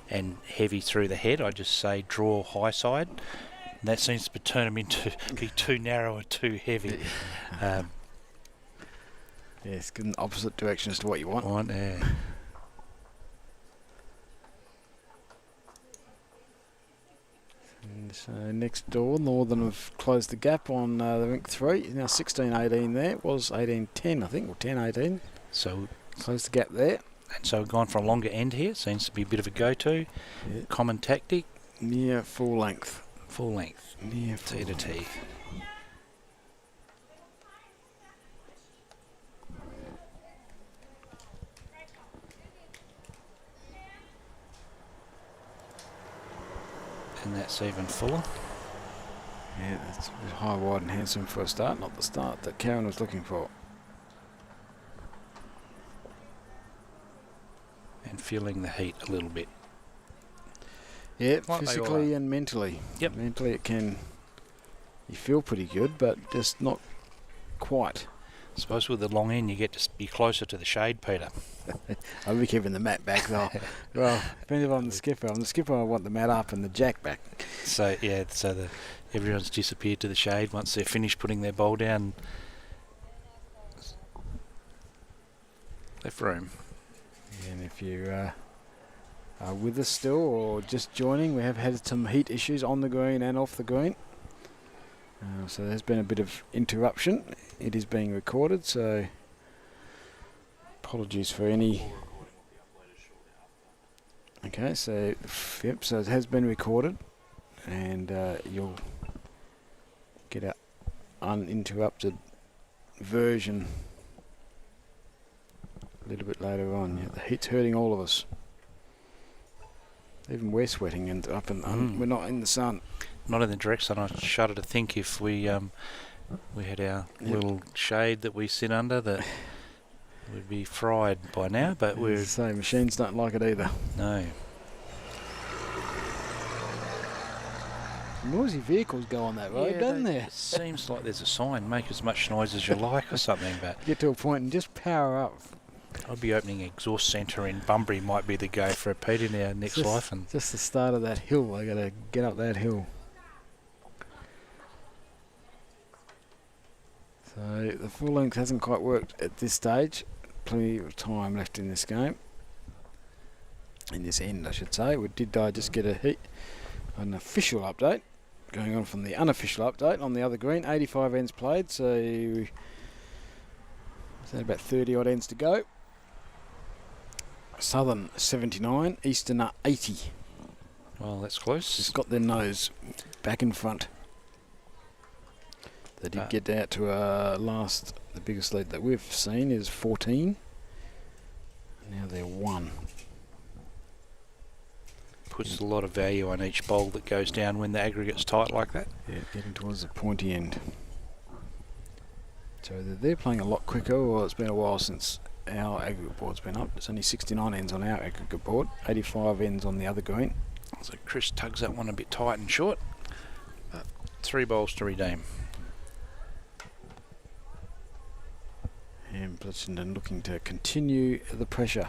and heavy through the head. I just say draw high side. And that seems to turn them into be too narrow and too heavy. Yes, good in the opposite direction as to what you want. Yeah. And so next door, Northern have closed the gap on the rink 3. Now 16-18 there. It was 18-10, I think, or 10-18. So Closed the gap there. and so we've gone for a longer end here. Seems to be a bit of a go-to. Yeah. Common tactic. Near full length. Full length. Near full T to T. And that's even fuller. Yeah, that's a bit high, wide and handsome for a start. Not the start that Karen was looking for. And feeling the heat a little bit. Yeah, Like they all physically are. and mentally. Yep. Mentally it can... You feel pretty good, but just not quite. I suppose with the long end you get to be closer to the shade, Peter. I'll be keeping the mat back though. Well, depending on the skipper. On the skipper I want the mat up and the jack back. So yeah, everyone's disappeared to the shade once they're finished putting their bowl down. Left room. And if you are with us still or just joining, we have had some heat issues on the green and off the green. So there's been a bit of interruption. It is being recorded, so apologies for any. Okay, so yep, so it has been recorded, and you'll get an uninterrupted version a little bit later on. Yeah, the heat's hurting all of us. Even we're sweating and up and we're not in the sun. Not in the direct sun. I shudder to think if we had our little shade that we sit under that we'd be fried by now. But we're So machines don't like it either. no. Noisy vehicles go on that road, don't there? It seems like there's a sign: make as much noise as you like, or something. But Get to a point and just power up. I'll be opening an exhaust centre in Bunbury. Might be the go for a Pete in our next Just- life. And Just the start of that hill. I gotta get up that hill. So the full length hasn't quite worked at this stage. Plenty of time left in this game. In this end, I should say. Did I just get an official update going on from the unofficial update on the other green. 85 ends played, so about 30 odd ends to go. Southern 79, Eastern are 80. Well, that's close. Just got their nose back in front. They did get out to the biggest lead that we've seen is 14. Now they're 1. Puts a lot of value on each bowl that goes down when the aggregate's tight like that. Yeah, getting towards the pointy end. So they're playing a lot quicker. Well, it's been a while since our aggregate board's been up. There's only 69 ends on our aggregate board, 85 ends on the other green. So Chris tugs that one a bit tight and short. 3 bowls to redeem. And Bletchendon looking to continue the pressure.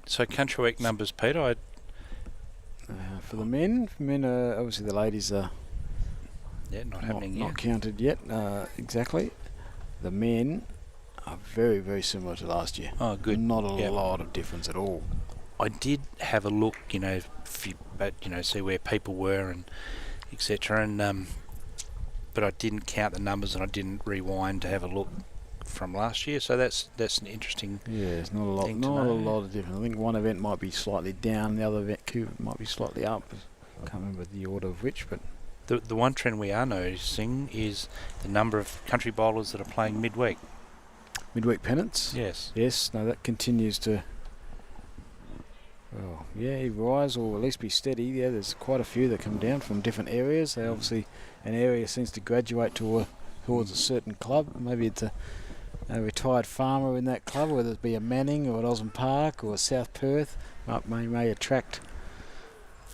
So Country Week numbers, Peter. For the men, obviously the ladies are Not happening yet. Not counted yet, exactly. The men are very, very similar to last year. Oh, good. Not a lot of difference at all. I did have a look, see where people were and etc. And but I didn't count the numbers and I didn't rewind to have a look from last year. So that's an interesting. Yeah, it's not a lot. Not a lot of difference. I think one event might be slightly down, the other event might be slightly up. I can't remember the order of which, but The one trend we are noticing is the number of country bowlers that are playing midweek. midweek pennants. Yes. Yes. No, that continues to. Well, yeah, rise or at least be steady. Yeah, there's quite a few that come down from different areas. They obviously, an area seems to graduate towards a certain club. Maybe it's a retired farmer in that club, whether it be a Manning or an Osmond Park or a South Perth, may attract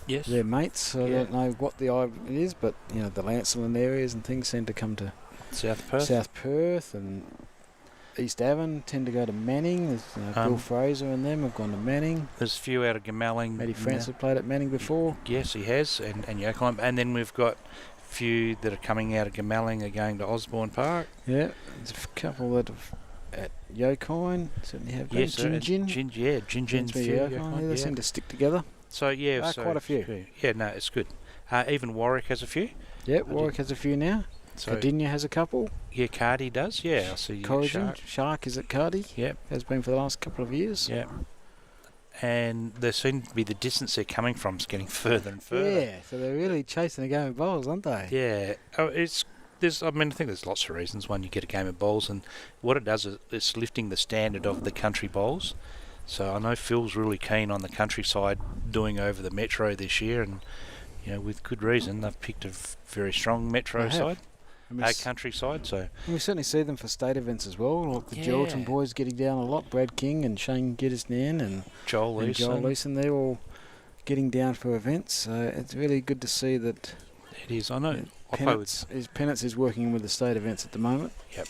their mates. So I don't know what it is, but the Lancelin areas and things seem to come to South Perth and East Avon tend to go to Manning. There's Bill Fraser and them have gone to Manning. There's a few out of Gamelling. Matty France have played at Manning before. Yes, he has, and Yokohama. And then we've got a few that are coming out of Gamelling are going to Osborne Park. Yeah, there's a couple that have at Yokine certainly have. Yes, Gin. Gingin's few. Yokine. They seem to stick together. So yeah, quite a few. Yeah, no, it's good. Even Warwick has a few. Yeah, Warwick has a few now. So Cardinia has a couple. Yeah, Cardi does. Yeah, I see. Shark is at Cardi. Yep. Has been for the last couple of years. Yeah. And there seems to be the distance they're coming from is getting further and further. Yeah, so they're really chasing a game of bowls, aren't they? Yeah. I think there's lots of reasons. One, you get a game of bowls, and what it does is it's lifting the standard of the country bowls. So I know Phil's really keen on the countryside doing over the metro this year, and with good reason. They've picked a very strong metro side. Countryside, so we certainly see them for state events as well, like the Geraldton boys getting down a lot. Brad King and Shane Giddisnan and Joel Leeson, they're all getting down for events. So it's really good to see that. It is. I know. Pennants is working with the state events at the moment. Yep.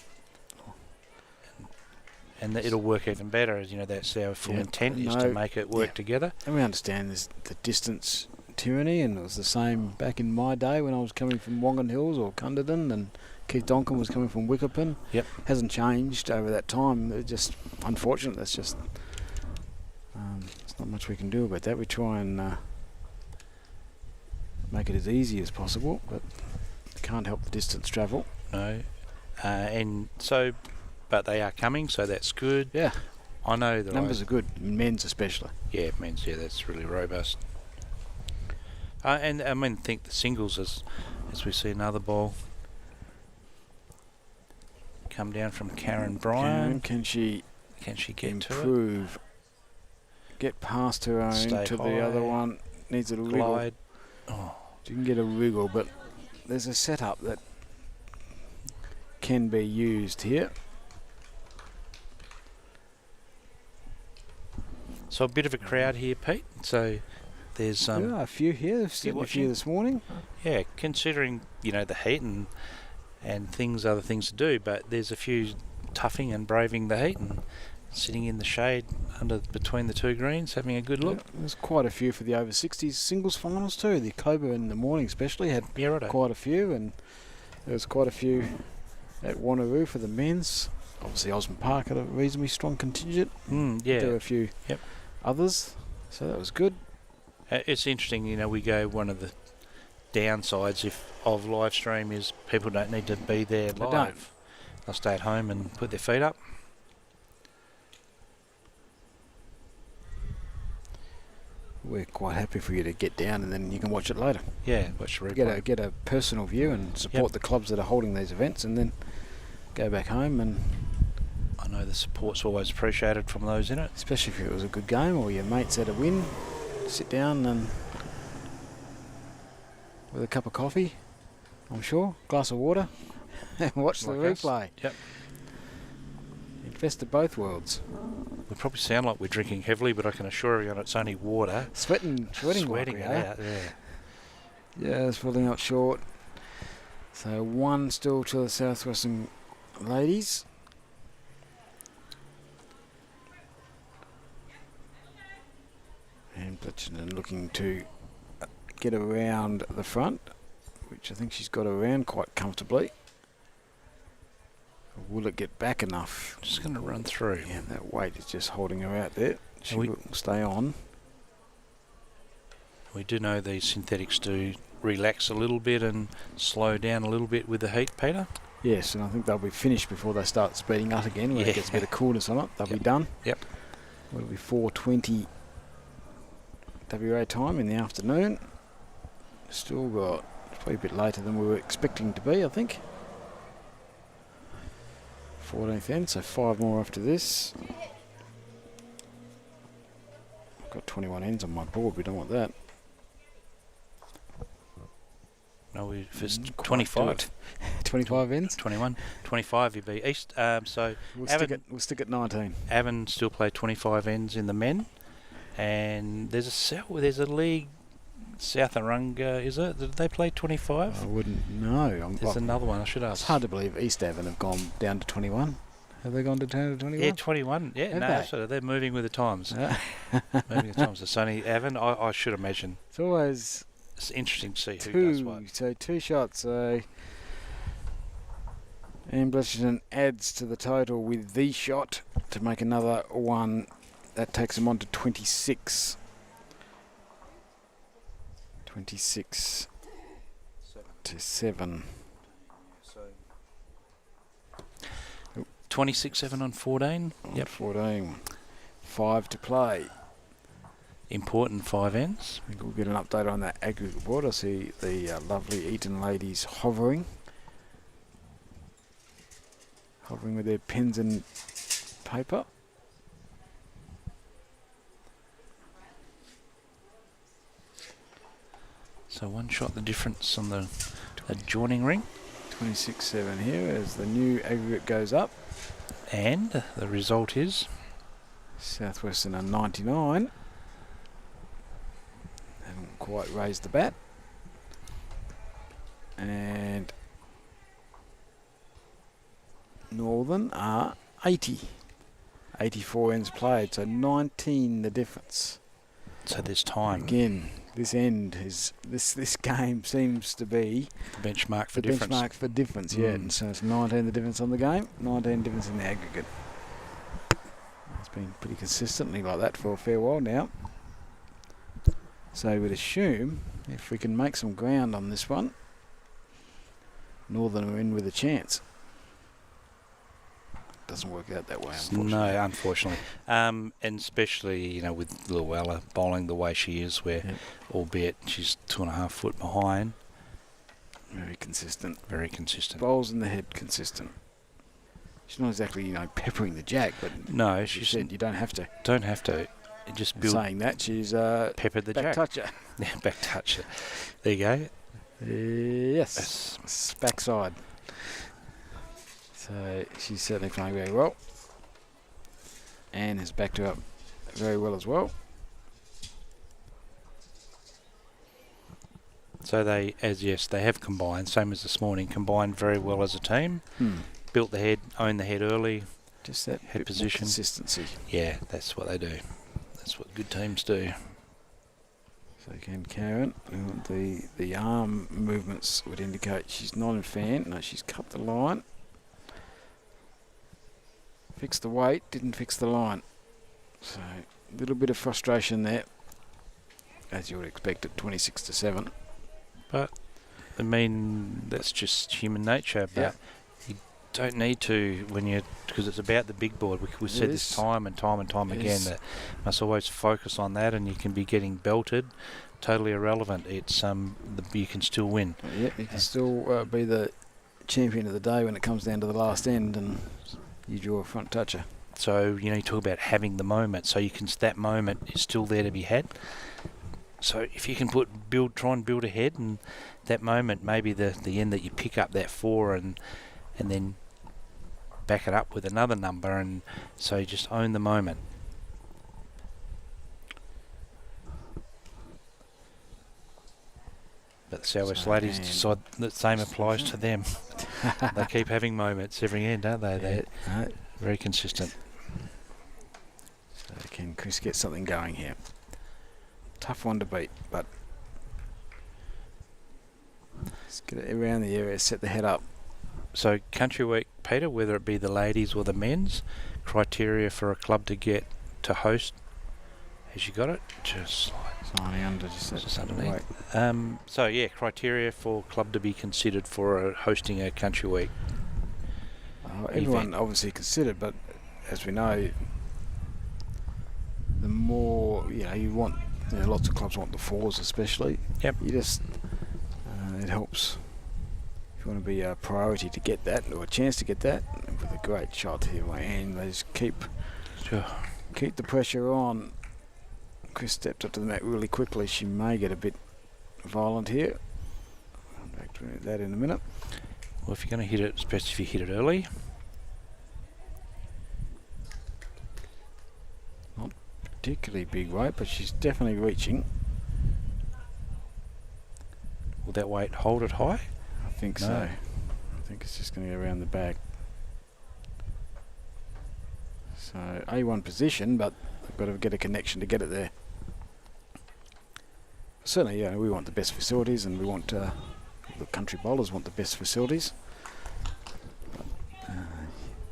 And it'll work even better, as that's our full intent is to make it work together. And we understand the distance tyranny, and it was the same back in my day when I was coming from Wongan Hills or Cunderdin, and Keith Donkin was coming from Wickerpin. Yep. Hasn't changed over that time. It's just unfortunate. That's just there's not much we can do about that. We try and make it as easy as possible, but can't help the distance travel. No. But they are coming, so that's good. Yeah. I know the numbers are good, men's especially. Yeah, men's. Yeah, that's really robust. And I think the singles, as we see another ball come down from Karen Bryan. Can she get improve? Get past her own to the other one. Needs a glide. Oh. She can get a wriggle, but there's a setup that can be used here. So a bit of a crowd here, Pete. So there's a few here. There's still a few this morning. Yeah, considering the heat and other things to do, but there's a few toughing and braving the heat and sitting in the shade between the two greens, having a good look. Yeah, there's quite a few for the over 60s singles finals too. The Cobra in the morning especially had quite a few, and there was quite a few at Wanneroo for the men's. obviously Osmond Park had a reasonably strong contingent. Yeah. There were a few Yep. others, so that was good. It's interesting, we go one of the downsides of live stream is people don't need to be there They live. don't. They'll stay at home and put their feet up. We're quite happy for you to get down and then you can watch it later. Yeah, watch the replay. Get a personal view and support the clubs that are holding these events, and then go back home. And I know the support's always appreciated from those in it. especially if it was a good game or your mates had a win, sit down and with a cup of coffee, I'm sure, glass of water, and watch the Like us. replay. Yep. Best of both worlds. We probably sound like we're drinking heavily, but I can assure everyone it's only water. Sweating like Sweating we it are. out, yeah. Yeah, it's falling out short. So one still to the Southwestern ladies. And Bletchley looking to get around the front, which I think she's got around quite comfortably. Will it get back enough? Just going to run through. Yeah, that weight is just holding her out there. She we- will stay on. We do know these synthetics do relax a little bit and slow down a little bit with the heat, Peter. Yes, and I think they'll be finished before they start speeding up again. When Yeah. it gets a bit of coolness on it, they'll be Yep. done. Yep. It'll be 4:20 WA time in the afternoon. Still got, it's probably a bit later than we were expecting to be, I think. 14th end, so 5 more after this. I've got 21 ends on my board, we don't want that. No, if it's Quite 25. do it. 25 ends? 21, 25 you'd be east. So We'll Avon- stick at 19. Avon still play 25 ends in the men, and there's a league, South Arunga, is it? Did they play 25? I wouldn't know. There's another one I should It's ask. hard to believe East Avon have gone down to 21. Have they gone down to 21? Yeah, 21. Yeah, Have no, they? so they're moving with the times. Uh, Moving with the times. It's only Avon. I should imagine. it's always It's interesting to see who does what. so 2 shots. So Anne Bletchley adds to the total with the shot to make another one. That takes them on to 26. 26 to 7. 26-7 on 14. Yep. 14. 5 to play. Important 5 ends. I think we'll get an update on that aggregate board. I see the lovely Eaton ladies hovering with their pens and paper. So one shot the difference on the adjoining ring. 26-7 here as the new aggregate goes up. And the result is Southwestern are 99. Haven't quite raised the bat. And Northern are 80. 84 ends played, so 19 the difference. so there's time. Again, this end is this game seems to be The benchmark for the difference. benchmark for difference. Yeah, Mm. and so it's 19 the difference on the game, 19 difference in the aggregate. It's been pretty consistently like that for a fair while now. So we'd assume if we can make some ground on this one, Northern are in with a chance. Doesn't work out that way, unfortunately. No, unfortunately. And especially, with Llewellyn bowling the way she is, where, Yep. albeit she's 2.5 foot behind, Very consistent. very consistent. Bowls in the head consistent. She's not exactly, peppering the jack, but No, as you she said, you don't have to. don't have to. You just build Saying that, she's peppered the back jack. toucher. Yeah, back touch. There you go. Yes. That's- It's backside. So she's certainly playing very well. Anne has backed her up very well as well. So they have combined, same as this morning, combined very well as a team. Built the head, owned the head early. Just that Head bit more position. consistency. Yeah, that's what they do. That's what good teams do. So can Karen, the arm movements would indicate she's not in fan. No, she's cut the line. Fixed the weight, didn't fix the line. So a little bit of frustration there, as you would expect at 26-7. But I mean, that's just human nature. But you don't need to because it's about the big board. We've said this time and time again that must always focus on that, and you can be getting belted. Totally irrelevant. It's you can still win. Yeah, you can still be the champion of the day when it comes down to the last end, and you draw a front toucher. So you talk about having the moment. So that moment is still there to be had. So if you can try and build ahead, and that moment, maybe the end that you pick up that 4 and then back it up with another number, and so you just own the moment. But the Southwest ladies decide the same applies to them. They keep having moments every end, don't they? They're very consistent. So can Chris get something going here? Tough one to beat, but let's get it around the area, set the head up. So Country Week, Peter, whether it be the ladies or the men's, criteria for a club to host. Has you got it? Just slightly under, just underneath. So yeah, criteria for club to be considered for hosting a Country Week. Everyone obviously considered, but as we know, the more you want, lots of clubs want the 4s, especially. Yep. You just it helps if you want to be a priority to get that, or a chance to get that. With a great shot here, and they just keep the pressure on. Chris stepped up to the mat really quickly. She may get a bit violent here. I'll back to that in a minute. Well, if you're going to hit it, especially if you hit it early. Not particularly big weight, but she's definitely reaching. Will that weight hold it high? I think so. I think it's just going to go around the back. So A1 position, but they've got to get a connection to get it there. Certainly, we want the best facilities, and we want the country bowlers want the best facilities.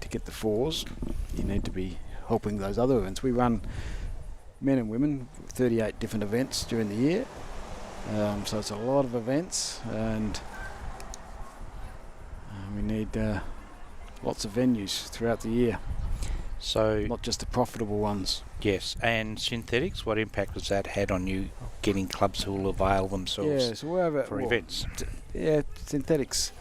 To get the 4s, you need to be helping those other events. We run men and women 38 different events during the year, so it's a lot of events, and we need lots of venues throughout the year. So not just the profitable ones. Yes, and synthetics, what impact has that had on you getting clubs who will avail themselves for events? Synthetics.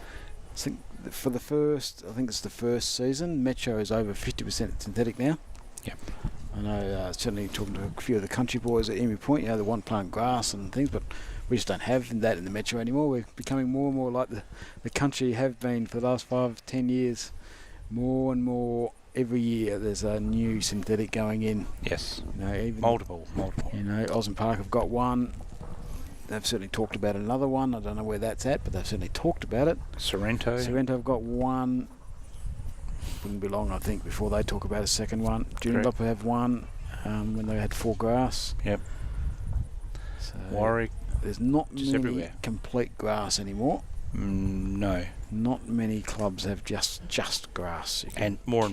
For the first, I think it's the first season, Metro is over 50% synthetic now. Yep. I know, certainly talking to a few of the country boys at Emu Point, they want plant grass and things, but we just don't have that in the Metro anymore. We're becoming more and more like the country have been for the last 5-10 years. More and more. Every year there's a new synthetic going in. Yes. Even multiple. Osborne Park have got one. They've certainly talked about another one. I don't know where that's at, but they've certainly talked about it. Sorrento have got one. Wouldn't be long, I think, before they talk about a second one. Joondalup have one when they had 4 grass. Yep. So Warwick. There's not just many everywhere. Complete grass anymore. No. Not many clubs have just grass. And more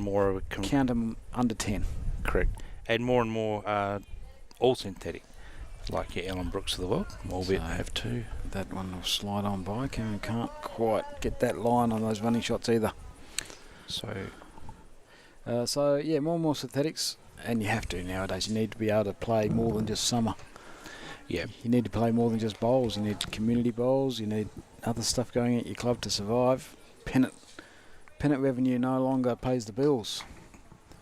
count them under 10. Correct. And more are all synthetic, like your Ellen Brooks of the world. Albeit they have 2. That one will slide on by. Karen can't quite get that line on those running shots either. So more and more synthetics, and you have to nowadays. You need to be able to play more than just summer. Yeah. You need to play more than just bowls. You need community bowls. You need other stuff going at your club to survive. Pennant revenue no longer pays the bills.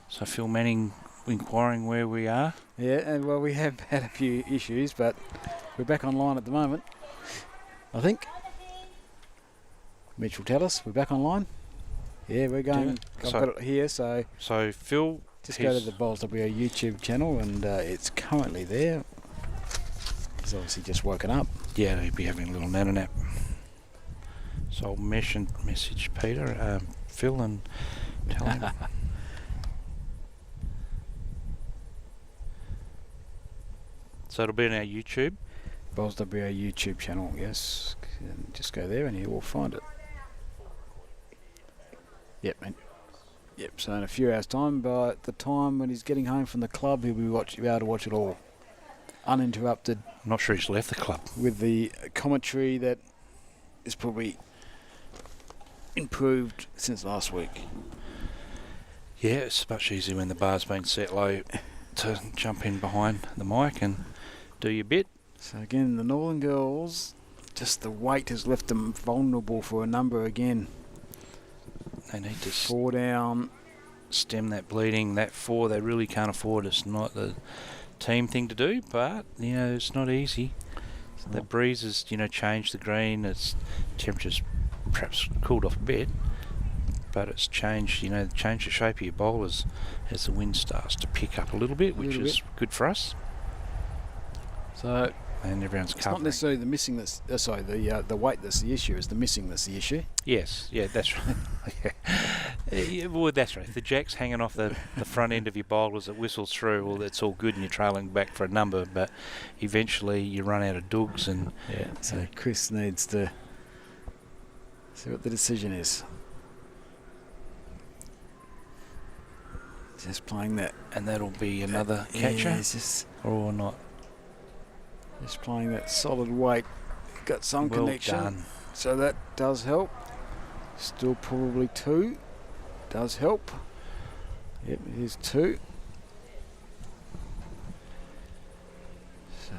So Phil Manning inquiring where we are. Yeah, and we have had a few issues, but we're back online at the moment. I think. Mitch will tell us we're back online. Yeah, we're going. I've got it here, so Phil, just go to the Bowls WA YouTube channel, and it's currently there. He's obviously just woken up. Yeah, he'd be having a little nap. So I'll message Peter, Phil, and tell him. So it'll be on our YouTube. Bowls WA YouTube channel, yes. And just go there and you will find it. Yep, man. Yep, so in a few hours' time, by the time when he's getting home from the club, he'll be able to watch it all uninterrupted. I'm not sure he's left the club. With the commentary that is probably improved since last week. Yeah, it's much easier when the bar's been set low to jump in behind the mic and do your bit. So again, the Northern girls, just the weight has left them vulnerable for a number again. They need to 4 down. stem that bleeding. That 4 they really can't afford. It's not the team thing to do, but it's not easy. The breeze has changed the green. It's temperature's perhaps cooled off a bit, but it's changed changed the shape of your bowlers as the wind starts to pick up a little bit, which is good for us. So and everyone's it's covering. not necessarily the missing that's the weight that's the issue. It's the missing that's the issue. Yes, yeah, that's right. Yeah, well, that's right. If the jack's hanging off the front end of your bowl as it whistles through, well, that's all good and you're trailing back for a number, but eventually you run out of dougs and... Yeah, so Chris needs to see what the decision is. Just playing that. And that'll be another catcher, or not. Just playing that solid weight. Got some Well connection. done. So that does help. Still probably 2. Does help. Yep, it is 2. So.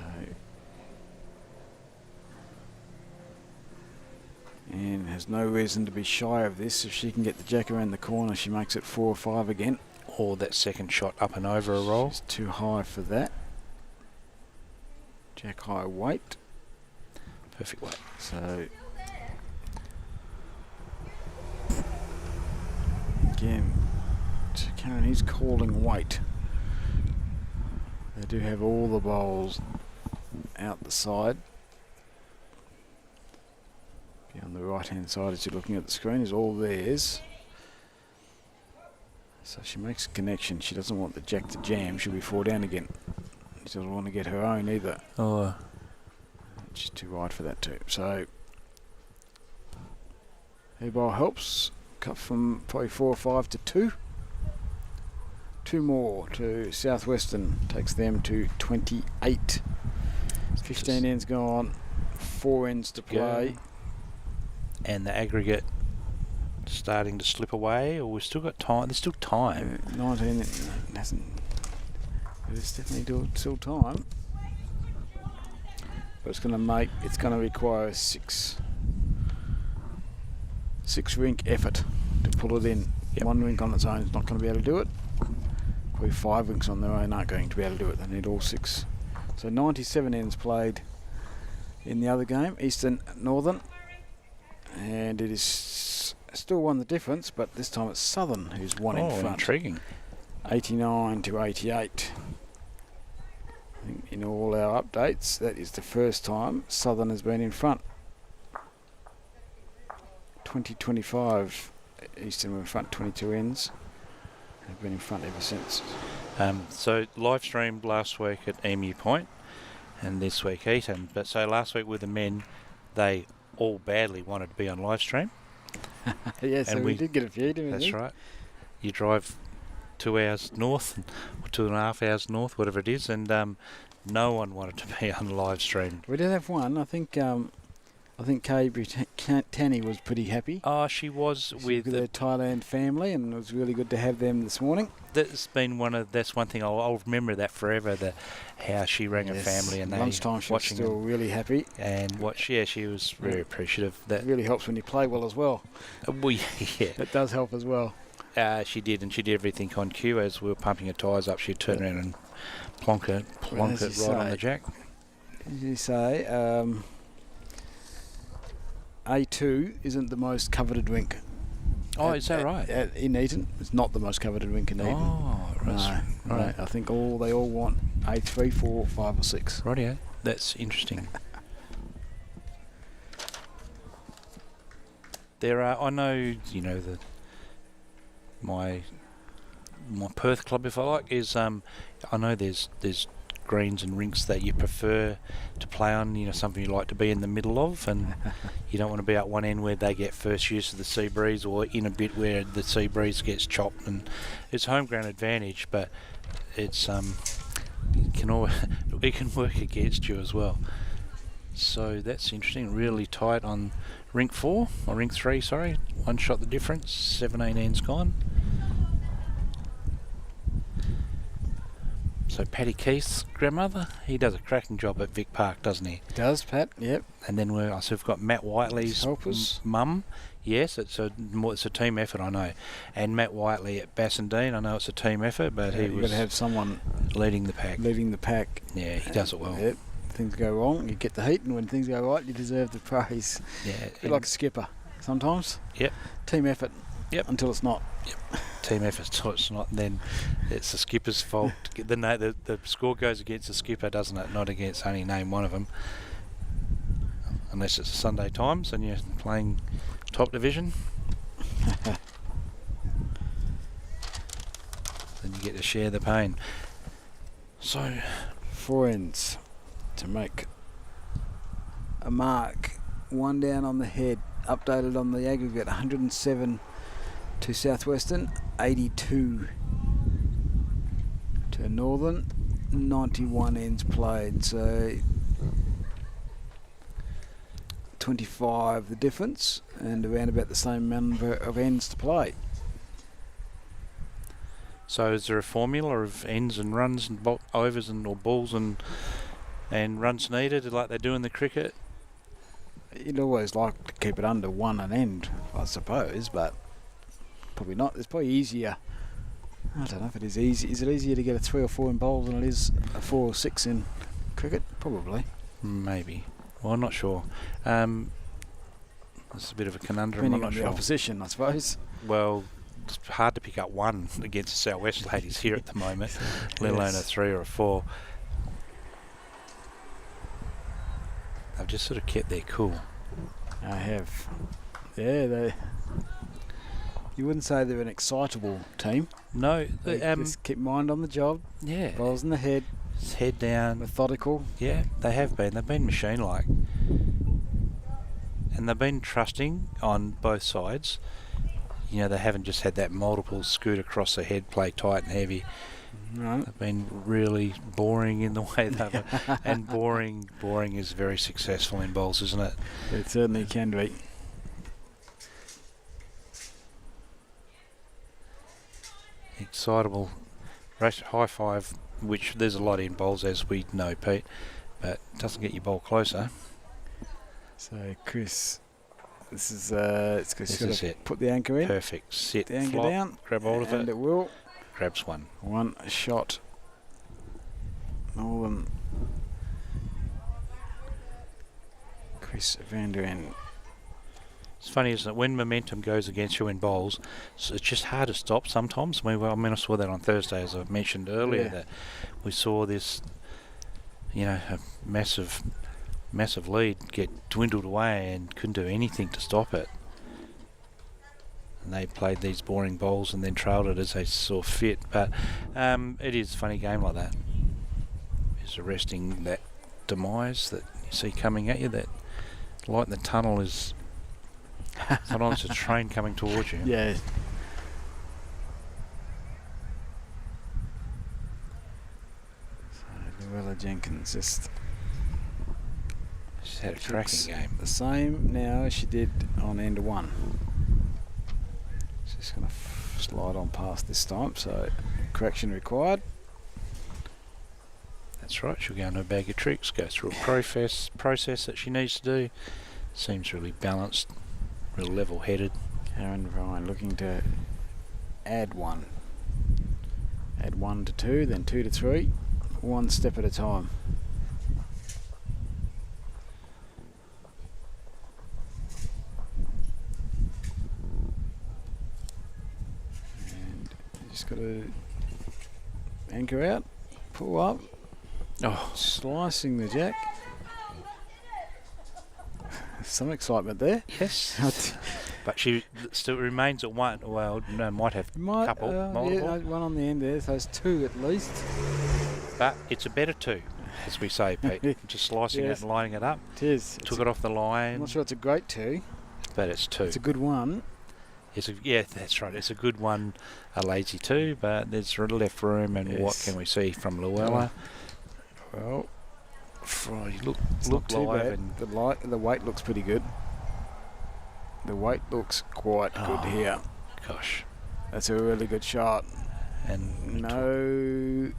And has no reason to be shy of this. If she can get the jack around the corner, she makes it 4 or 5 again. Or that second shot up and over a roll. She's too high for that. Jack high weight. Perfect weight. So again, Karen is calling weight. They do have all the bowls out the side. On the right hand side as you're looking at the screen is all theirs. So she makes a connection. She doesn't want the jack to jam. She'll be 4 down again. She doesn't want to get her own either. Oh. She's too wide for that too. So her bowl helps. Cut from probably 4 or 5 to 2. 2 more to Southwestern. Takes them to 28. 15 ends gone. 4 ends to play. Go. And the aggregate starting to slip away, or we've still got time? There's still time. 19 hasn't. There's definitely still time. But it's going to require a 6 rink effort to pull it in. Yep. 1 rink on its own is not going to be able to do it. Probably 5 rinks on their own aren't going to be able to do it. They need all 6. So 97 ends played in the other game, Eastern Northern. And it is still 1 the difference, but this time it's Southern who's 1 in front. Intriguing. 89 to 88. I think in all our updates, that is the first time Southern has been in front. 2025, Eastern were in front 22 ends. They've been in front ever since. So live streamed last week at Emu Point, and this week Eaton. But so last week with the men, they all badly wanted to be on live stream. Yeah, so we did get a few, didn't we? That's right. You drive 2 hours north, or 2.5 hours north, whatever it is, and no one wanted to be on live stream. We did have one. I think Kay Brittany was pretty happy. Oh, she was with the Thailand family, and it was really good to have them this morning. That's one thing I'll remember that forever. How she rang her family and they lunchtime she was still really happy. And she was very appreciative. That it really helps when you play well as well. Yeah, it does help as well. She did, and she did everything on cue as we were pumping her tyres up. She'd turn around and plonk it right on the jack. As you say, A2 isn't the most coveted rink. Oh, is that right? In Eaton, it's not the most coveted rink in Eaton. Oh, right. No, right. I think they all want A3, 4, 5 or 6. Rightio. That's interesting. There are, I know, my Perth club, if I like, is I know there's greens and rinks that you prefer to play on, something you like to be in the middle of, and you don't want to be at one end where they get first use of the sea breeze, or in a bit where the sea breeze gets chopped. And it's home ground advantage, but it's it can work against you as well. So that's interesting. Really tight on rink 4 or rink 3. Sorry, one shot the difference. 17's gone. So Paddy Keith's grandmother, he does a cracking job at Vic Park, doesn't he? Does, Pat? Yep. And then we've got Matt Whiteley's Helpers. mum. Yes, it's a team effort, I know. And Matt Whiteley at Bassendean, I know it's a team effort, but You've got to have someone leading the pack. Yeah, he does it well. Yep. Things go wrong, you get the heat, and when things go right, you deserve the praise. Yeah, a bit like a skipper sometimes. Yep. Team effort. Yep. Until it's not. Yep. Team effort until it's not, and then it's the skipper's fault. The score goes against the skipper, doesn't it? Not against only name one of them. Unless it's a Sunday Times and you're playing top division. Then you get to share the pain. So 4 ends to make a mark. 1 down on the head, updated on the aggregate, 107 to Southwestern, 82 to Northern, 91 ends played, so 25 the difference, and around about the same number of ends to play. So is there a formula of ends and runs and overs or balls and runs needed like they do in the cricket? You'd always like to keep it under 1 an end, I suppose, but probably not. It's probably easier. I don't know if it is easy. Is it easier to get a 3 or 4 in bowls than it is a 4 or 6 in cricket? Probably. Maybe. Well, I'm not sure. It's a bit of a conundrum. Depending I'm not on the sure. opposition, I suppose. Well, it's hard to pick up 1 against the South West ladies here at the moment, let alone a 3 or a 4. They've just sort of kept their cool. I have. Yeah, you wouldn't say they're an excitable team. No, They just keep mind on the job. yeah, Balls in the head, head down. methodical. Yeah, they have been. They've been machine-like, and they've been trusting on both sides. They haven't just had that multiple scoot across the head, play tight and heavy. Right. They've been really boring in the way they've and boring is very successful in bowls, isn't it? It certainly can be. Excitable race high five, which there's a lot in bowls, as we know, Pete, but it doesn't get your bowl closer. So Chris, this is it's This got is to it. put the anchor in. Perfect. Sit, The anchor flop, down, grab hold of and it, it will. grabs one. 1 shot. Northern. Chris Van Der Ven. It's funny, isn't it? When momentum goes against you in bowls, it's just hard to stop sometimes. I saw that on Thursday, as I mentioned earlier, Yeah. that we saw this, a massive lead get dwindled away and couldn't do anything to stop it. And they played these boring bowls and then trailed it as they saw fit. But it is a funny game like that. Is arresting that demise that you see coming at you. That light in the tunnel is sometimes a train coming towards you. Yeah. So Luella Jenkins just She's had a looks cracking game. the same now as she did on end 1. She's going to slide on past this time, so correction required. That's right, she'll go into a bag of tricks, go through a process that she needs to do. Seems really balanced, real level-headed. Karen Ryan looking to add 1. Add 1 to 2, then 2 to 3, 1 step at a time. And you just got to anchor out, pull up, Oh, slicing the jack. Some excitement there. yes. But she still remains at 1. Well, no, might have a couple, multiple. Yeah, 1 on the end there, so it's 2 at least. But it's a better 2, as we say, Pete. Just slicing Yes. it and lining it up. It is. Took it off the line. I'm not sure it's a great 2. But it's 2. It's a good one. Yeah, that's right. It's a good one, a lazy 2, but there's left room. And what Yes. can we see from Luella? Well, You it's look not too live bad. and The weight looks pretty good. The weight looks quite good here. gosh, That's a really good shot. and No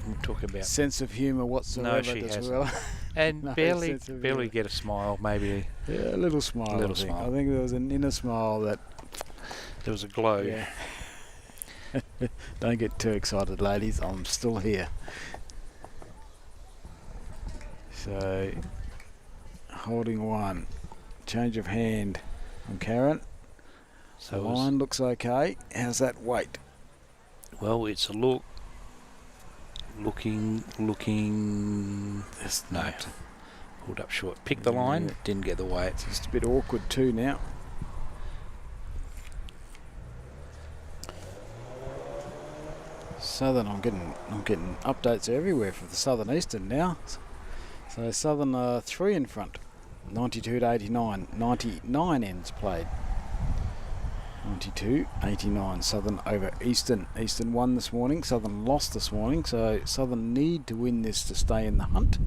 we'll talk about sense of humour whatsoever. she does hasn't. Luella. and No barely sense of barely humour. get a smile. Maybe Yeah, a little smile. Little I think. smile. I think there was an inner smile that. there was a glow. Yeah. Don't get too excited, ladies. I'm still here. So, holding 1. Change of hand from Karen. So The it was- line looks okay. How's that weight? well, it's a looking. It's No, not. pulled up short. Picked the line, Yeah. didn't get the weight. It's just a bit awkward too now. Southern, I'm getting updates everywhere for the Southern Eastern now. So Southern 3 in front, 92 to 89, 99 ends played. 92, 89, Southern over Eastern. Eastern won this morning, Southern lost this morning, so Southern need to win this to stay in the hunt.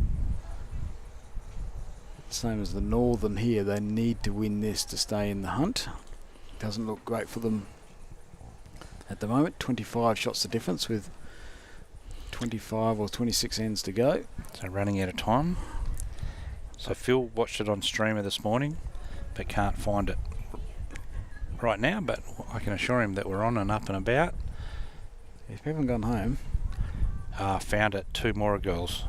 Same as the Northern here, they need to win this to stay in the hunt. Doesn't look great for them at the moment. 25 shots the difference with 25 or 26 ends to go. So running out of time. So Phil watched it on streamer this morning, but can't find it right now. But I can assure him that we're on and up and about. If we haven't gone home, Found it. 2 more girls.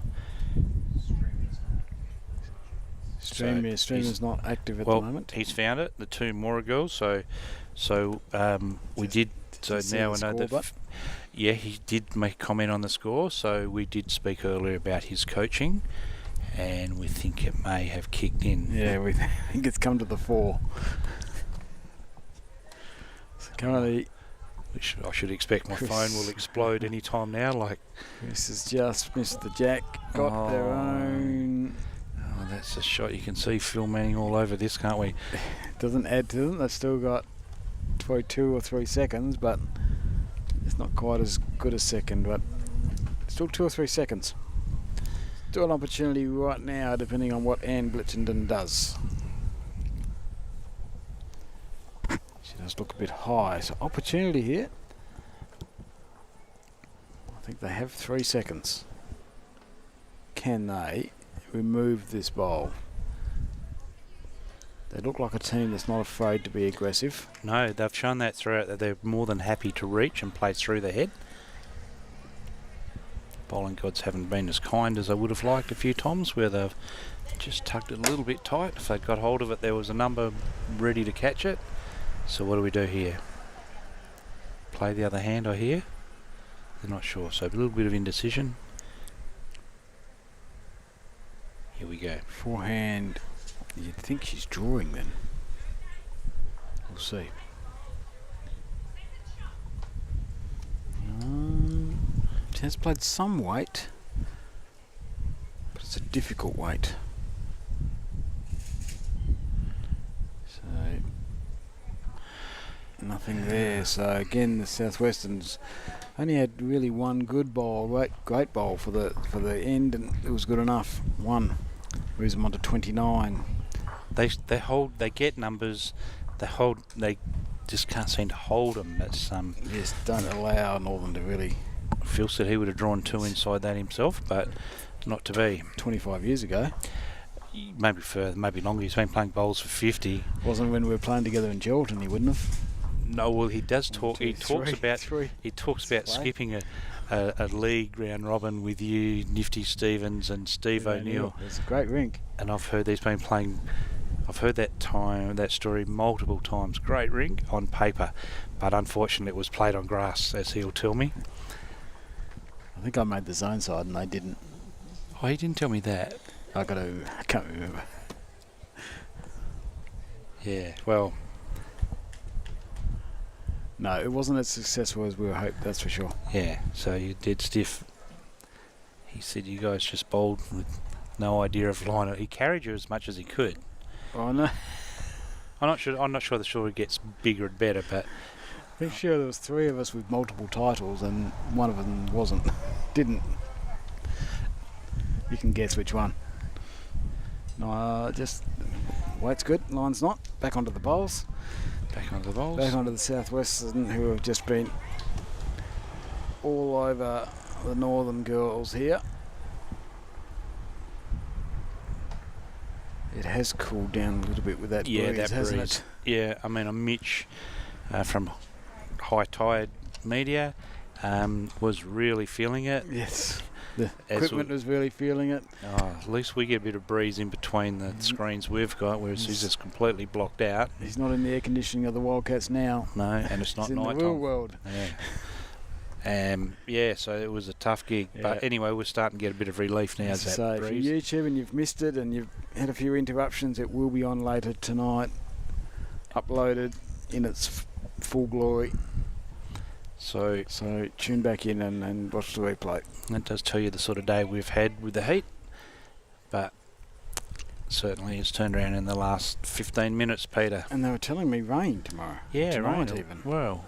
Streamer's not active at the moment. He's found it. The 2 more girls. So we did. So see now the we know score, that. but- Yeah, he did make a comment on the score. So we did speak earlier about his coaching, and we think it may have kicked in. Yeah, we think it's come to the fore. So currently, I should expect my Chris- phone will explode any time now. Like, Chris has just missed the jack. Got their Oh. own. oh, that's a shot. You can see Phil Manning all over this, can't we? Doesn't add to them. They've still got probably 2 or 3 seconds, but it's not quite as good a second. But still 2 or 3 seconds. Still an opportunity right now, depending on what Anne Blitzenden does. She does look a bit high, so opportunity here. I think they have 3 seconds. Can they remove this bowl? They look like a team that's not afraid to be aggressive. No, they've shown that throughout that they're more than happy to reach and play through the head. Bowling gods haven't been as kind as I would have liked a few times, where they've just tucked it a little bit tight. If they'd got hold of it, there was a number ready to catch it. So what do we do here? Play the other hand, I hear. They're not sure, so a little bit of indecision. Here we go. Forehand, you'd think she's drawing then. We'll see. She has played some weight, but it's a difficult weight. So, nothing there. So again, the Southwesterns only had really one good bowl, great bowl for the end, and it was good enough. One moves them on to 29. They get numbers. They just can't seem to hold them. That's Yes, don't allow Northern to really. Phil said he would have drawn 2 inside that himself, but not to be. 25 years ago, Maybe further, maybe longer. He's been playing bowls for 50. wasn't when we were playing together in Geraldton. He wouldn't have. No, well, he does talk. Two, He talks three, about. three. He talks about Play. skipping a league round robin with you, Nifty Stevens, and Steve O'Neill. It's a great rink. And I've heard he's been playing. I've heard that story multiple times. Great rink on paper, but unfortunately it was played on grass, as he'll tell me. I think I made the zone side and they didn't. Oh, he didn't tell me that. I can't remember. Yeah. Well, No, it wasn't as successful as we were hoped. That's for sure. yeah. So you did stiff. said you guys just bowled with no idea of line. He carried you as much as he could. Oh no. I'm not sure the shore gets bigger and better, but Pretty sure there was 3 of us with multiple titles, and one of them didn't. You can guess which one. No, just weight's good, line's not. Back onto the bowls. back onto the bowls. Back onto the Southwestern, who have just been all over the northern girls here. It has cooled down a little bit with that breeze, hasn't it? Yeah, I mean, Mitch from High Tide Media was really feeling it. Yes. The equipment was really feeling it. At least we get a bit of breeze in between the screens we've got, whereas he's just completely blocked out. He's not in the air conditioning of the Wildcats now. No, and it's not He's in night the real time. world. Yeah. So it was a tough gig. Yeah. But anyway, we're starting to get a bit of relief now. As I That say, if breeze. you're YouTube and you've missed it and you've had a few interruptions, it will be on later tonight, uploaded in its full glory. So tune back in and watch the replay. That does tell you the sort of day we've had with the heat. But certainly it's turned around in the last 15 minutes, Peter. And they were telling me rain tomorrow. Yeah, tonight rain. even. Well,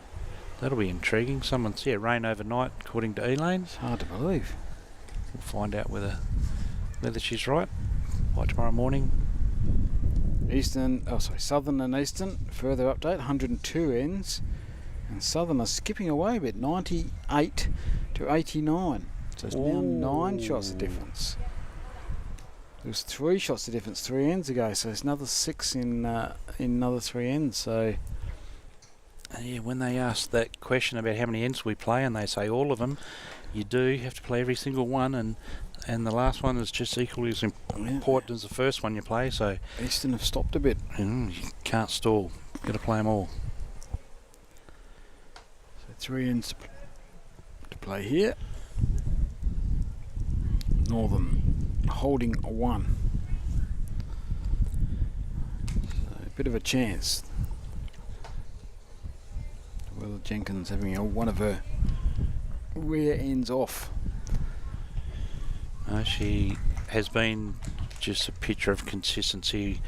that'll be intriguing. Rain overnight, according to Elaine. It's hard to believe. We'll find out whether she's right by tomorrow morning. Southern and Eastern, further update, 102 ends. And Southern are skipping away a bit, 98 to 89. So it's now 9 shots of difference. There was 3 shots of difference 3 ends ago, so there's another 6 in another 3 ends. So Yeah, when they ask that question about how many ends we play, and they say all of them, you have to play every single one, and the last one is just equally as important as the first one you play. So Eastern have stopped a bit. you can't stall. Got to play them all. So 3 ends to play here. Northern holding 1. So a bit of a chance. Well, Jenkins having one of her rear ends off. She has been just a picture of consistency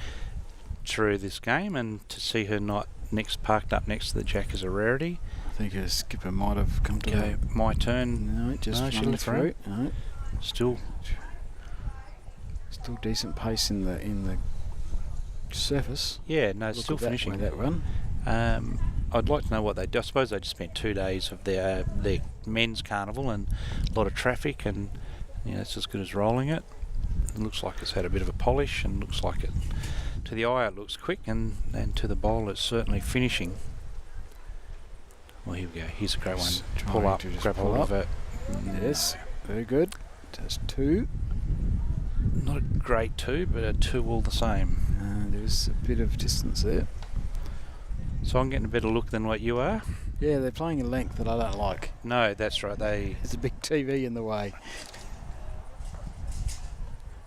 through this game, and to see her not parked up next to the jack is a rarity. I think her skipper might have come to Okay, my turn. No, just she running left through. No, Still, still decent pace in the surface. yeah, no, Look still at that finishing. way, that run. I'd like to know what they do. I suppose they just spent 2 days of their men's carnival and a lot of traffic, and it's as good as rolling it. It looks like it's had a bit of a polish, and looks like it, to the eye it looks quick, and to the bowl it's certainly finishing. Well, here we go. Here's a great one. Pull up, grab hold of it. Yes, very good. Just 2. Not a great 2, but a 2 all the same. There's a bit of distance there. So I'm getting a better look than what you are. Yeah, they're playing a length that I don't like. No, that's right. There's a big TV in the way.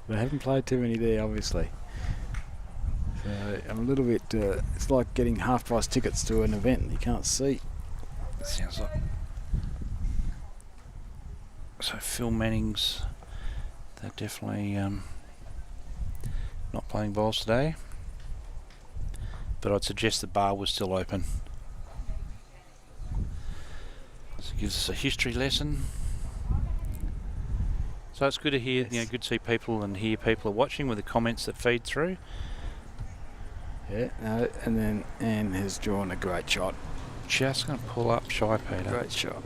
They haven't played too many there, obviously. So I'm a little bit. It's like getting half-price tickets to an event you can't see. Sounds like. So Phil Manning's, they're definitely not playing bowls today. But I'd suggest the bar was still open. So it gives us a history lesson. So it's good to hear, Yes. good to see people and hear people are watching with the comments that feed through. Yeah, no, and then Anne has drawn a great shot. Just going to pull up Shy Peter. Great shot.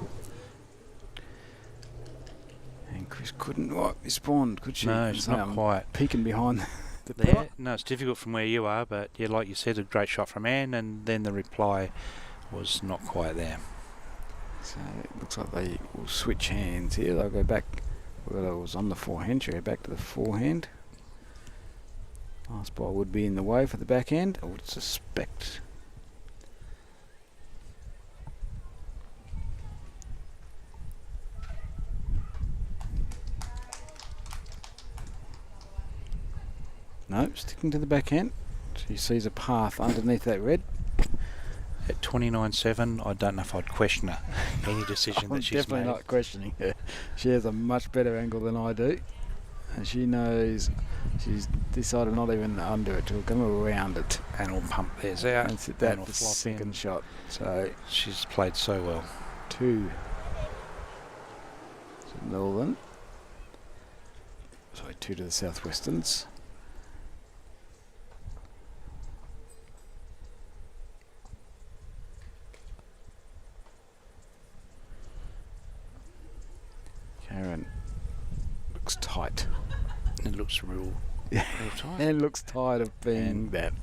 And Chris couldn't respond, could she? No, it's So not I'm quite. peeking behind the There, pot. no, it's difficult from where you are, but yeah, like you said, a great shot from Anne, and then the reply was not quite there. So it looks like they will switch hands here. They'll go back. Well, it was on the forehand. She'll go back to the forehand. Last ball would be in the way for the backhand, I would suspect. No, sticking to the backhand. She sees a path underneath that red. at 29-7, I don't know if I'd question her any decision I'm that she's definitely made. not questioning her. She has a much better angle than I do. And she knows she's decided not even under it, to come around it. And will pump theirs out. And sit and that will for flop second in. shot. So She's played so well. 2 to Northern. Sorry, 2 to the Southwesterns. Karen looks tight. It looks real tight. And looks tired of being And- that.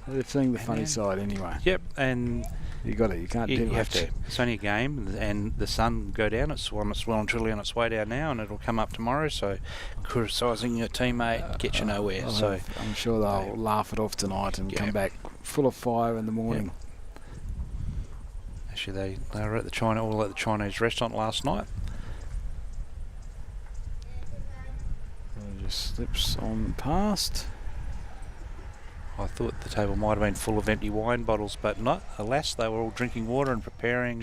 They're seeing the And funny then- side anyway. Yep, and You got it. You can't do you much. have to. It's only a game, and the sun will go down. It's well and truly on its way down now, and it'll come up tomorrow. So, criticising your teammate gets you nowhere. I'm sure they'll laugh it off tonight and come back full of fire in the morning. Actually, they were at the Chinese restaurant last night. It just slips on past. I thought the table might have been full of empty wine bottles, but not. Alas, they were all drinking water and preparing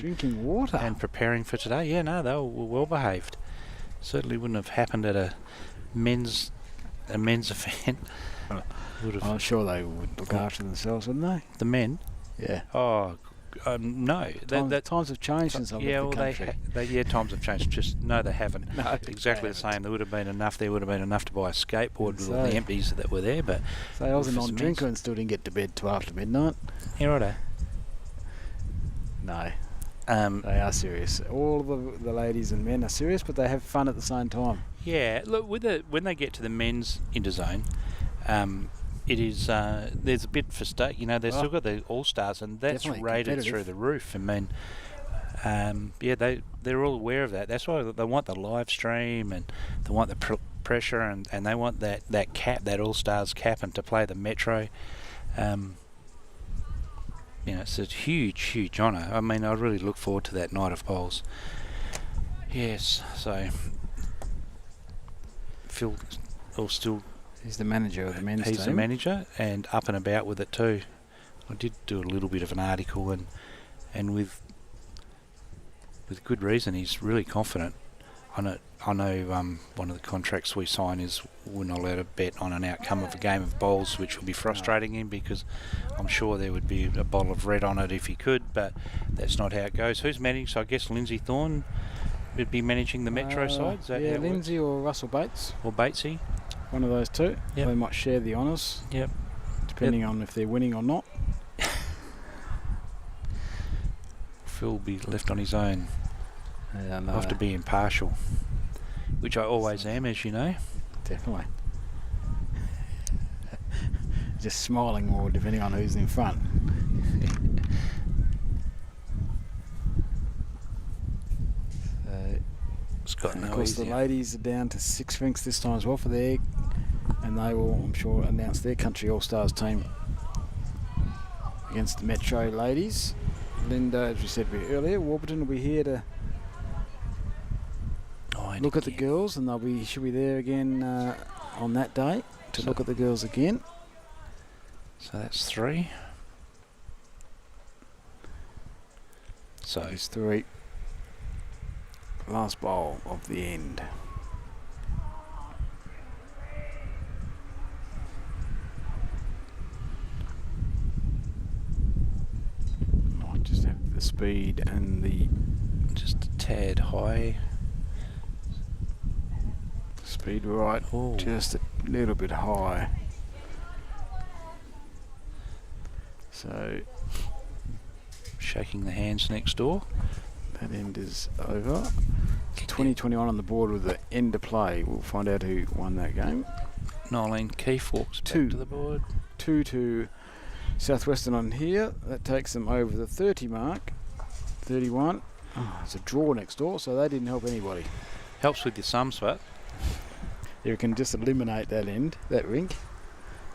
for today. Yeah, no, they were well behaved. Certainly wouldn't have happened at a men's event. I'm sure they would look after themselves, wouldn't they? The men? Yeah. Oh, no. Times have changed since I've yeah, left well, the country. times have changed. Just no, they haven't. No, Exactly they the same. There would have been enough to buy a skateboard with all the empties that were there. But So I was a for some non-drinker men's- and still didn't get to bed till after midnight. yeah, righto. No, they are serious. All the ladies and men are serious, but they have fun at the same time. Yeah, look, when they get to the men's interzone, it is there's a bit for state. You know, they've still got the All Stars, and that's Definitely rated competitive. through the roof. I mean, they're all aware of that. That's why they want the live stream, and they want the pressure, and they want that cap, that All Stars cap, and to play the Metro. It's a huge honour. I mean, I really look forward to that night of bowls. Yes, so Phil will still. He's the manager of the men's He's team. the manager and up and about with it too. I did do a little bit of an article and with good reason. He's really confident. I know one of the contracts we sign is we're not allowed to bet on an outcome of a game of bowls, which will be frustrating him because I'm sure there would be a bottle of red on it if he could, but that's not how it goes. Who's managing? So I guess Lindsay Thorne would be managing the Metro side. Is that how it works? Lindsay or Russell Bates. Or Batesy. One of those two. Yep. They might share the honours. Yep. Depending on if they're winning or not. Phil will be left on his own. And, I have to be impartial, which I always am, as you know. Definitely. Just smiling more depending on who's in front. Scott, And of course, the ladies are down to 6 rinks this time as well for their, and they will, I'm sure, announce their country all-stars team against the Metro ladies. Linda, as we said a bit earlier, Warburton will be here to look at the girls, and she'll be there again on that day to look at the girls again. So that's 3. So There's 3. Last bowl of the end. Might just have the speed and the just a tad high. speed right, Ooh. just a little bit high. So Shaking the hands next door. that end is over. 2021 on the board with the end of play. We'll find out who won that game. Nolene Keefe walks back 2 to the board. 2 to Southwestern on here. That takes them over the 30 mark. 31. Oh, it's a draw next door, so they didn't help anybody. Helps with your sums, but You can just eliminate that end, that rink,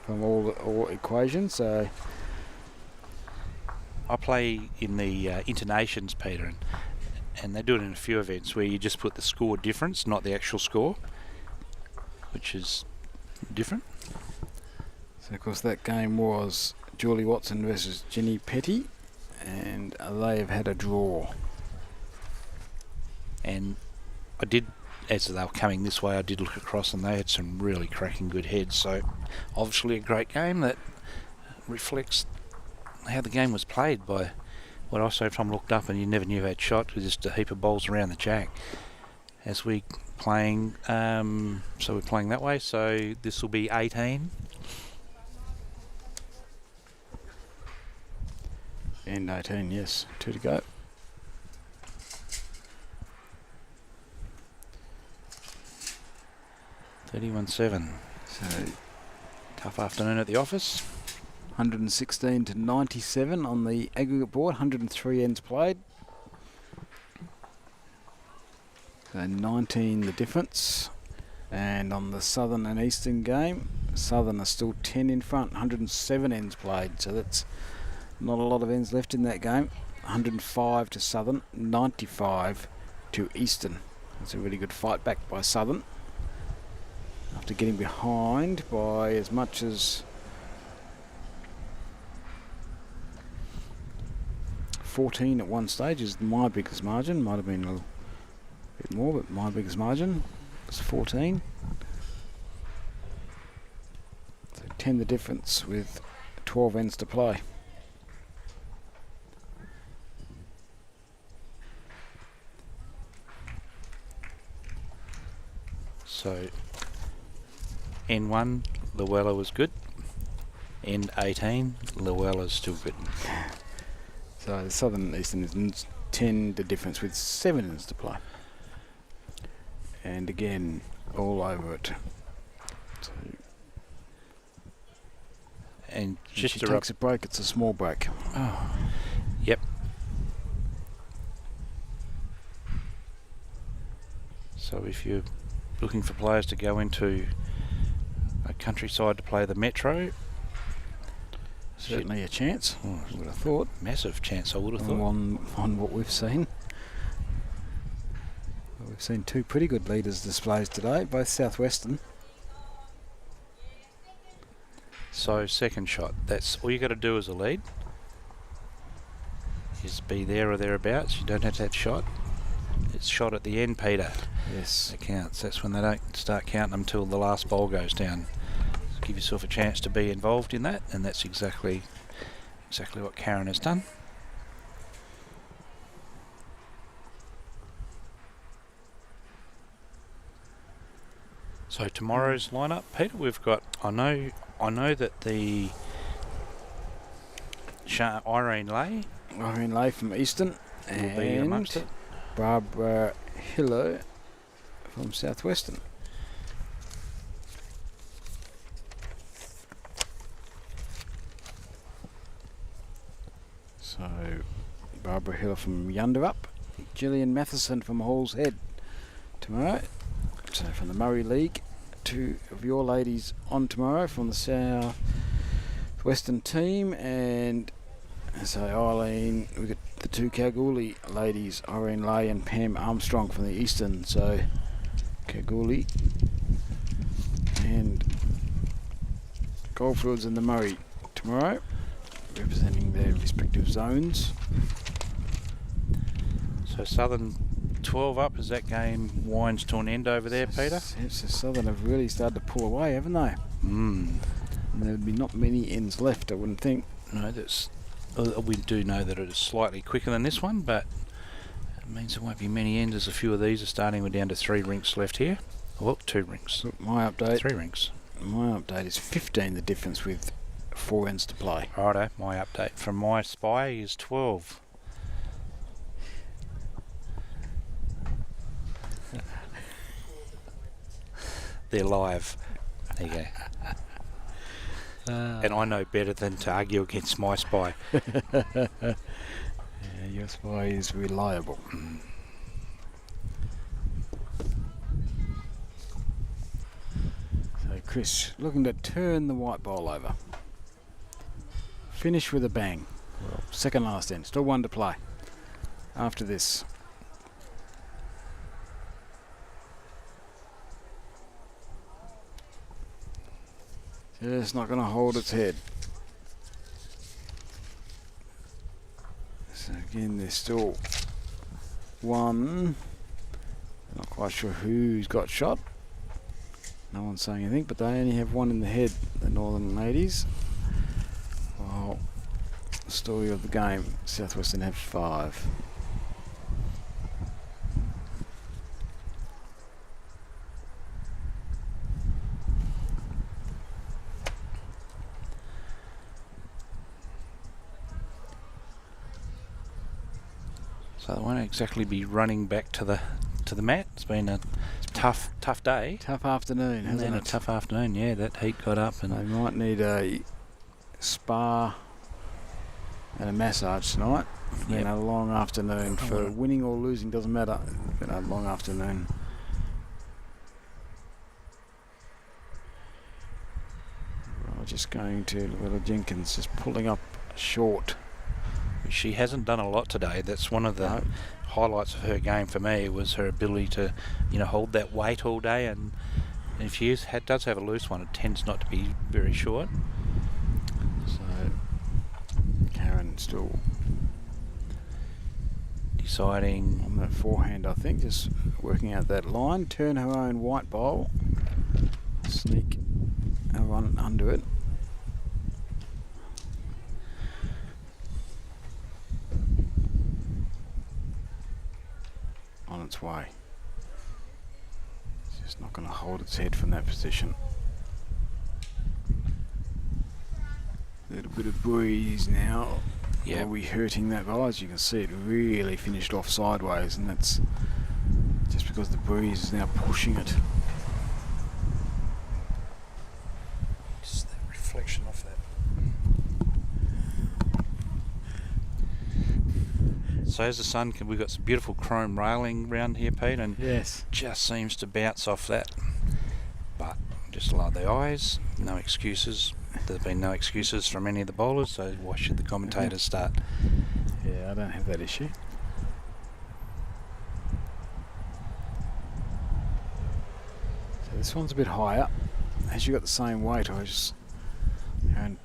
from all equations. So I play in the Internations, Peter, and they do it in a few events where you just put the score difference, not the actual score, which is different. of course, that game was Julie Watson versus Jenny Petty, and they have had a draw. And I did, as they were coming this way, I did look across and they had some really cracking good heads. So obviously a great game that reflects how the game was played by what I saw. Tom looked up and you never knew who had shot, with just a heap of balls around the jack. As we playing, so we're playing that way. So this will be 18. And 18, yes. 2 to go. $31.7. So Tough afternoon at the office. 116 to 97 on the aggregate board. 103 ends played. So 19 the difference. And on the Southern and Eastern game, Southern are still 10 in front. 107 ends played. So that's not a lot of ends left in that game. 105 to Southern, 95 to Eastern. That's a really good fight back by Southern, after getting behind by as much as 14 at one stage is my biggest margin. Might have been a little bit more, but my biggest margin was 14. So 10 the difference with 12 ends to play. So N1, Luella was good. N18, Luella's still good. So the Southern and Eastern is 10 the difference with 7 ends to play. And again, all over it. So And if just she to takes a break, it's a small break. Oh, yep. So if you're looking for players to go into a countryside to play the Metro, Certainly a chance, oh, I would have thought, massive chance I would have thought. on what we've seen. Well, we've seen 2 pretty good leaders displays today, both Southwestern. So second shot, that's all you got to do as a lead, is be there or thereabouts. You don't have to have shot. It's shot at the end, Peter. Yes. That counts. That's when they don't start counting them until the last ball goes down. So give yourself a chance to be involved in that, and that's exactly what Karen has done. So tomorrow's lineup, Peter, we've got. I know that the Irene Lay Irene Lay from Eastern will be amongst and it. Barbara Hiller from Southwestern. So Barbara Hiller from Yunderup, Gillian Matheson from Hall's Head tomorrow. So from the Murray League, 2 of your ladies on tomorrow from the Southwestern team, and so Eileen, we've got the 2 Kalgoorlie ladies, Irene Lay and Pam Armstrong from the Eastern. So Kalgoorlie and Goldfields and the Murray tomorrow, representing their respective zones. So Southern 12 up as that game winds to an end over there, Peter. So Southern have really started to pull away, haven't they? And There would be not many ends left, I wouldn't think. No, we do know that it is slightly quicker than this one, but it means there won't be many ends as a few of these are starting. We're down to 3 rinks left here. Oh, 2 rinks. Look, my update. 3 rinks. My update is 15 the difference with 4 ends to play. Righto, my update from my spy is 12. They're live. There you go. And I know better than to argue against my spy. Yeah, your spy is reliable. So Chris, looking to turn the white ball over. Finish with a bang. Well, second last end, still 1 to play after this. Just not going to hold its head. Again, there's still one. Not quite sure who's got shot. No one's saying anything, but they only have one in the head, the Northern ladies. Well, the story of the game, Southwestern have 5. So they won't exactly be running back to the mat. It's been a tough day. Tough afternoon, hasn't And it? a tough afternoon, yeah. That heat got up They and might need a spa and a massage tonight. It's been a long afternoon. For winning or losing, doesn't matter. It's been a long afternoon. We're just going to Little Jenkins, just pulling up short. she hasn't done a lot today. That's one of the highlights of her game for me, was her ability to, hold that weight all day. And if she does have a loose one, it tends not to be very short. So Karen still deciding on that forehand, I think, just working out that line, turn her own white bowl, sneak a one under it. On its way. It's just not going to hold its head from that position. A little bit of breeze now. Yeah. Are we hurting that bowl? As you can see, it really finished off sideways, and that's just because the breeze is now pushing it. just that reflection off that. So as the sun, we've got some beautiful chrome railing around here, Pete, and Yes. just seems to bounce off that. But just like the eyes, no excuses. There's been no excuses from any of the bowlers, so why should the commentators start? Yeah, I don't have that issue. So this one's a bit higher. Has she got the same weight? I just and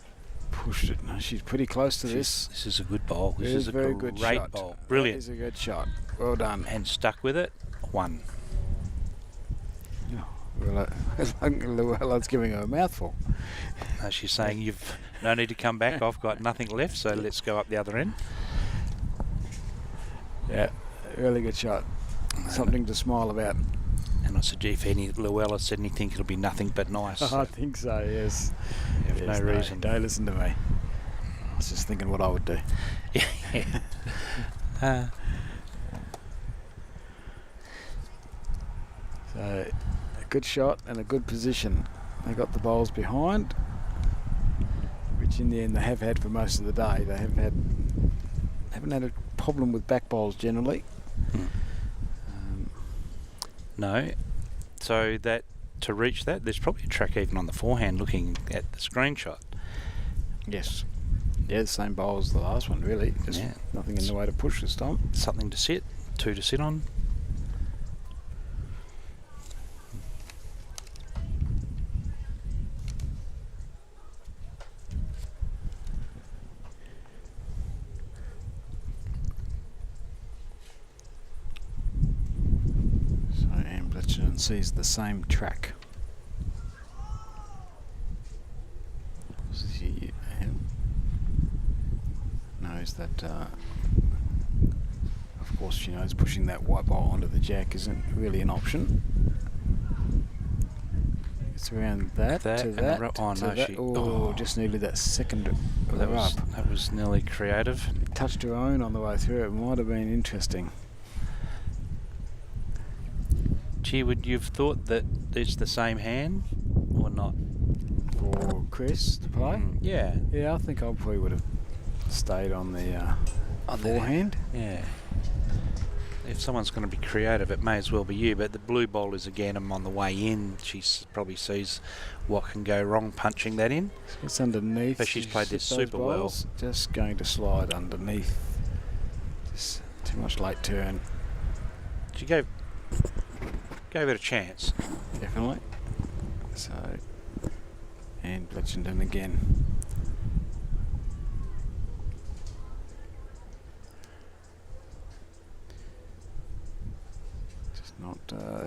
pushed it. No, she's pretty close to this. This is a good bowl. This It is a very great good shot. bowl. Brilliant. That is a good shot. Well done. And stuck with it. One. Well, Llewellyn's giving her a mouthful. She's saying, you've no need to come back. I've got nothing left, so let's go up the other end. Yeah, really good shot. Something to smile about. And I said, if Llewellyn said anything, it'll be nothing but nice. I think so, yes. You have Yes, no reason. Don't listen to me. I was just thinking what I would do. Yeah. So, a good shot and a good position. They got the bowls behind, which in the end they have had for most of the day. They haven't had a problem with back bowls generally. No. So that to reach that, there's probably a track even on the forehand looking at the screenshot. Yes. Yeah, the same bowl as the last one, really. Just nothing in the way to push this time. Something to sit, 2 to sit on. So Ambleton sees the same track. She knows that, of course, she knows pushing that white ball onto the jack isn't really an option. It's around that to and that. oh to no, that. she Just needed that second that rub. was nearly creative. Touched her own on the way through. It might have been interesting. Gee, would you've thought that it's the same hand or not? For Chris to play? Yeah. Yeah, I think I probably would have stayed on the forehand. Yeah. If someone's going to be creative, it may as well be you. But the blue bowlers, again, on the way in, she probably sees what can go wrong punching that in. It's underneath. But she's played this Those super well. balls Just going to slide underneath. Just too much late turn. She gave it a chance. Definitely. So, and Bletchenden again.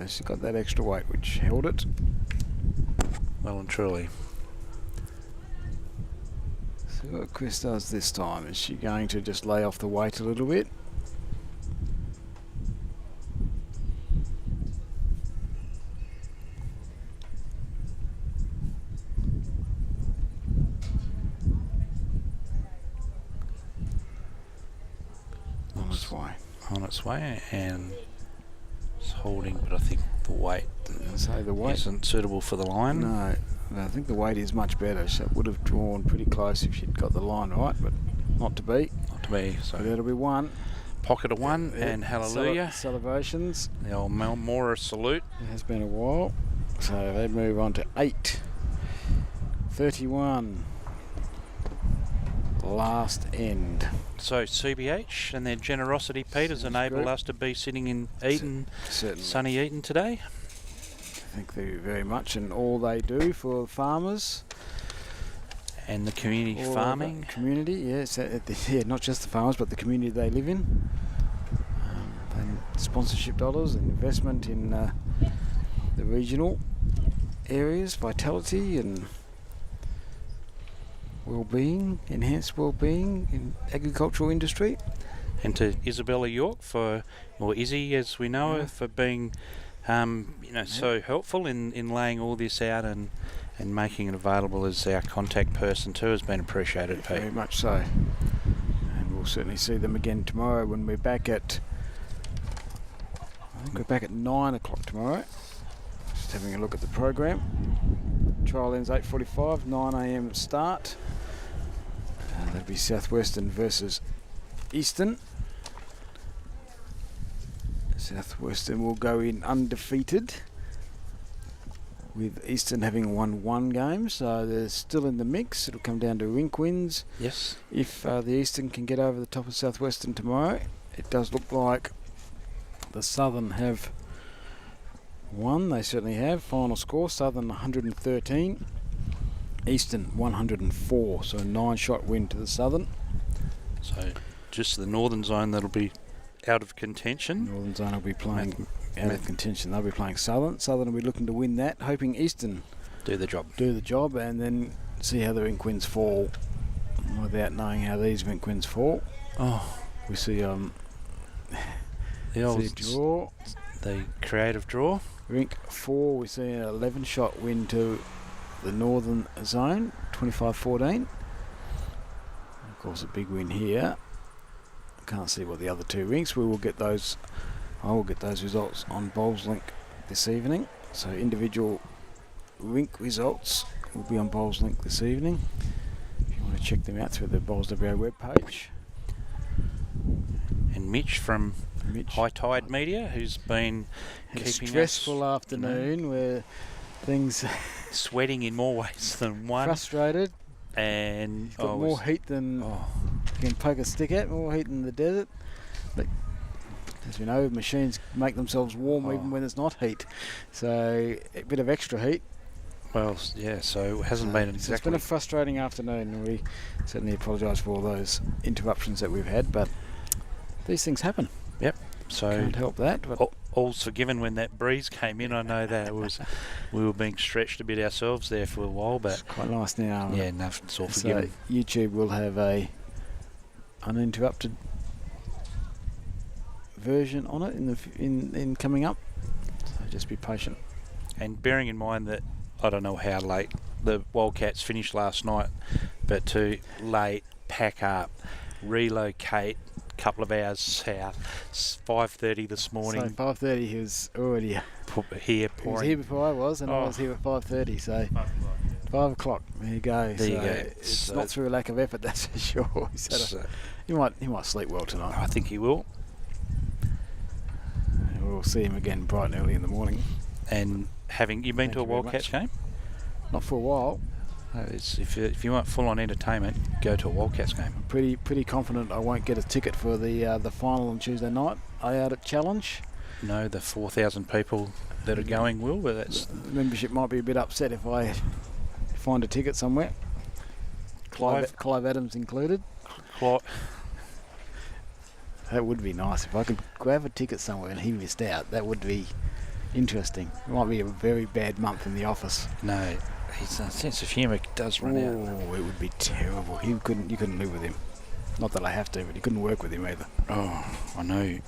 She got that extra weight, which held it. Well and truly. So what Chris does this time, is she going to just lay off the weight a little bit? On its way. On its way, and it's holding, but I think the weight So the weight isn't suitable for the line. No, I think the weight is much better. So it would have drawn pretty close if she'd got the line right, but not to be. Not to be. So So that'll be one. pocket of one, and hallelujah. Celebrations. The old Melmora salute. It has been a while. So they move on to 8. 31. Last end. So CBH and their generosity, Pete, has enabled great. us to be sitting in Eaton, Certainly. sunny Eaton today. Thank you very much, and all they do for farmers. And the community all of farming. the community, yes. Yeah, not just the farmers, but the community they live in. And sponsorship dollars and investment in the regional areas, vitality and well-being, enhanced well-being in agricultural industry. And to Isabella York or Izzy as we know her, for being so helpful in laying all this out and making it available as our contact person too has been appreciated, Pete. Very much so. And we'll certainly see them again tomorrow when we're back at, I think we're back at 9 o'clock tomorrow. Just having a look at the program. Trial ends 8:45, 9 a.m. start. That'll be Southwestern versus Easton. Southwestern will go in undefeated, with Easton having won one game, so they're still in the mix. It'll come down to rink wins. Yes. If the Eastern can get over the top of Southwestern tomorrow, it does look like the Southern have won. They certainly have. Final score, Southern 113, Eastern 104, so a 9-shot win to the Southern. So just the northern zone that'll be out of contention. Northern zone will be playing out of contention. They'll be playing Southern. Southern will be looking to win that, hoping Eastern Do the job. and then see how the rink wins fall without knowing how these rink wins fall. Oh, We see the old draw. the creative draw. Rink 4, we see an 11-shot win to the northern zone, 25-14. Of course, a big win here. Can't see what the other two rinks. We will get those. I will get those results on Bowls Link this evening. So individual rink results will be on Bowls Link this evening. If you want to check them out through the Bowls WA webpage. And Mitch from Mitch High Tide Media, who's been had a keeping stressful us, afternoon where things sweating in more ways than one. frustrated. And Got more heat than you can poke a stick at, more heat in the desert. But as we know, machines make themselves warm even when there's not heat. So a bit of extra heat. Well, yeah, so it hasn't been So it's exactly... been a frustrating afternoon, and we certainly apologise for all those interruptions that we've had, but these things happen. So Can't help that. But all's forgiven when that breeze came in. I know that we were being stretched a bit ourselves there for a while, but it's quite nice now. yeah, no, it's all So forgiven. YouTube will have a uninterrupted version on it in coming up. So just be patient. And bearing in mind that I don't know how late the Wildcats finished last night, but to late, pack up, relocate, couple of hours south, 5:30 this morning. So 5:30 he was already Here he was pouring. here before I was, and I Oh. was here at 5:30. So 5 o'clock. There you go. There you So go. It's So- not through a lack of effort, that's for sure. So He might sleep well tonight. I think he will. We'll see him again bright and early in the morning. And you been Thank to a you very Wildcats much. game? Not for a while. If you want full-on entertainment, go to a Wildcats game. Pretty confident I won't get a ticket for the final on Tuesday night. Out at Challenge. No, the 4,000 people that are going will, but that's The membership might be a bit upset if I find a ticket somewhere. Clive Adams included. That would be nice. If I could grab a ticket somewhere and he missed out, that would be interesting. It might be a very bad month in the office. No, his sense of humour does run out. Oh, it would be terrible. You couldn't live with him. Not that I have to, but you couldn't work with him either. Oh, I know.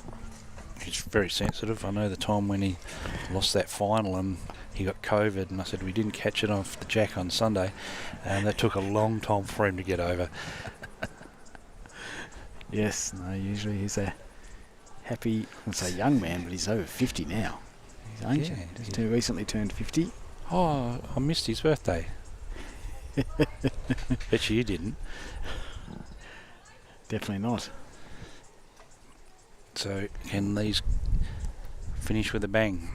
He's very sensitive. I know the time when he lost that final and he got COVID, and I said we didn't catch it off the jack on Sunday, and that took a long time for him to get over. Yes, no, usually he's a happy, I wouldn't say young man, but he's over 50 now. He's ancient. Yeah, Just recently turned 50. Oh, I missed his birthday. Bet you didn't. Definitely not. So can these finish with a bang?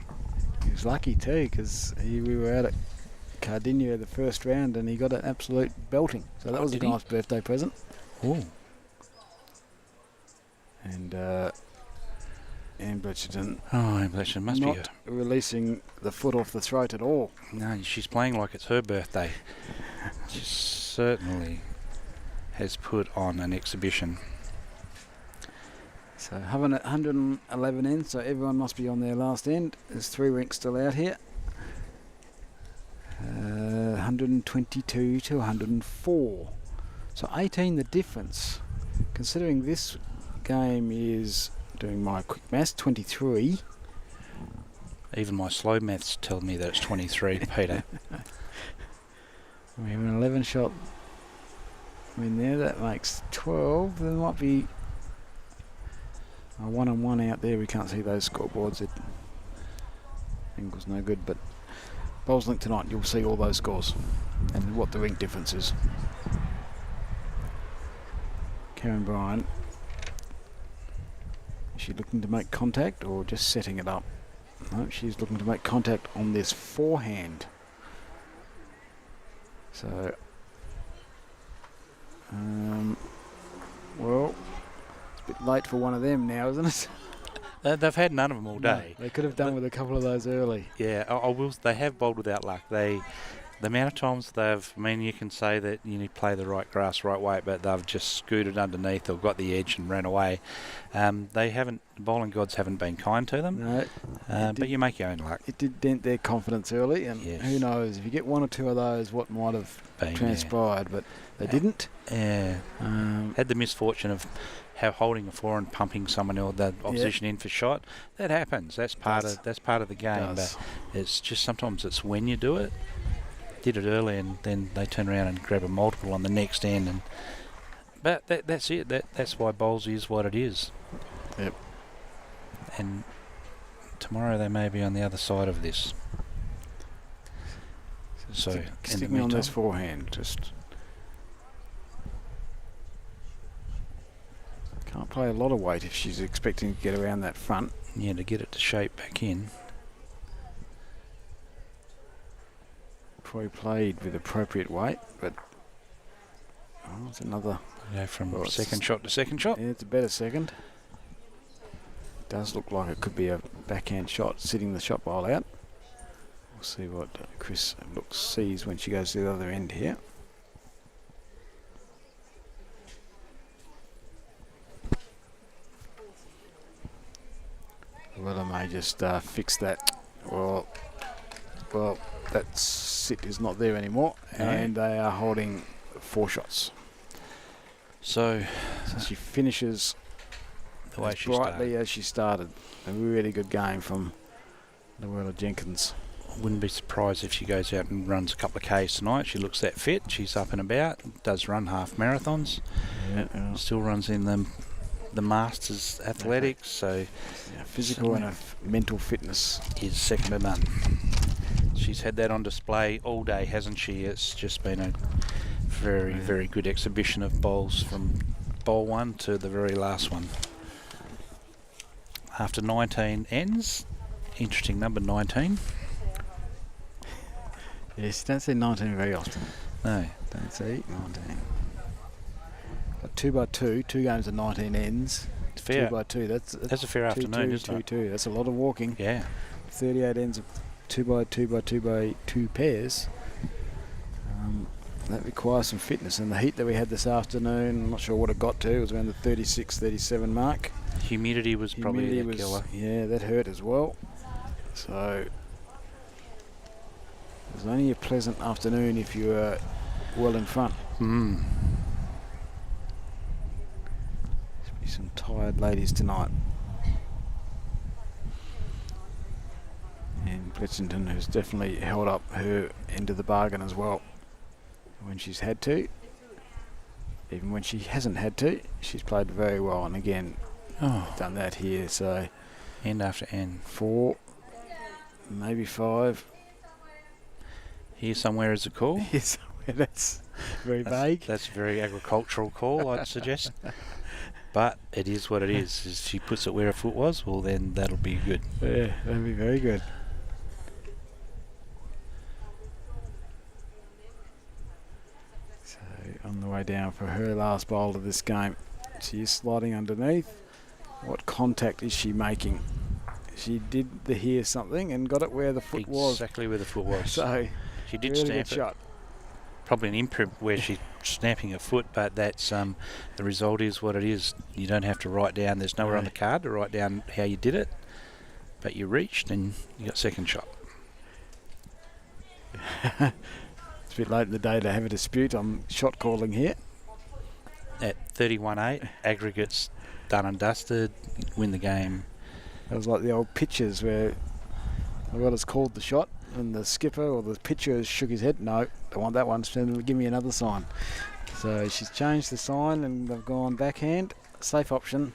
He was lucky too, because we were out at Cardinia the first round and he got an absolute belting. So that was a nice birthday present. Oh. And Anne Bletcherton Oh, Bletcherton must be not releasing the foot off the throat at all. No, she's playing like it's her birthday. She certainly has put on an exhibition. So having 111 ends, so everyone must be on their last end. There's 3 rinks still out here. 122 to 104. So 18 the difference. Considering this game is, doing my quick maths, 23. Even my slow maths tell me that it's 23, Peter. We have an 11 shot win there. That makes 12. There might be a 1-on-1 out there. We can't see those scoreboards. It angle's no good, but Bowls Link tonight you'll see all those scores and what the rink difference is. Karen Bryan, is she looking to make contact or just setting it up? No, she's looking to make contact on this forehand. So, well, it's a bit late for one of them now, isn't it? They've had none of them all day. No, they could have done with a couple of those early. Yeah, I will. They have bowled without luck. The amount of times they've, I mean, you can say that you need to play the right grass, right way, but they've just scooted underneath or got the edge and ran away. They haven't. The bowling gods haven't been kind to them. No, but you make your own luck. it did dent their confidence early, and Yes. who knows if you get 1 or 2 of those, what might have transpired, but they didn't. Yeah. Had the misfortune of holding a 4 and pumping someone or the opposition in for shot. That happens. That's part of the game. But it's just sometimes it's when you do it. Did it early and then they turn around and grab a multiple on the next end, but that's it. That's why bowls is what it is. Yep. And tomorrow they may be on the other side of this. So stick me on this forehand. Just can't play a lot of weight if she's expecting to get around that front. Yeah, to get it to shape back in. Probably played with appropriate weight, but it's another. Go from second shot to second shot. Yeah, it's a better second. Does look like it could be a backhand shot, sitting the shot ball out. We'll see what Chris sees when she goes to the other end here. Well, I may just fix that. Well, that sit is not there anymore, and they are holding 4 shots. So she finishes the way as brightly as she started. A really good game from Luella Jenkins. I wouldn't be surprised if she goes out and runs a couple of Ks tonight. She looks that fit. She's up and about. Does run half marathons. Yeah. Still runs in the Masters Athletics. So physical and mental fitness is second to none. She's had that on display all day, hasn't she? It's just been a very, very good exhibition of bowls from bowl 1 to the very last one. After 19 ends, interesting number 19. Yes, you don't see 19 very often. No. Don't see 19. But 2x2, 2 games of 19 ends. It's fair. 2x2, that's a fair afternoon, isn't it? 2-2. That's a lot of walking. Yeah. 38 ends of 2x2 pairs. That requires some fitness, and the heat that we had this afternoon, I'm not sure what it got to. It was around the 36, 37 mark. Humidity was probably the killer. Yeah, that hurt as well. So it was only a pleasant afternoon if you were well in front. Mm. There'll be some tired ladies tonight. And Bletchington has definitely held up her end of the bargain as well. When she's had to. Even when she hasn't had to, she's played very well. And again, done that here. So End after end. 4, maybe 5. Here somewhere is a call. Yes, that's very vague. That's a very agricultural call, I'd suggest. But it is what it is. If she puts it where her foot was, well, then that'll be good. Yeah, that'd be very good. So on the way down for her last bowl of this game. She is sliding underneath. What contact is she making? She did the here something and got it where the foot was. Exactly where the foot was. So she did really stamp good it. shot. Probably an imprint where she's snapping her foot, but that's the result is what it is. You don't have to write down. There's nowhere on the card to write down how you did it, but you reached and you got second shot. It's a bit late in the day to have a dispute. I'm shot calling here. At 31-8, aggregates done and dusted, win the game. It was like the old pitchers where the well has called the shot and the skipper or the pitcher shook his head. No, don't want that one. So give me another sign. So she's changed the sign and they've gone backhand. Safe option.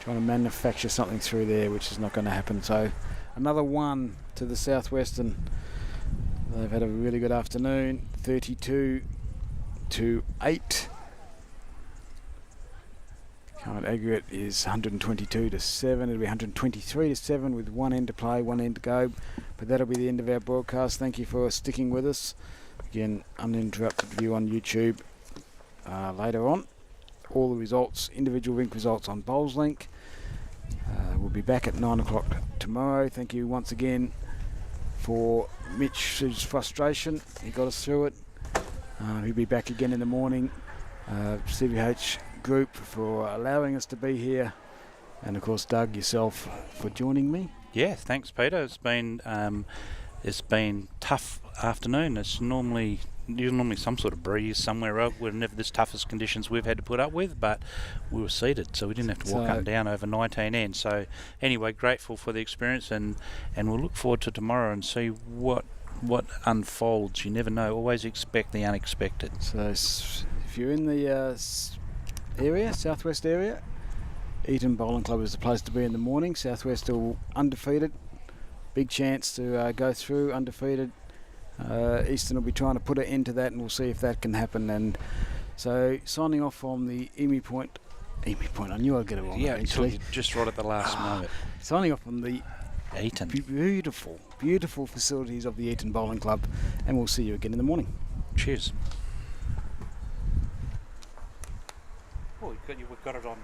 Trying to manufacture something through there, which is not going to happen. So another 1 to the Southwestern. They've had a really good afternoon. 32-8. Current aggregate is 122-7. It'll be 123-7 with 1 end to play, 1 end to go. But that'll be the end of our broadcast. Thank you for sticking with us. Again, uninterrupted view on YouTube later on. All the results, individual rink results on Bowls Link. We'll be back at 9 o'clock tomorrow. Thank you once again for Mitch's frustration. He got us through it. He'll be back again in the morning. CVH group for allowing us to be here, and of course Doug, yourself, for joining me. Yeah, thanks, Peter. It's been tough afternoon. It's normally some sort of breeze somewhere else. We're never this toughest conditions we've had to put up with, but we were seated, so we didn't have to walk up and down over 19 ends. So anyway, grateful for the experience, and we'll look forward to tomorrow and see what unfolds. You never know. Always expect the unexpected. So if you're in the Southwest area, Eaton Bowling Club is the place to be in the morning. Southwest are undefeated. Big chance to go through undefeated. Easton will be trying to put an end to that, and we'll see if that can happen. And so signing off from the Emu Point, I knew I'd get it wrong. Yeah, actually. just right at the last moment. Signing off from the Eaton. Beautiful facilities of the Eaton Bowling Club, and we'll see you again in the morning. Cheers. Oh, we've got it on.